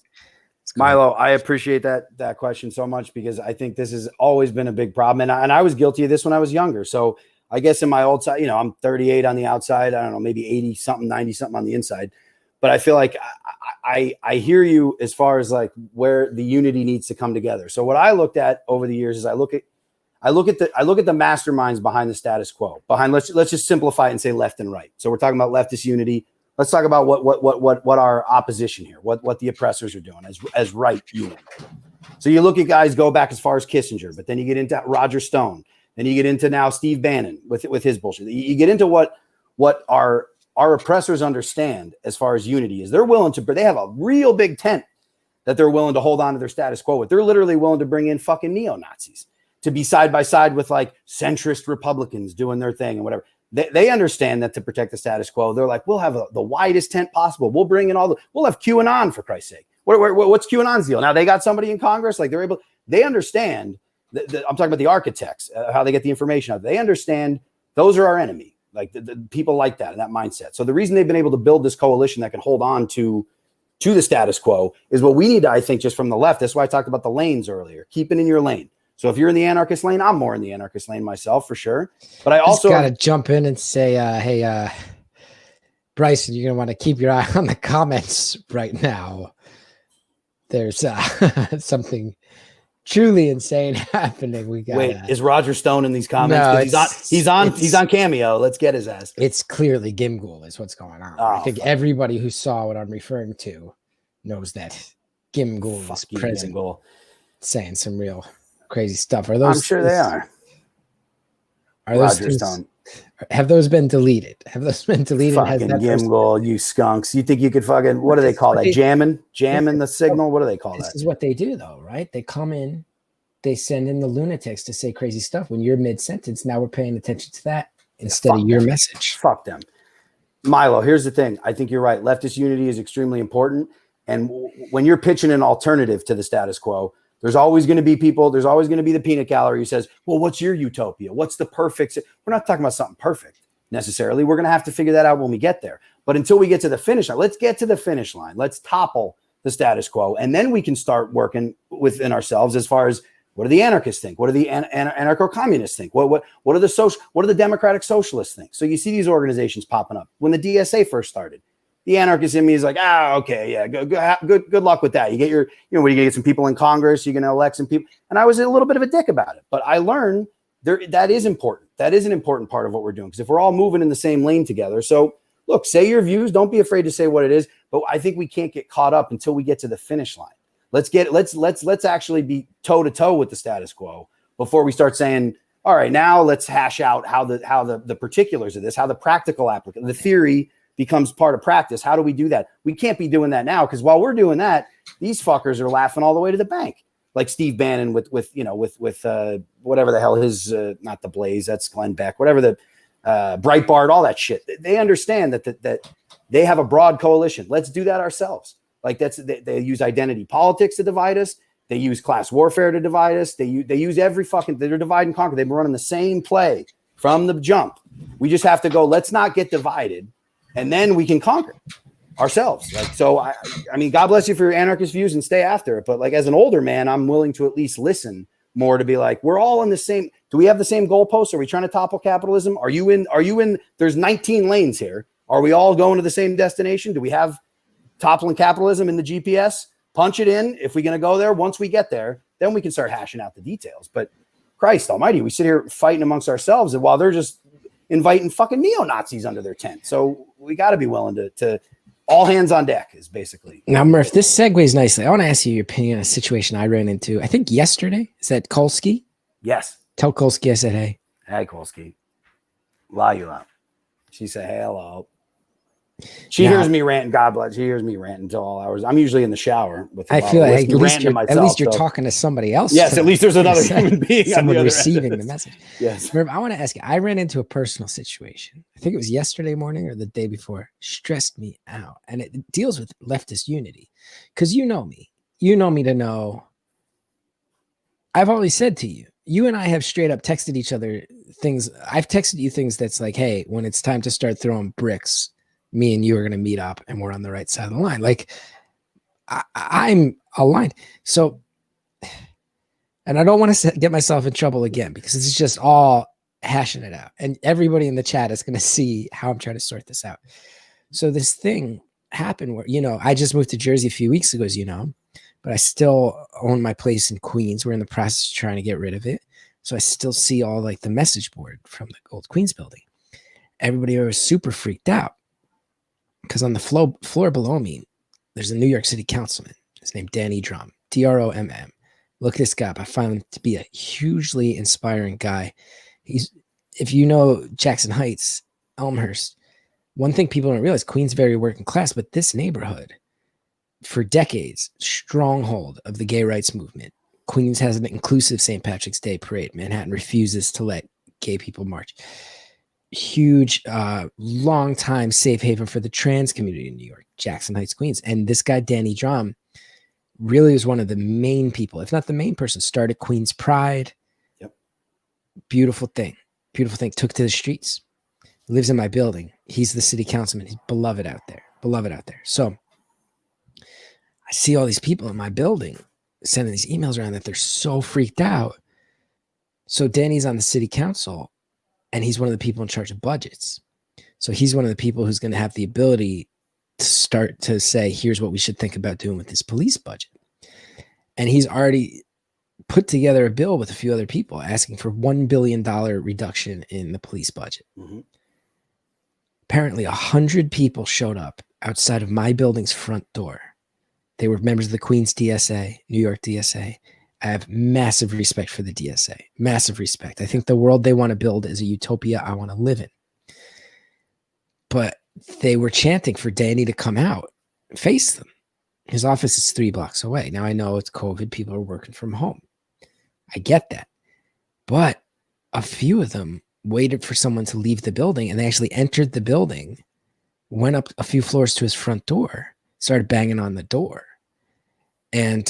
Milo, I appreciate that question so much, because I think this has always been a big problem. And I was guilty of this when I was younger. So I guess in my old side, you know, I'm 38 on the outside. I don't know, maybe 80 something, 90 something on the inside. But I feel like I hear you as far as like where the unity needs to come together. So what I looked at over the years is I look at the masterminds behind the status quo. Behind, let's just simplify it and say left and right. So we're talking about leftist unity. Let's talk about what our opposition here, what the oppressors are doing as right unity. So you look at guys go back as far as Kissinger, but then you get into Roger Stone. Then you get into now Steve Bannon with his bullshit. You get into what our oppressors understand as far as unity is. They're willing to, they have a real big tent that they're willing to hold on to their status quo with. They're literally willing to bring in fucking neo-Nazis to be side by side with like centrist Republicans doing their thing and whatever. They understand that to protect the status quo. They're like, we'll have the widest tent possible. We'll bring in we'll have QAnon, for Christ's sake. What's QAnon's deal? Now they got somebody in Congress, like they understand. I'm talking about the architects, how they get the information out. They understand those are our enemy. Like the people like that and that mindset. So the reason they've been able to build this coalition that can hold on to the status quo is what we need to, I think, just from the left. That's why I talked about the lanes earlier. Keep it in your lane. So if you're in the anarchist lane, I'm more in the anarchist lane myself for sure. But I also got to jump in and say, hey, Bryson, you're going to want to keep your eye on the comments right now. There's something truly insane happening. We got. Wait, is Roger Stone in these comments? No, he's on Cameo. Let's get his ass. It's clearly Gimghoul is what's going on. I think everybody who saw what I'm referring to knows that Gimghoul is present, saying some real crazy stuff. Are those? I'm sure they are. Are those Roger Stone? Have those been deleted? Have those been deleted? Fucking Gimghoul, you skunks! You think you could fucking what do they call that? Jamming the signal. What do they call that? This is what they do, though, right? They come in, they send in the lunatics to say crazy stuff. When you're mid-sentence, now we're paying attention to that instead of your message. Fuck them, Milo. Here's the thing. I think you're right. Leftist unity is extremely important, and when you're pitching an alternative to the status quo, there's always going to be people. There's always going to be the peanut gallery who says, well, what's your utopia? What's the perfect? We're not talking about something perfect necessarily. We're going to have to figure that out when we get there. But until we get to the finish line, let's get to the finish line. Let's topple the status quo. And then we can start working within ourselves as far as what do the anarchists think? What do the anarcho-communists think? What are the democratic socialists think? So you see these organizations popping up. When the DSA first started, the anarchist in me is like, okay, yeah, good luck with that. You get when you're going to get some people in Congress, you're going to elect some people. And I was a little bit of a dick about it, but I learned that is important. That is an important part of what we're doing. Because if we're all moving in the same lane together, so look, say your views. Don't be afraid to say what it is. But I think we can't get caught up until we get to the finish line. Let's actually be toe to toe with the status quo before we start saying, all right, now let's hash out how the particulars of this, how the practical application, the theory becomes part of practice. How do we do that? We can't be doing that now, because while we're doing that, these fuckers are laughing all the way to the bank. Like Steve Bannon with whatever the hell his not the Blaze, that's Glenn Beck, whatever the Breitbart, all that shit. They understand that they have a broad coalition. Let's do that ourselves. Like they use identity politics to divide us. They use class warfare to divide us. They use every fucking. They're divide and conquer. They've been running the same play from the jump. We just have to go. Let's not get divided. And then we can conquer ourselves. Like, so I mean, God bless you for your anarchist views and stay after it. But like, as an older man, I'm willing to at least listen more to be like, we're all in the same. Do we have the same goalposts? Are we trying to topple capitalism? Are you in, there's 19 lanes here. Are we all going to the same destination? Do we have toppling capitalism in the GPS? Punch it in. If we're going to go there, once we get there, then we can start hashing out the details. But Christ almighty, we sit here fighting amongst ourselves, and while they're just inviting fucking neo-Nazis under their tent. So we got to be willing to all hands on deck is basically. Now, Murph, this segues nicely. I want to ask you your opinion on a situation I ran into, I think yesterday. Is that Kolsky? Yes. Tell Kolsky I said, hey. Hey, Kolsky. La you out. She said, hey, hello. She hears me ranting. God bless. She hears me ranting until all hours. I'm usually in the shower with. I feel like at least you're talking to somebody else. Yes, at least there's another human being. Someone receiving the message. Yes. Remember, I want to ask you. I ran into a personal situation. I think it was yesterday morning or the day before. Stressed me out, and it deals with leftist unity. Because you know me to know I've always said to you, you and I have straight up texted each other things. I've texted you things that's like, hey, when it's time to start throwing bricks, me and you are going to meet up and we're on the right side of the line. Like I'm aligned. So, and I don't want to get myself in trouble again because it's just all hashing it out. And everybody in the chat is going to see how I'm trying to sort this out. So this thing happened where, you know, I just moved to Jersey a few weeks ago, as you know, but I still own my place in Queens. We're in the process of trying to get rid of it. So I still see all like the message board from the old Queens building. Everybody was super freaked out because on the floor below me, there's a New York City councilman. His name Danny Dromm, Dromm. Look this guy up. I find him to be a hugely inspiring guy. He's, if you know Jackson Heights, Elmhurst, one thing people don't realize, Queens very working class, but this neighborhood, for decades, stronghold of the gay rights movement. Queens has an inclusive St. Patrick's Day parade. Manhattan refuses to let gay people march. Huge, long time safe haven for the trans community in New York, Jackson Heights, Queens. And this guy, Danny Dromm, really was one of the main people, if not the main person, started Queens Pride. Yep. Beautiful thing. Beautiful thing. Took to the streets. Lives in my building. He's the city councilman. He's beloved out there. Beloved out there. So I see all these people in my building sending these emails around that they're so freaked out. So Danny's on the city council and he's one of the people in charge of budgets. So he's one of the people who's going to have the ability to start to say, here's what we should think about doing with this police budget. And he's already put together a bill with a few other people asking for $1 billion reduction in the police budget. Mm-hmm. Apparently 100 people showed up outside of my building's front door. They were members of the Queens DSA, New York DSA. I have massive respect for the DSA, massive respect. I think the world they want to build is a utopia I want to live in. But they were chanting for Danny to come out and face them. His office is 3 blocks away. Now I know it's COVID. People are working from home. I get that. But a few of them waited for someone to leave the building and they actually entered the building, went up a few floors to his front door, started banging on the door. And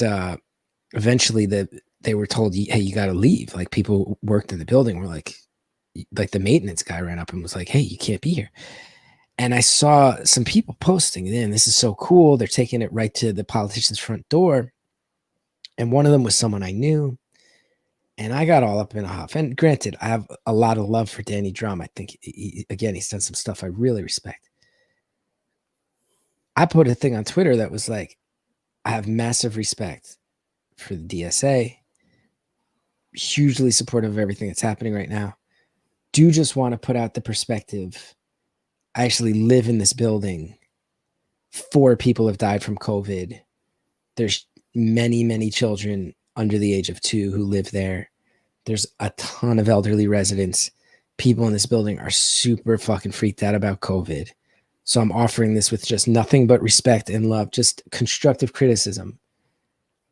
eventually they were told, hey, you got to leave. Like people worked in the building were like the maintenance guy ran up and was like, hey, you can't be here. And I saw some people posting, man, this is so cool. They're taking it right to the politician's front door. And one of them was someone I knew. And I got all up in a huff. And granted, I have a lot of love for Danny Dromm. I think, he's done some stuff I really respect. I put a thing on Twitter that was like, I have massive respect for the DSA. Hugely supportive of everything that's happening right now. Do just want to put out the perspective. I actually live in this building. 4 people have died from COVID. There's many, many children under the age of 2 who live there. There's a ton of elderly residents. People in this building are super fucking freaked out about COVID. So I'm offering this with just nothing but respect and love, just constructive criticism.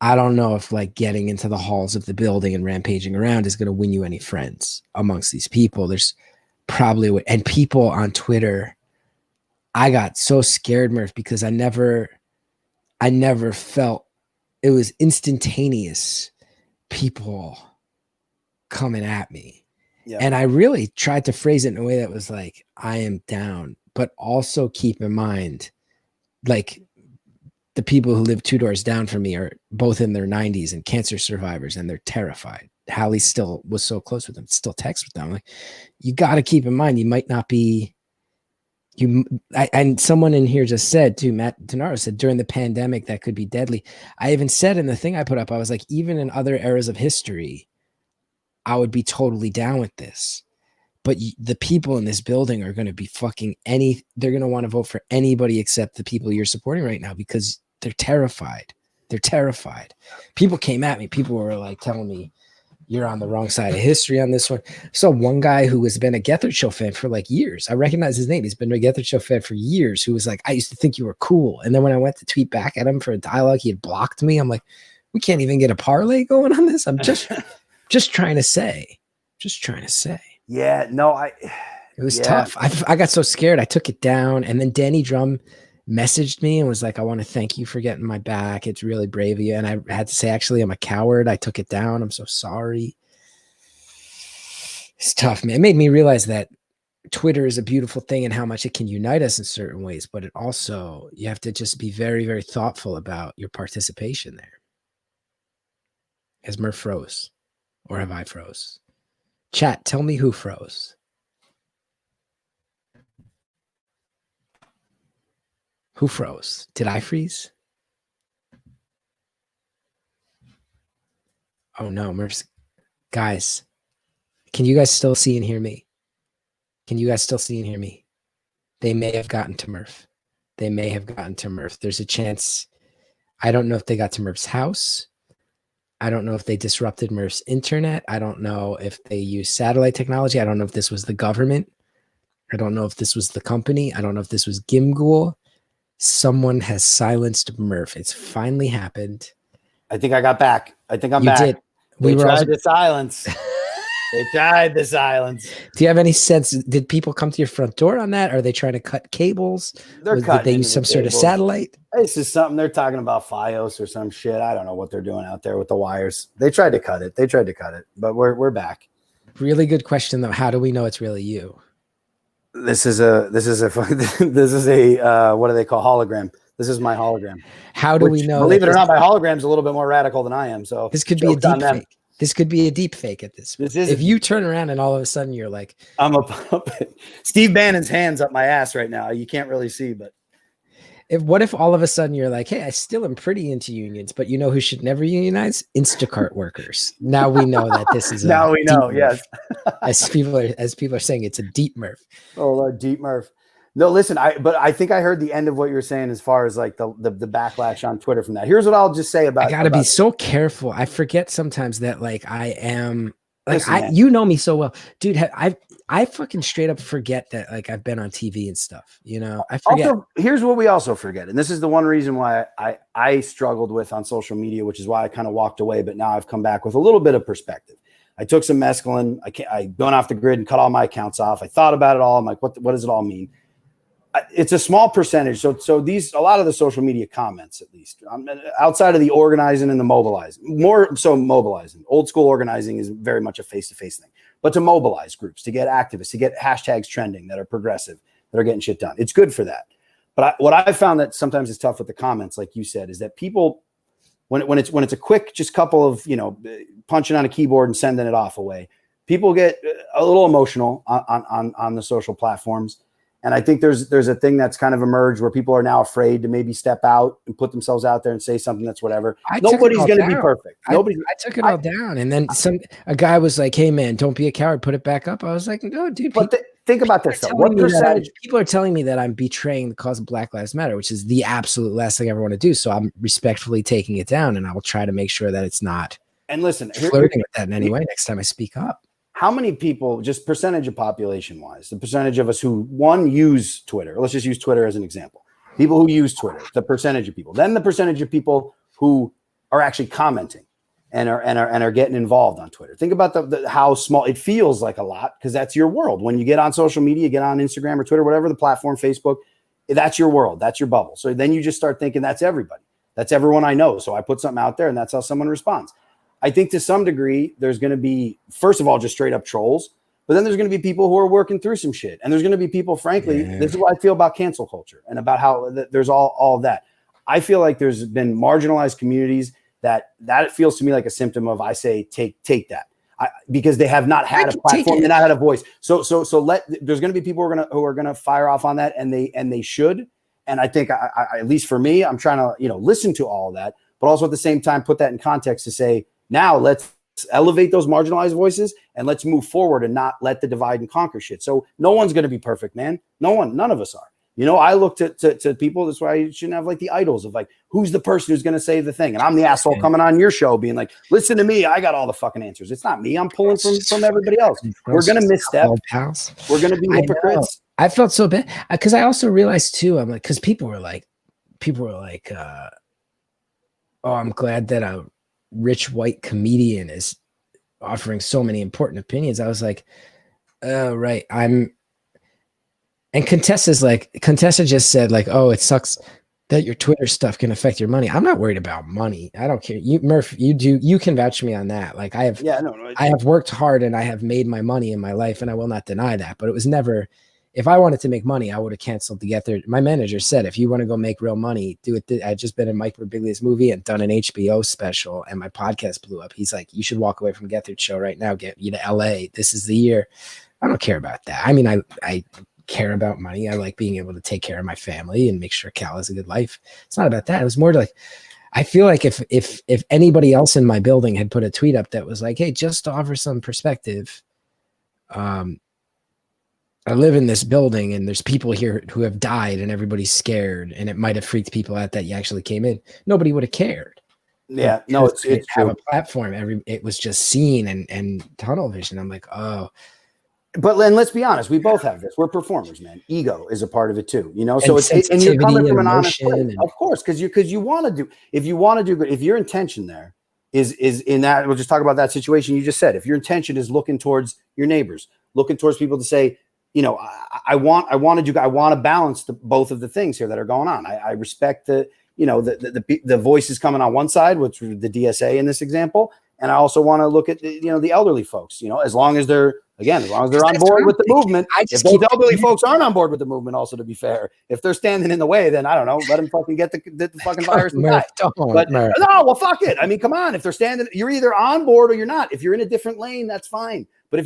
I don't know if like getting into the halls of the building and rampaging around is going to win you any friends amongst these people. There's probably, and people on Twitter, I got so scared, Murf, because I never felt it was instantaneous people coming at me. Yeah. And I really tried to phrase it in a way that was like, I am down, but also keep in mind, like the people who live 2 doors down from me are both in their 90s and cancer survivors, and they're terrified. Hallie still was so close with them, still texts with them. Like, you got to keep in mind, you might not be, and someone in here just said too, Matt Denaro said during the pandemic, that could be deadly. I even said in the thing I put up, I was like, even in other eras of history, I would be totally down with this. But the people in this building are going to be fucking they're going to want to vote for anybody except the people you're supporting right now because they're terrified. They're terrified. People came at me. People were like telling me, you're on the wrong side of history on this one. So one guy who has been a Gethard Show fan for like years, I recognize his name. He's been a Gethard Show fan for years, who was like, I used to think you were cool. And then when I went to tweet back at him for a dialogue, he had blocked me. I'm like, we can't even get a parlay going on this. I'm just trying to say. Yeah, no, it was tough. I got so scared. I took it down. And then Danny Dromm messaged me and was like, I want to thank you for getting my back. It's really brave of you. And I had to say, actually, I'm a coward. I took it down. I'm so sorry. It's tough, man. It made me realize that Twitter is a beautiful thing and how much it can unite us in certain ways, but it also, you have to just be very, very thoughtful about your participation there. Has Murf froze? Or have I froze? Chat, tell me who froze. Who froze? Did I freeze? Oh no, Murf's. Guys, can you guys still see and hear me? Can you guys still see and hear me? They may have gotten to Murf. They may have gotten to Murf. There's a chance. I don't know if they got to Murf's house. I don't know if they disrupted Murf's internet. I don't know if they used satellite technology. I don't know if this was the government. I don't know if this was the company. I don't know if this was Gimghoul. Someone has silenced Murf. It's finally happened. I think I got back. I think I'm You back. did. We were tried also- the silence. They tried the silence. Do you have any sense? Did people come to your front door on that? Are they trying to cut cables? Did they use some sort of satellite? This is something they're talking about FiOS or some shit. I don't know what they're doing out there with the wires. They tried to cut it. But we're back. Really good question though. How do we know it's really you? This is a what do they call hologram? This is my hologram. How do we know? Believe it or not, my hologram's a little bit more radical than I am. So this could be a deep fake. This could be a deep fake at this point. If you turn around and all of a sudden you're like, I'm a puppet. Steve Bannon's hands up my ass right now. You can't really see, but what if all of a sudden you're like, hey, I still am pretty into unions, but you know who should never unionize? Instacart workers. Now we know that this is now we know, Murf. yes. as people are saying, it's a deep Murf. Oh Lord, deep Murf. No, listen, I think I heard the end of what you're saying as far as like the backlash on Twitter from that. Here's what I'll just say about I gotta be so careful. I forget sometimes that like I am like Listen, you know me so well, dude. I fucking straight up forget that like I've been on TV and stuff. You know, I forget. Also, here's what we also forget, and this is the one reason why I struggled with on social media, which is why I kind of walked away. But now I've come back with a little bit of perspective. I took some mescaline. I gone off the grid and cut all my accounts off. I thought about it all. I'm like, what does it all mean? It's a small percentage. So a lot of the social media comments, at least outside of the organizing and the mobilizing, more so mobilizing. Old school organizing is very much a face-to-face thing, but to mobilize groups, to get activists, to get hashtags trending that are progressive, that are getting shit done. It's good for that. But what I found that sometimes is tough with the comments, like you said, is that people, when it's a quick, just couple of, punching on a keyboard and sending it off away, people get a little emotional on the social platforms. And I think there's a thing that's kind of emerged where people are now afraid to maybe step out and put themselves out there and say something that's whatever. Nobody's going to be perfect. I took it all down. And then a guy was like, hey man, don't be a coward. Put it back up. I was like, no, dude. But think about this though. What percentage? People are telling me that I'm betraying the cause of Black Lives Matter, which is the absolute last thing I ever want to do. So I'm respectfully taking it down, and I will try to make sure that it's not. And listen, flirting with that in any way next time I speak up. How many people, just percentage of population wise, the percentage of us who use Twitter, let's just use Twitter as an example. People who use Twitter, the percentage of people, then the percentage of people who are actually commenting and are getting involved on Twitter. Think about how small it feels like a lot, because that's your world. When you get on social media, get on Instagram or Twitter, whatever the platform, Facebook, that's your world. That's your bubble. So then you just start thinking that's everybody. That's everyone I know. So I put something out there and that's how someone responds. I think to some degree, there's going to be, first of all, just straight up trolls, but then there's going to be people who are working through some shit. And there's going to be people, frankly, This is what I feel about cancel culture and about how there's all of that. I feel like there's been marginalized communities that it feels to me like a symptom of, I say, take that. Because they have not had a platform, they not had a voice. So there's going to be people who are going to fire off on that, and they should. And I think I at least for me, I'm trying to listen to all of that, but also at the same time put that in context to say, now let's elevate those marginalized voices and let's move forward and not let the divide and conquer shit. So no one's going to be perfect, man. None of us are. I look to people. That's why you shouldn't have like the idols of like, who's the person who's going to say the thing? And I'm the asshole coming on your show being like, listen to me. I got all the fucking answers. It's not me. I'm pulling from everybody else. We're going to misstep. We're going to be hypocrites. I felt so bad because I also realized too, I'm like, because people were like, oh, I'm glad that a rich white comedian is offering so many important opinions. I was like, oh, right. And And Contessa just said like, oh, it sucks that your Twitter stuff can affect your money. I'm not worried about money. I don't care. You, Murph, you can vouch for me on that. Like I have worked hard and I have made my money in my life, and I will not deny that. But it was never, if I wanted to make money, I would have canceled the Gethard. My manager said, if you want to go make real money, do it. I'd just been in Mike Birbiglia's movie and done an HBO special, and my podcast blew up. He's like, you should walk away from Gethard show right now. Get you to LA. This is the year. I don't care about that. I mean, I care about money. I like being able to take care of my family and make sure Cal has a good life. It's not about that. It was more like, I feel like if anybody else in my building had put a tweet up that was like, hey, just to offer some perspective, I live in this building and there's people here who have died and everybody's scared, and it might have freaked people out that you actually came in. Nobody would have cared. Yeah, no, it's have a platform. It was just seen and tunnel vision. I'm like, oh. But then let's be honest, we both have this. We're performers, man. Ego is a part of it too, you know. So and you're coming from an honest place, of course, because you want to do. If you want to do good, if your intention there is in that, we'll just talk about that situation you just said. If your intention is looking towards your neighbors, looking towards people to say, you know, I want to balance both of the things here that are going on. I respect the voices coming on one side, which was the DSA in this example, and I also want to look at the elderly folks. You know, as long as they're on board with the movement. If those elderly folks aren't on board with the movement, also, to be fair, if they're standing in the way, then I don't know, let them fucking get the fucking virus and die. But no, well, fuck it. I mean, come on. If they're standing, you're either on board or you're not. If you're in a different lane, that's fine. But if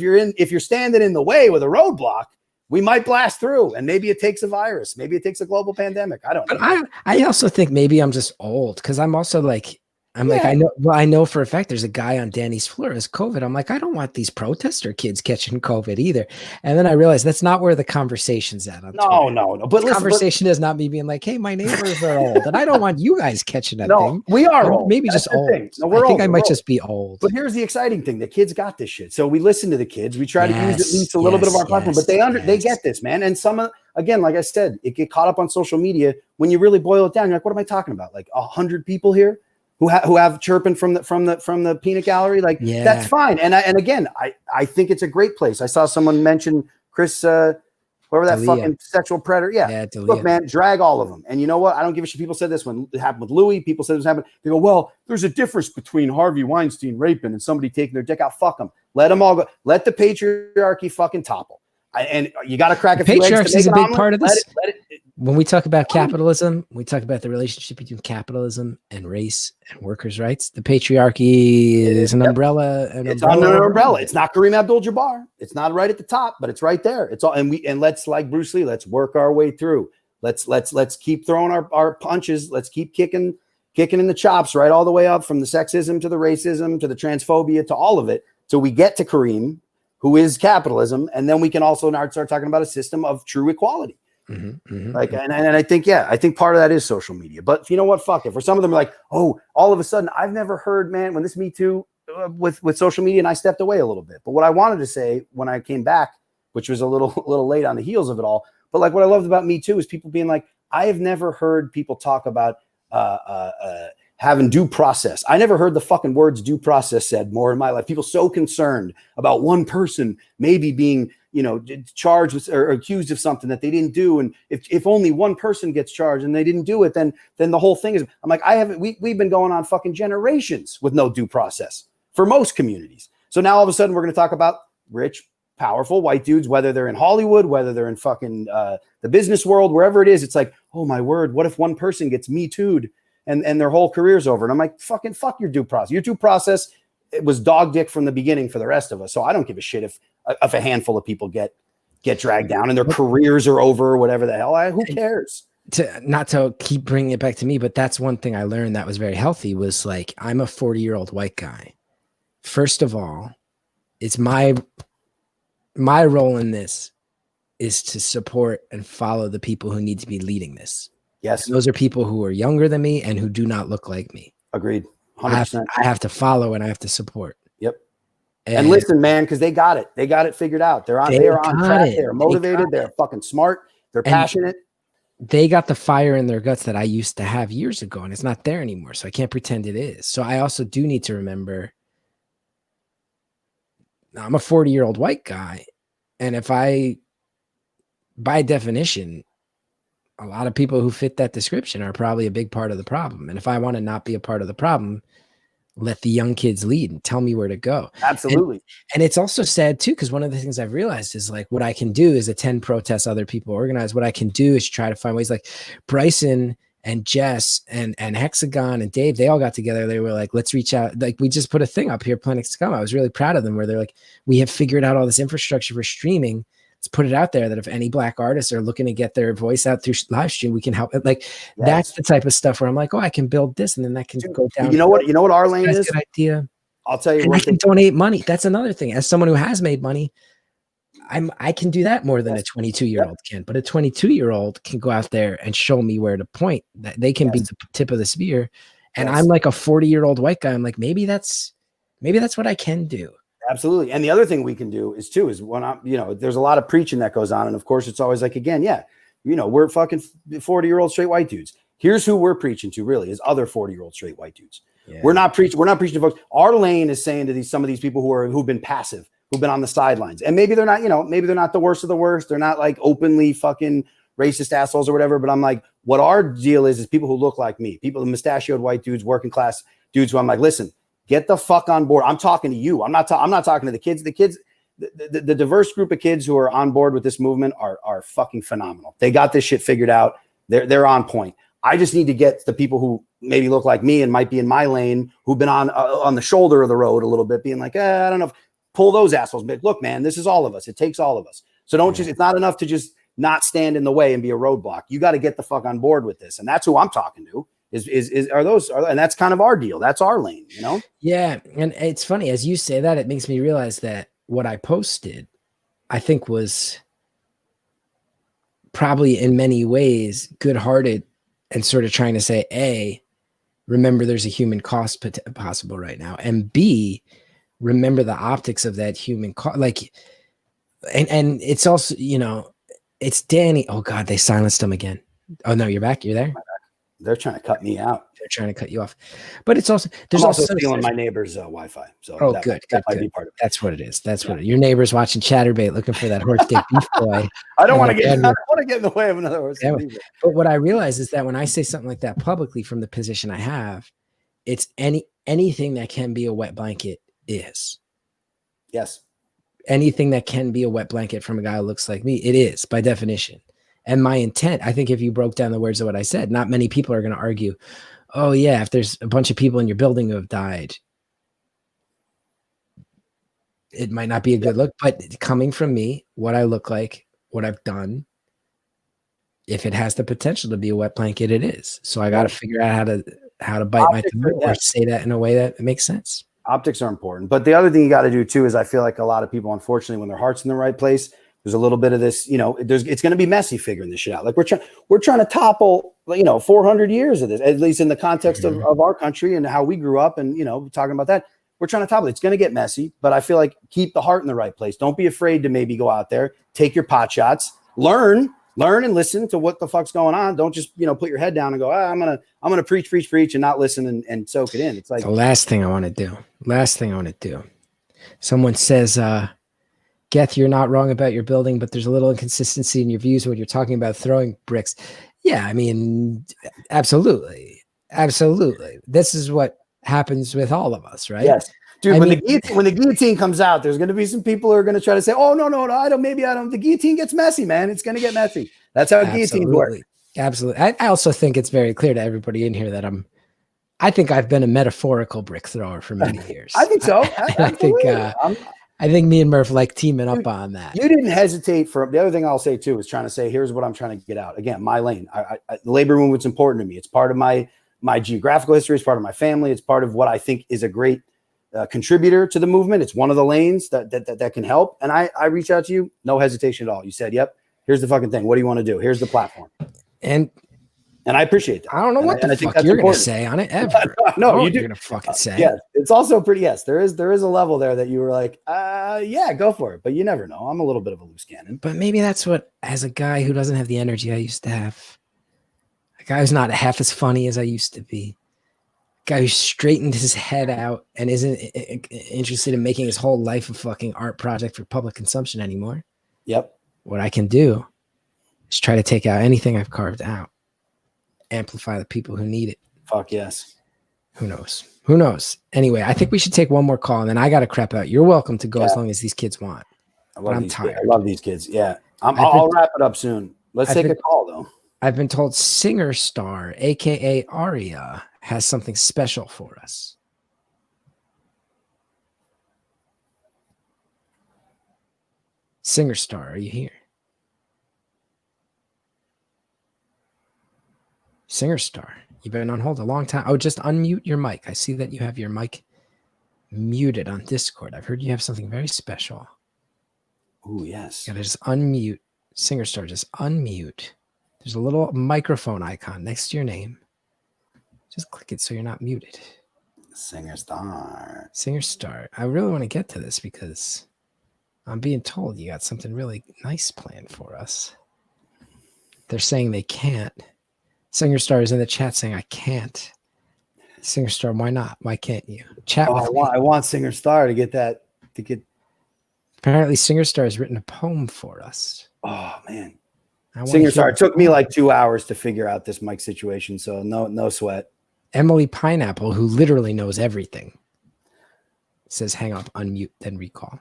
you're standing in the way with a roadblock, we might blast through, and maybe it takes a virus. Maybe it takes a global pandemic. I don't know. But I also think maybe I'm just old, because I'm also like, I know for a fact there's a guy on Danny's floor has COVID. I'm like, I don't want these protester kids catching COVID either. And then I realized that's not where the conversation's at. No. But the conversation is not me being like, hey, my neighbors are old, and I don't want you guys catching that thing. We are old. Maybe that's just old. No, I think I might just be old. But here's the exciting thing: the kids got this shit. So we listen to the kids. We try to use at least a little bit of our platform, but they get this, man. And again, like I said, it get caught up on social media. When you really boil it down, you're like, what am I talking about? Like 100 people here who have chirping from the peanut gallery, like that's fine. And again, I think it's a great place. I saw someone mention Chris, whoever that fucking sexual predator. Yeah, look, man, drag all of them. And you know what? I don't give a shit. People said this when it happened with Louis. People said this happened. They go, well, there's a difference between Harvey Weinstein raping and somebody taking their dick out. Fuck them. Let them all go. Let the patriarchy fucking topple. And you got to crack a few eggs. Patriarchy is a big part of this. When we talk about capitalism, we talk about the relationship between capitalism and race and workers' rights. The patriarchy is an umbrella. It's under an umbrella. It's not Kareem Abdul-Jabbar. It's not right at the top, but it's right there. It's all, and let's, like Bruce Lee, let's work our way through. Let's keep throwing our punches. Let's keep kicking in the chops, right, all the way up from the sexism to the racism to the transphobia to all of it, till we get to Kareem, who is capitalism, and then we can also now start talking about a system of true equality. And I think part of that is social media. But you know what? Fuck it. For some of them, like, oh, all of a sudden, I've never heard, man, when this Me Too with social media, and I stepped away a little bit. But what I wanted to say when I came back, which was a little late on the heels of it all, but like what I loved about Me Too is people being like, I have never heard people talk about having due process. I never heard the fucking words due process said more in my life. People so concerned about one person maybe being, charged with or accused of something that they didn't do. And if only one person gets charged and they didn't do it, then the whole thing is, I'm like, we've been going on fucking generations with no due process for most communities. So now all of a sudden we're going to talk about rich, powerful white dudes, whether they're in Hollywood, whether they're in fucking the business world, wherever it is. It's like, oh my word, what if one person gets Me Too'd and their whole career's over? And I'm like, fuck your due process. Your due process, it was dog dick from the beginning for the rest of us. So I don't give a shit if a handful of people get dragged down and their careers are over or whatever the hell. Who cares? Not to keep bringing it back to me, but that's one thing I learned that was very healthy was like, I'm a 40-year-old white guy. First of all, it's my role in this is to support and follow the people who need to be leading this. Yes. And those are people who are younger than me and who do not look like me. Agreed. 100%. I have to follow and I have to support. Yep. And listen, man, because they got it. They got it figured out. They're on track. They're motivated. They're fucking smart. They're passionate. They got the fire in their guts that I used to have years ago, and it's not there anymore. So I can't pretend it is. So I also do need to remember I'm a 40-year-old white guy. And if I by definition, a lot of people who fit that description are probably a big part of the problem. And if I want to not be a part of the problem, let the young kids lead and tell me where to go. Absolutely. And it's also sad too, because one of the things I've realized is like what I can do is attend protests other people organize. What I can do is try to find ways, like Bryson and Jess and Hexagon and Dave, they all got together. They were like, let's reach out. Like we just put a thing up here, Planet Scum. I was really proud of them where they're like, we have figured out all this infrastructure for streaming. Let's put it out there that if any Black artists are looking to get their voice out through live stream, we can help it. Like that's the type of stuff where I'm like, oh, I can build this, and then that can go down. You know what our lane is? Good idea. I'll tell you. And I can donate money. That's another thing. As someone who has made money, I can do that more than a 22-year-old can. But a 22-year-old can go out there and show me where to point. That they can be the tip of the spear. And I'm like a 40-year-old white guy. I'm like, maybe that's what I can do. Absolutely. And the other thing we can do is when I'm, there's a lot of preaching that goes on. And of course, it's always like, again, we're fucking 40-year-old straight white dudes. Here's who we're preaching to really is other 40-year-old straight white dudes. Yeah. We're not preaching to folks. Our lane is saying to some of these people who've been passive, who've been on the sidelines. And maybe they're not, maybe they're not the worst of the worst. They're not like openly fucking racist assholes or whatever. But I'm like, what our deal is people who look like me, people, mustachioed white dudes, working class dudes who I'm like, listen, get the fuck on board. I'm talking to you. I'm not talking to the kids. The kids, the diverse group of kids who are on board with this movement are fucking phenomenal. They got this shit figured out. They're on point. I just need to get the people who maybe look like me and might be in my lane, who've been on the shoulder of the road a little bit, being like, I don't know, pull those assholes. But look, man, this is all of us. It takes all of us. So it's not enough to just not stand in the way and be a roadblock. You got to get the fuck on board with this. And that's who I'm talking to. And that's kind of our deal. That's our lane, Yeah. And it's funny, as you say that, it makes me realize that what I posted, I think was probably in many ways good-hearted and sort of trying to say, A, remember there's a human cost possible right now. And B, remember the optics of that human cost. Like, and it's also, it's Danny. Oh God, they silenced him again. Oh no, you're back. You're there. They're trying to cut me out. They're trying to cut you off. But it's also there's also stealing my neighbor's Wi-Fi. So good. Might be part of it. That's what it is. That's what your neighbor's watching Chatterbait, looking for that horse dick beef boy. I don't want to get in the way of another horse. But what I realize is that when I say something like that publicly from the position I have, it's anything that can be a wet blanket is. Yes. Anything that can be a wet blanket from a guy who looks like me, it is by definition. And my intent, I think if you broke down the words of what I said, not many people are going to argue, oh yeah, if there's a bunch of people in your building who have died, it might not be a good look. But coming from me, what I look like, what I've done, if it has the potential to be a wet blanket, it is. So I got to figure out how to bite my tongue or say that in a way that makes sense. Optics are important. But the other thing you got to do too is I feel like a lot of people, unfortunately, when their heart's in the right place, there's a little bit of this, it's going to be messy figuring this shit out. Like we're trying to topple, 400 years of this, at least in the context of our country and how we grew up and, talking about that. We're trying to topple it. It's going to get messy, but I feel like keep the heart in the right place. Don't be afraid to maybe go out there, take your pot shots, learn and listen to what the fuck's going on. Don't just, put your head down and go, I'm going to preach and not listen and soak it in. It's like the last thing I want to do. Someone says, Geth, you're not wrong about your building, but there's a little inconsistency in your views when you're talking about throwing bricks. Yeah, I mean, absolutely. This is what happens with all of us, right? Yes. Dude, when the guillotine comes out, there's going to be some people who are going to try to say, oh, no, I don't. The guillotine gets messy, man. It's going to get messy. That's how guillotines work. Absolutely. I also think it's very clear to everybody in here that I think I've been a metaphorical brick thrower for many years. I think so. I think me and Murf like teaming up on that. You didn't hesitate for the other thing I'll say too is trying to say, here's what I'm trying to get out. Again, my lane. The labor movement's important to me. It's part of my geographical history. It's part of my family. It's part of what I think is a great contributor to the movement. It's one of the lanes that can help. And I reach out to you, no hesitation at all. You said, yep, here's the fucking thing. What do you want to do? Here's the platform. And I appreciate that. I don't know what the fuck you're going to say on it ever. No, you're going to fucking say. Yes, it's also pretty. Yes, there is a level there that you were like, yeah, go for it. But you never know. I'm a little bit of a loose cannon. But maybe that's what, as a guy who doesn't have the energy I used to have, a guy who's not half as funny as I used to be, a guy who straightened his head out and isn't interested in making his whole life a fucking art project for public consumption anymore. Yep. What I can do Just try to take out anything I've carved out. Amplify the people who need it. Fuck yes. Who knows? Who knows? Anyway, I think we should take one more call, and then I got to crap out. You're welcome to go as long as these kids want. I'm tired. I love these kids. Yeah. I'll wrap it up soon. Let's take a call, though. I've been told Singer Star, a.k.a. Aria, has something special for us. Singer Star, are you here? Singer Star, you've been on hold a long time. Oh, just unmute your mic. I see that you have your mic muted on Discord. I've heard you have something very special. Oh, yes. You gotta just unmute. Singer Star, just unmute. There's a little microphone icon next to your name. Just click it so you're not muted. Singer Star. Singer Star. I really want to get to this because I'm being told you got something really nice planned for us. They're saying they can't. Singer Star is in the chat saying, I can't. Singer Star, why not? Why can't you? Chat with me. I want Singer Star to get that. Apparently, Singer Star has written a poem for us. Oh, man. Singer Star. It took me like 2 hours to figure out this mic situation, so no sweat. Emily Pineapple, who literally knows everything, says hang up, unmute, then recall.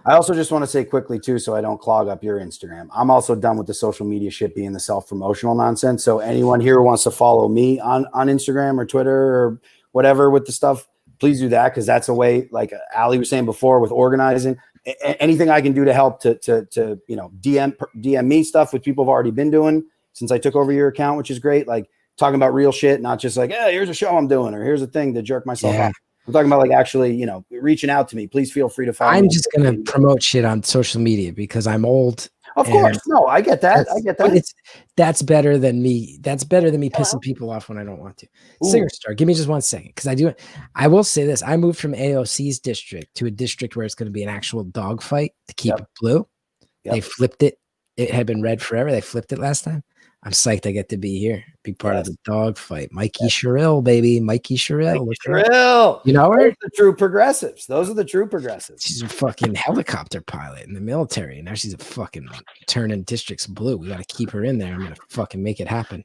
I also just want to say quickly, too, so I don't clog up your Instagram. I'm also done with the social media shit being the self-promotional nonsense. So anyone here who wants to follow me on Instagram or Twitter or whatever with the stuff, please do that, because that's a way, like Ali was saying before, with organizing. Anything I can do to help to DM me stuff, which people have already been doing since I took over your account, which is great. Like talking about real shit, not just like, hey, here's a show I'm doing, or here's a thing to jerk myself off. I'm talking about like actually, reaching out to me. Please feel free to follow me. I'm just going to promote shit on social media because I'm old. Of course. No, I get that. I get that. That's better than me. That's better than me pissing people off when I don't want to. Ooh. Singer Star, give me just 1 second. Because I will say this. I moved from AOC's district to a district where it's going to be an actual dog fight to keep it blue. Yep. They flipped it. It had been red forever. They flipped it last time. I'm psyched I get to be here. Be part of the dog fight. Mikey Sherrill, baby. Mikey Sherrill. Sherrill. You know her? Those are the true progressives. Those are the true progressives. She's a fucking helicopter pilot in the military. And now she's a fucking turning districts blue. We got to keep her in there. I'm going to fucking make it happen.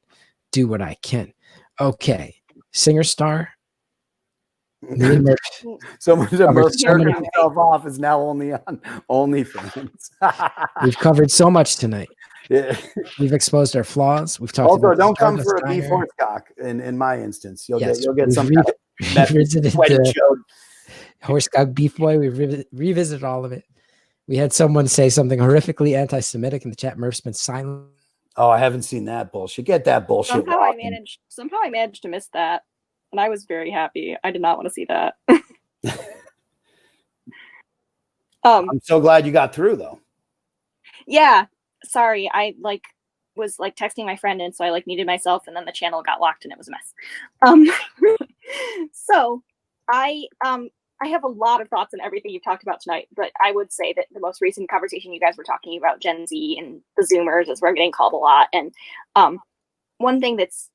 Do what I can. Okay. Singer Star. Someone jerking himself off is now only on OnlyFans. We've covered so much tonight. Yeah. We've exposed our flaws. We've talked also, about don't come for a beef horse cock in my instance. You'll get some revisited horse cock beef boy. We revisited all of it. We had someone say something horrifically anti-Semitic in the chat. Murf's been silent. Oh, I haven't seen that bullshit. Get that bullshit. Somehow I managed to miss that, and I was very happy. I did not want to see that. I'm so glad you got through, though. Yeah. Sorry, I was texting my friend, and so I muted myself, and then the channel got locked, and it was a mess. So I have a lot of thoughts on everything you've talked about tonight, but I would say that the most recent conversation you guys were talking about Gen Z and the Zoomers, as we're getting called a lot, and one thing that's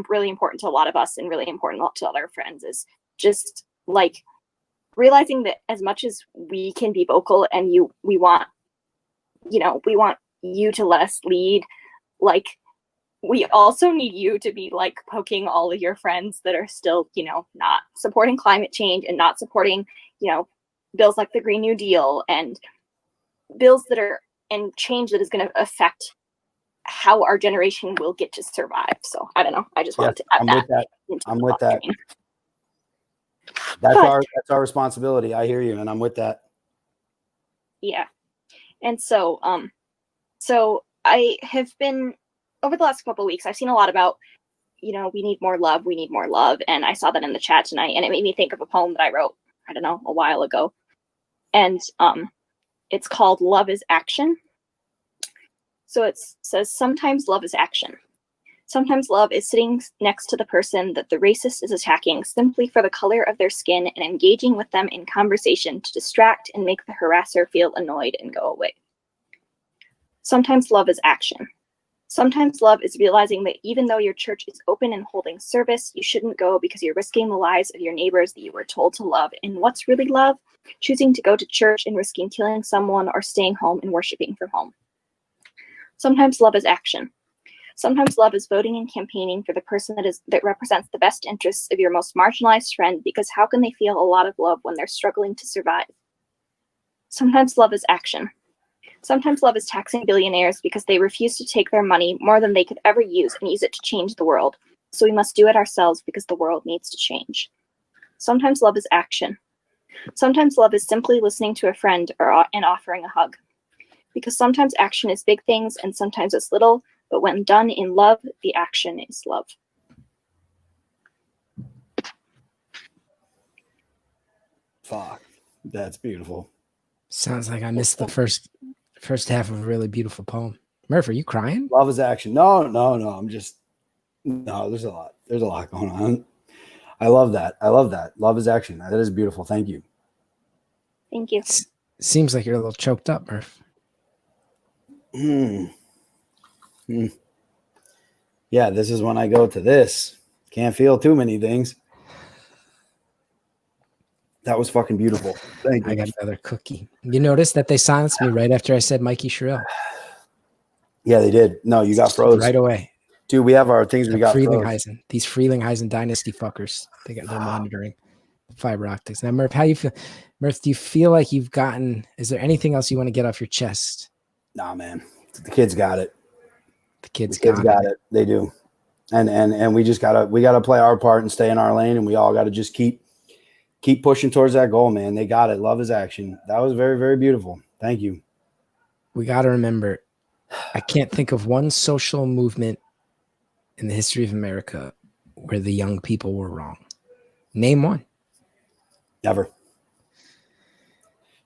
really important to a lot of us and really important to other friends is just realizing that as much as we can be vocal and we want you to let us lead, we also need you to be poking all of your friends that are still, not supporting climate change and not supporting, bills like the Green New Deal and bills that are and change that is going to affect how our generation will get to survive. So I don't know. I just wanted to add that. I'm with that. That's our responsibility. I hear you, and I'm with that. Yeah. And so I have been, over the last couple of weeks, I've seen a lot about, we need more love. And I saw that in the chat tonight, and it made me think of a poem that I wrote, I don't know, a while ago. And it's called Love is Action. So it says, sometimes love is action. Sometimes love is sitting next to the person that the racist is attacking simply for the color of their skin and engaging with them in conversation to distract and make the harasser feel annoyed and go away. Sometimes love is action. Sometimes love is realizing that even though your church is open and holding service, you shouldn't go because you're risking the lives of your neighbors that you were told to love. And what's really love? Choosing to go to church and risking killing someone or staying home and worshiping from home. Sometimes love is action. Sometimes love is voting and campaigning for the person that represents the best interests of your most marginalized friend, because how can they feel a lot of love when they're struggling to survive? Sometimes love is action. Sometimes love is taxing billionaires because they refuse to take their money more than they could ever use and use it to change the world. So we must do it ourselves because the world needs to change. Sometimes love is action. Sometimes love is simply listening to a friend and offering a hug. Because sometimes action is big things and sometimes it's little, but when done in love, the action is love. Fuck, that's beautiful. Sounds like I missed the first half of a really beautiful poem. Murph, are you crying? Love is action. No. I'm just There's a lot. There's a lot going on. I love that. Love is action. That is beautiful. Thank you. Thank you. Seems like you're a little choked up, Murph. Yeah, this is when I go to this. Can't feel too many things. That was fucking beautiful. Thank you. I got another cookie. You noticed that they silenced me right after I said Mikey Sherrill. Yeah, they did. No, you got froze right away. Dude, we have our things. We got Frelinghuysen. These Frelinghuysen dynasty fuckers. They're monitoring the fiber optics. Now, Murph, how you feel? Murph, do you feel like you've gotten? Is there anything else you want to get off your chest? Nah, man. The kids got it. The kids got it. They do. And we just gotta play our part and stay in our lane, and we all gotta just keep pushing towards that goal, man. They got it. Love is action. That was very, very beautiful. Thank you. We got to remember, I can't think of one social movement in the history of America where the young people were wrong. Name one. Never.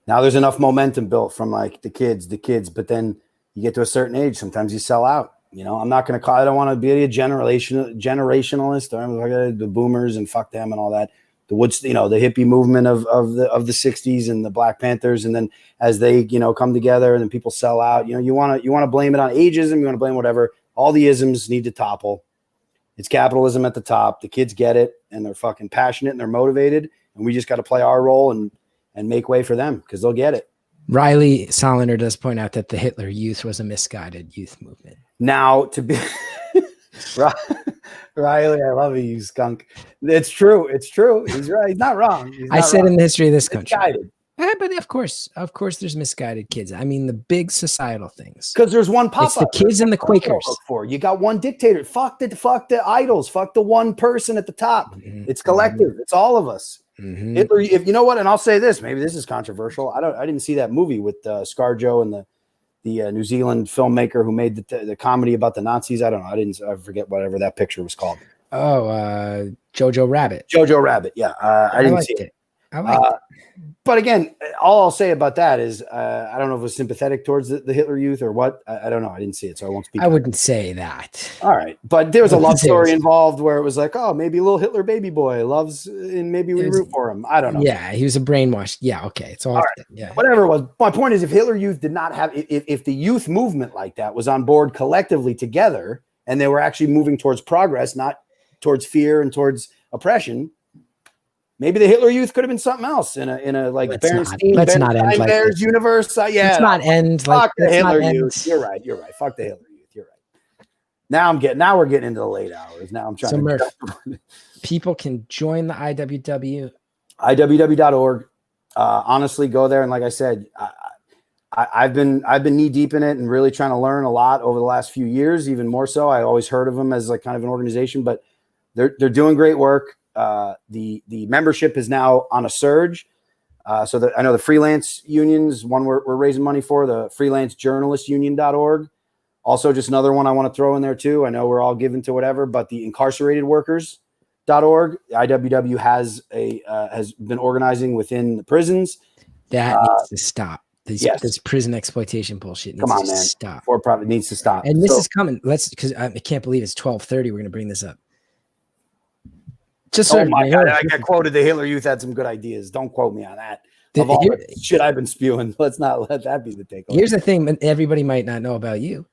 Now there's enough momentum built from like the kids, but then you get to a certain age, sometimes you sell out. You know, I'm not going to call, I don't want to be a generationalist. I'm like the boomers and fuck them and all that. The Woods, the hippie movement of the 60s and the Black Panthers. And then as they, come together and then people sell out, you want to blame it on ageism. You want to blame whatever. All the isms need to topple. It's capitalism at the top. The kids get it and they're fucking passionate and they're motivated. And we just got to play our role and make way for them because they'll get it. Riley Soliner does point out that the Hitler Youth was a misguided youth movement. Now to be Riley, I love you skunk. It's true. He's right. He's not wrong. I said wrong. In the history of this country. Misguided. But of course, there's misguided kids. I mean, the big societal things. Because there's one pop-up. It's the kids and the Quakers. You got one dictator. Fuck the idols. Fuck the one person at the top. Mm-hmm. It's collective. Mm-hmm. It's all of us. Mm-hmm. Hitler, if you know what, and I'll say this, maybe this is controversial. I didn't see that movie with ScarJo and the New Zealand filmmaker who made the comedy about the Nazis. I don't know. I forget whatever that picture was called. Oh, Jojo Rabbit. Jojo Rabbit. Yeah. I didn't see it. I liked it. But again, all I'll say about that is I don't know if it was sympathetic towards the Hitler Youth or what. I don't know. I didn't see it, so I won't speak. I wouldn't say that. All right. But there was a love story involved where it was like, oh, maybe a little Hitler baby boy loves and maybe we root for him. I don't know. Yeah, he was a brainwashed. Yeah, okay. It's all right. Yeah. Whatever it was. My point is if Hitler Youth did not have if the youth movement like that was on board collectively together and they were actually moving towards progress, not towards fear and towards oppression. Maybe the Hitler Youth could have been something else in a like Berenstein Bears universe. Let's not end like the Hitler Youth. You're right. Fuck the Hitler Youth. You're right. Now we're getting into the late hours. Now I'm trying to Murph, people can join the IWW. IWW.org. Honestly, go there and like I said, I've been knee deep in it and really trying to learn a lot over the last few years. Even more so, I always heard of them as like kind of an organization, but they're doing great work. The membership is now on a surge. So that I know the freelance unions, one we're raising money for, the freelancejournalistunion.org. Also just another one I want to throw in there too. I know we're all given to whatever, but the incarceratedworkers.org, IWW has been organizing within the prisons. That needs to stop. This prison exploitation bullshit needs to stop. For profit needs to stop. And this is coming. Because I can't believe it's 12:30. We're going to bring this up. Just my God, I got quoted. The Hitler Youth had some good ideas. Don't quote me on that. Of all the shit I've been spewing, let's not let that be the takeaway. Here's the thing: everybody might not know about you.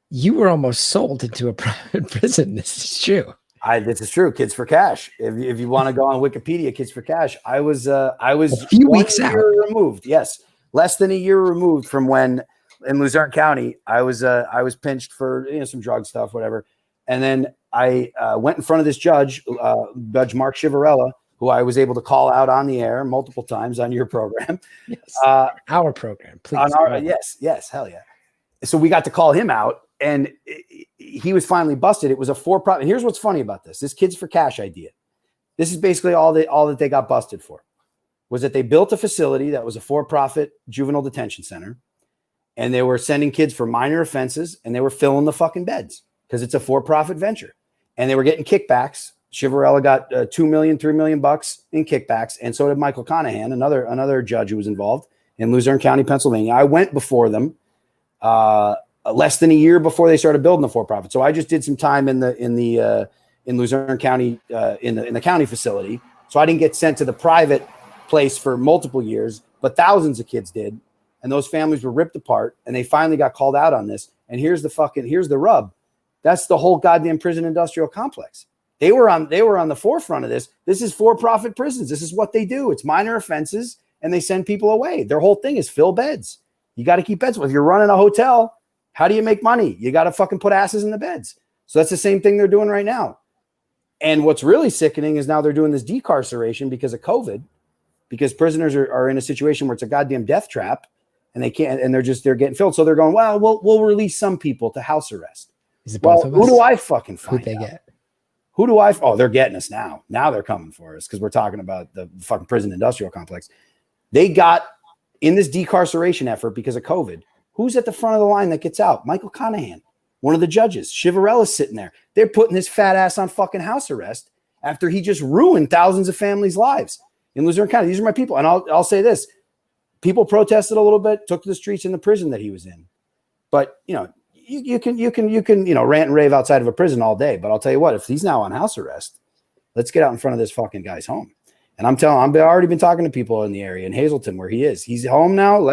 You were almost sold into a private prison. This is true. This is true. Kids for Cash. If you want to go on Wikipedia, Kids for Cash. I was a few weeks out removed. Yes, less than a year removed from when in Luzerne County, I was pinched for some drug stuff, whatever. And then I went in front of this judge, Judge Mark Chivarella, who I was able to call out on the air multiple times on your program. Yes. Our program, please. Yes, hell yeah. So we got to call him out, and he was finally busted. It was a for-profit. And here's what's funny about this Kids for Cash idea. This is basically all that they got busted for, was that they built a facility that was a for-profit juvenile detention center, and they were sending kids for minor offenses, and they were filling the fucking beds because it's a for-profit venture. And they were getting kickbacks. Chivarella got $2 million, $3 million in kickbacks, and so did Michael Conahan, another judge who was involved in Luzerne County, Pennsylvania. I went before them less than a year before they started building the for-profit. So I just did some time in Luzerne County in the county facility. So I didn't get sent to the private place for multiple years, but thousands of kids did, and those families were ripped apart. And they finally got called out on this. And here's the rub. That's the whole goddamn prison industrial complex. They were on the forefront of this. This is for-profit prisons. This is what they do. It's minor offenses, and they send people away. Their whole thing is fill beds. You got to keep beds. If you're running a hotel, how do you make money? You got to fucking put asses in the beds. So that's the same thing they're doing right now. And what's really sickening is now they're doing this decarceration because of COVID, because prisoners are in a situation where it's a goddamn death trap, and they can't, and they're getting filled. So they're going, well, we'll release some people to house arrest. Well, who do I fucking find? Who'd they get? Who do I? Oh, they're getting us now. Now they're coming for us because we're talking about the fucking prison industrial complex. They got in this decarceration effort because of COVID. Who's at the front of the line that gets out? Michael Conahan, one of the judges. Chivarella's sitting there. They're putting his fat ass on fucking house arrest after he just ruined thousands of families' lives in Luzerne County. These are my people. And I'll say this. People protested a little bit, took to the streets in the prison that he was in. But, you can rant and rave outside of a prison all day, but I'll tell you what, if he's now on house arrest, let's get out in front of this fucking guy's home. And I've already been talking to people in the area in Hazleton where he is. He's home now.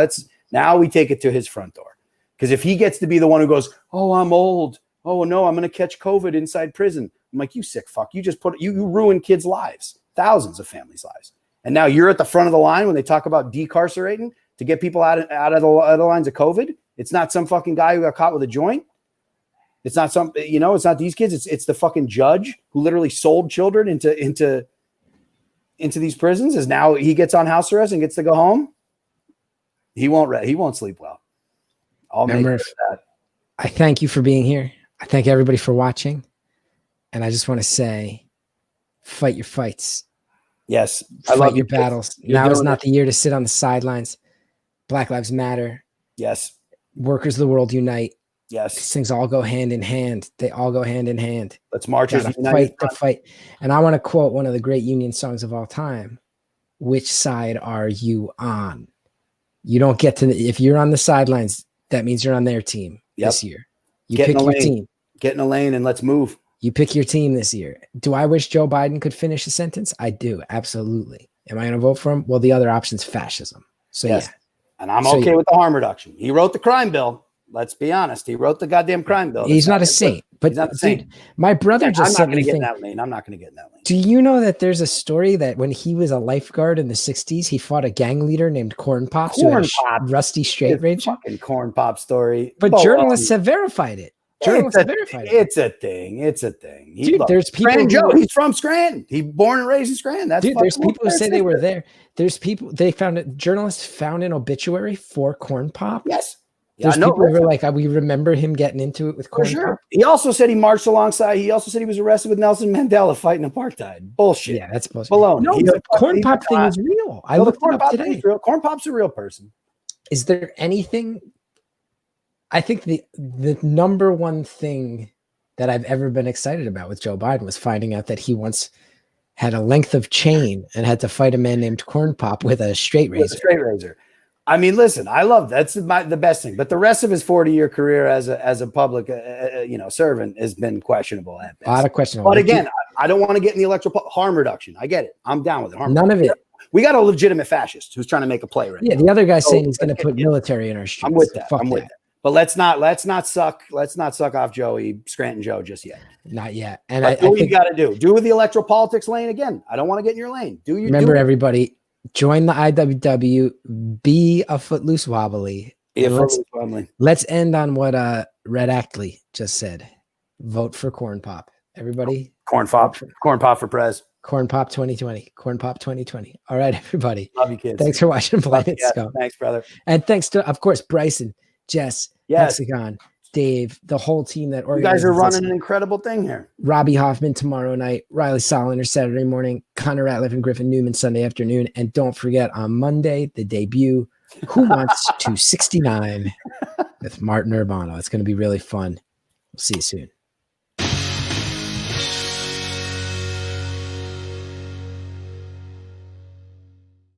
Now we take it to his front door. Because if he gets to be the one who goes, oh, I'm old. Oh no, I'm going to catch COVID inside prison. I'm like, you sick fuck. You just you ruin kids' lives, thousands of families' lives. And now you're at the front of the line when they talk about decarcerating to get people out of the lines of COVID. It's not some fucking guy who got caught with a joint. It's not it's not these kids. It's the fucking judge who literally sold children into these prisons. Is now he gets on house arrest and gets to go home. He won't sleep well. I'll make sure of that. I thank you for being here. I thank everybody for watching. And I just want to say, fight your fights. Yes. I love your battles. Now is not the year to sit on the sidelines. Black Lives Matter. Yes. Workers of the world unite. Yes. These things all go hand in hand. They all go hand in hand. Let's march as fight to fight. And I want to quote one of the great union songs of all time. Which side are you on? You don't get to, if you're on the sidelines, that means you're on their team this year. You pick your team. Get in a lane and let's move. You pick your team this year. Do I wish Joe Biden could finish a sentence? I do. Absolutely. Am I going to vote for him? Well, the other option is fascism. So yes. Yeah. And I'm okay with the harm reduction. He wrote the crime bill. Let's be honest. He wrote the goddamn crime bill. He's not a saint. But dude, my brother just sent me. I'm not going to get in that lane. Do you know that there's a story that when he was a lifeguard in the 60s, he fought a gang leader named Corn Pops who had a rusty straight razor? Fucking Corn Pop story. But journalists have verified it. Journalists have verified it. It's a thing. It's a thing. Dude, there's people. He's from Scranton. He's born and raised in Scranton. There's people who say they were there. There's people journalists found an obituary for Corn Pop. Yes. There's people who were like, we remember him getting into it with Corn Pop. He also said he marched alongside. He also said he was arrested with Nelson Mandela fighting apartheid. Bullshit. Yeah, that's bullshit. Baloney. No, the Corn Pop thing is real. I looked it up today. Corn Pop's a real person. Is there anything? I think the number one thing that I've ever been excited about with Joe Biden was finding out that he once had a length of chain and had to fight a man named Corn Pop with a straight razor. I mean, listen, I love that's the best thing, but the rest of his 40-year career as a public servant has been questionable at best. A lot of questionable. But again, I don't want to get in the electoral harm reduction. I get it. I'm down with it. None of it. We got a legitimate fascist who's trying to make a play right now. Yeah, the other guy's saying he's going to put military in our streets. I'm with that. I'm with that. But let's not suck off Joey Scranton Joe just yet. Not yet. And I think you got to do with the electoral politics lane again. I don't want to get in your lane. Remember, everybody, join the IWW. Be a footloose wobbly. Let's end on what Red Actley just said. Vote for Corn Pop. Everybody. Corn Pop for Prez. Corn Pop 2020. Corn Pop 2020. All right, everybody. Love you, kids. Thanks for watching Planet Scum. Thanks, brother. And thanks to, of course, Bryson, Jess, Hexagon, Dave, the whole team that organized. You guys are running an incredible thing here. Robbie Hoffman tomorrow night, Riley Soliner Saturday morning, Connor Ratliff and Griffin Newman Sunday afternoon. And don't forget on Monday, the debut, Who Wants to 69 with Martin Urbano. It's going to be really fun. We'll see you soon.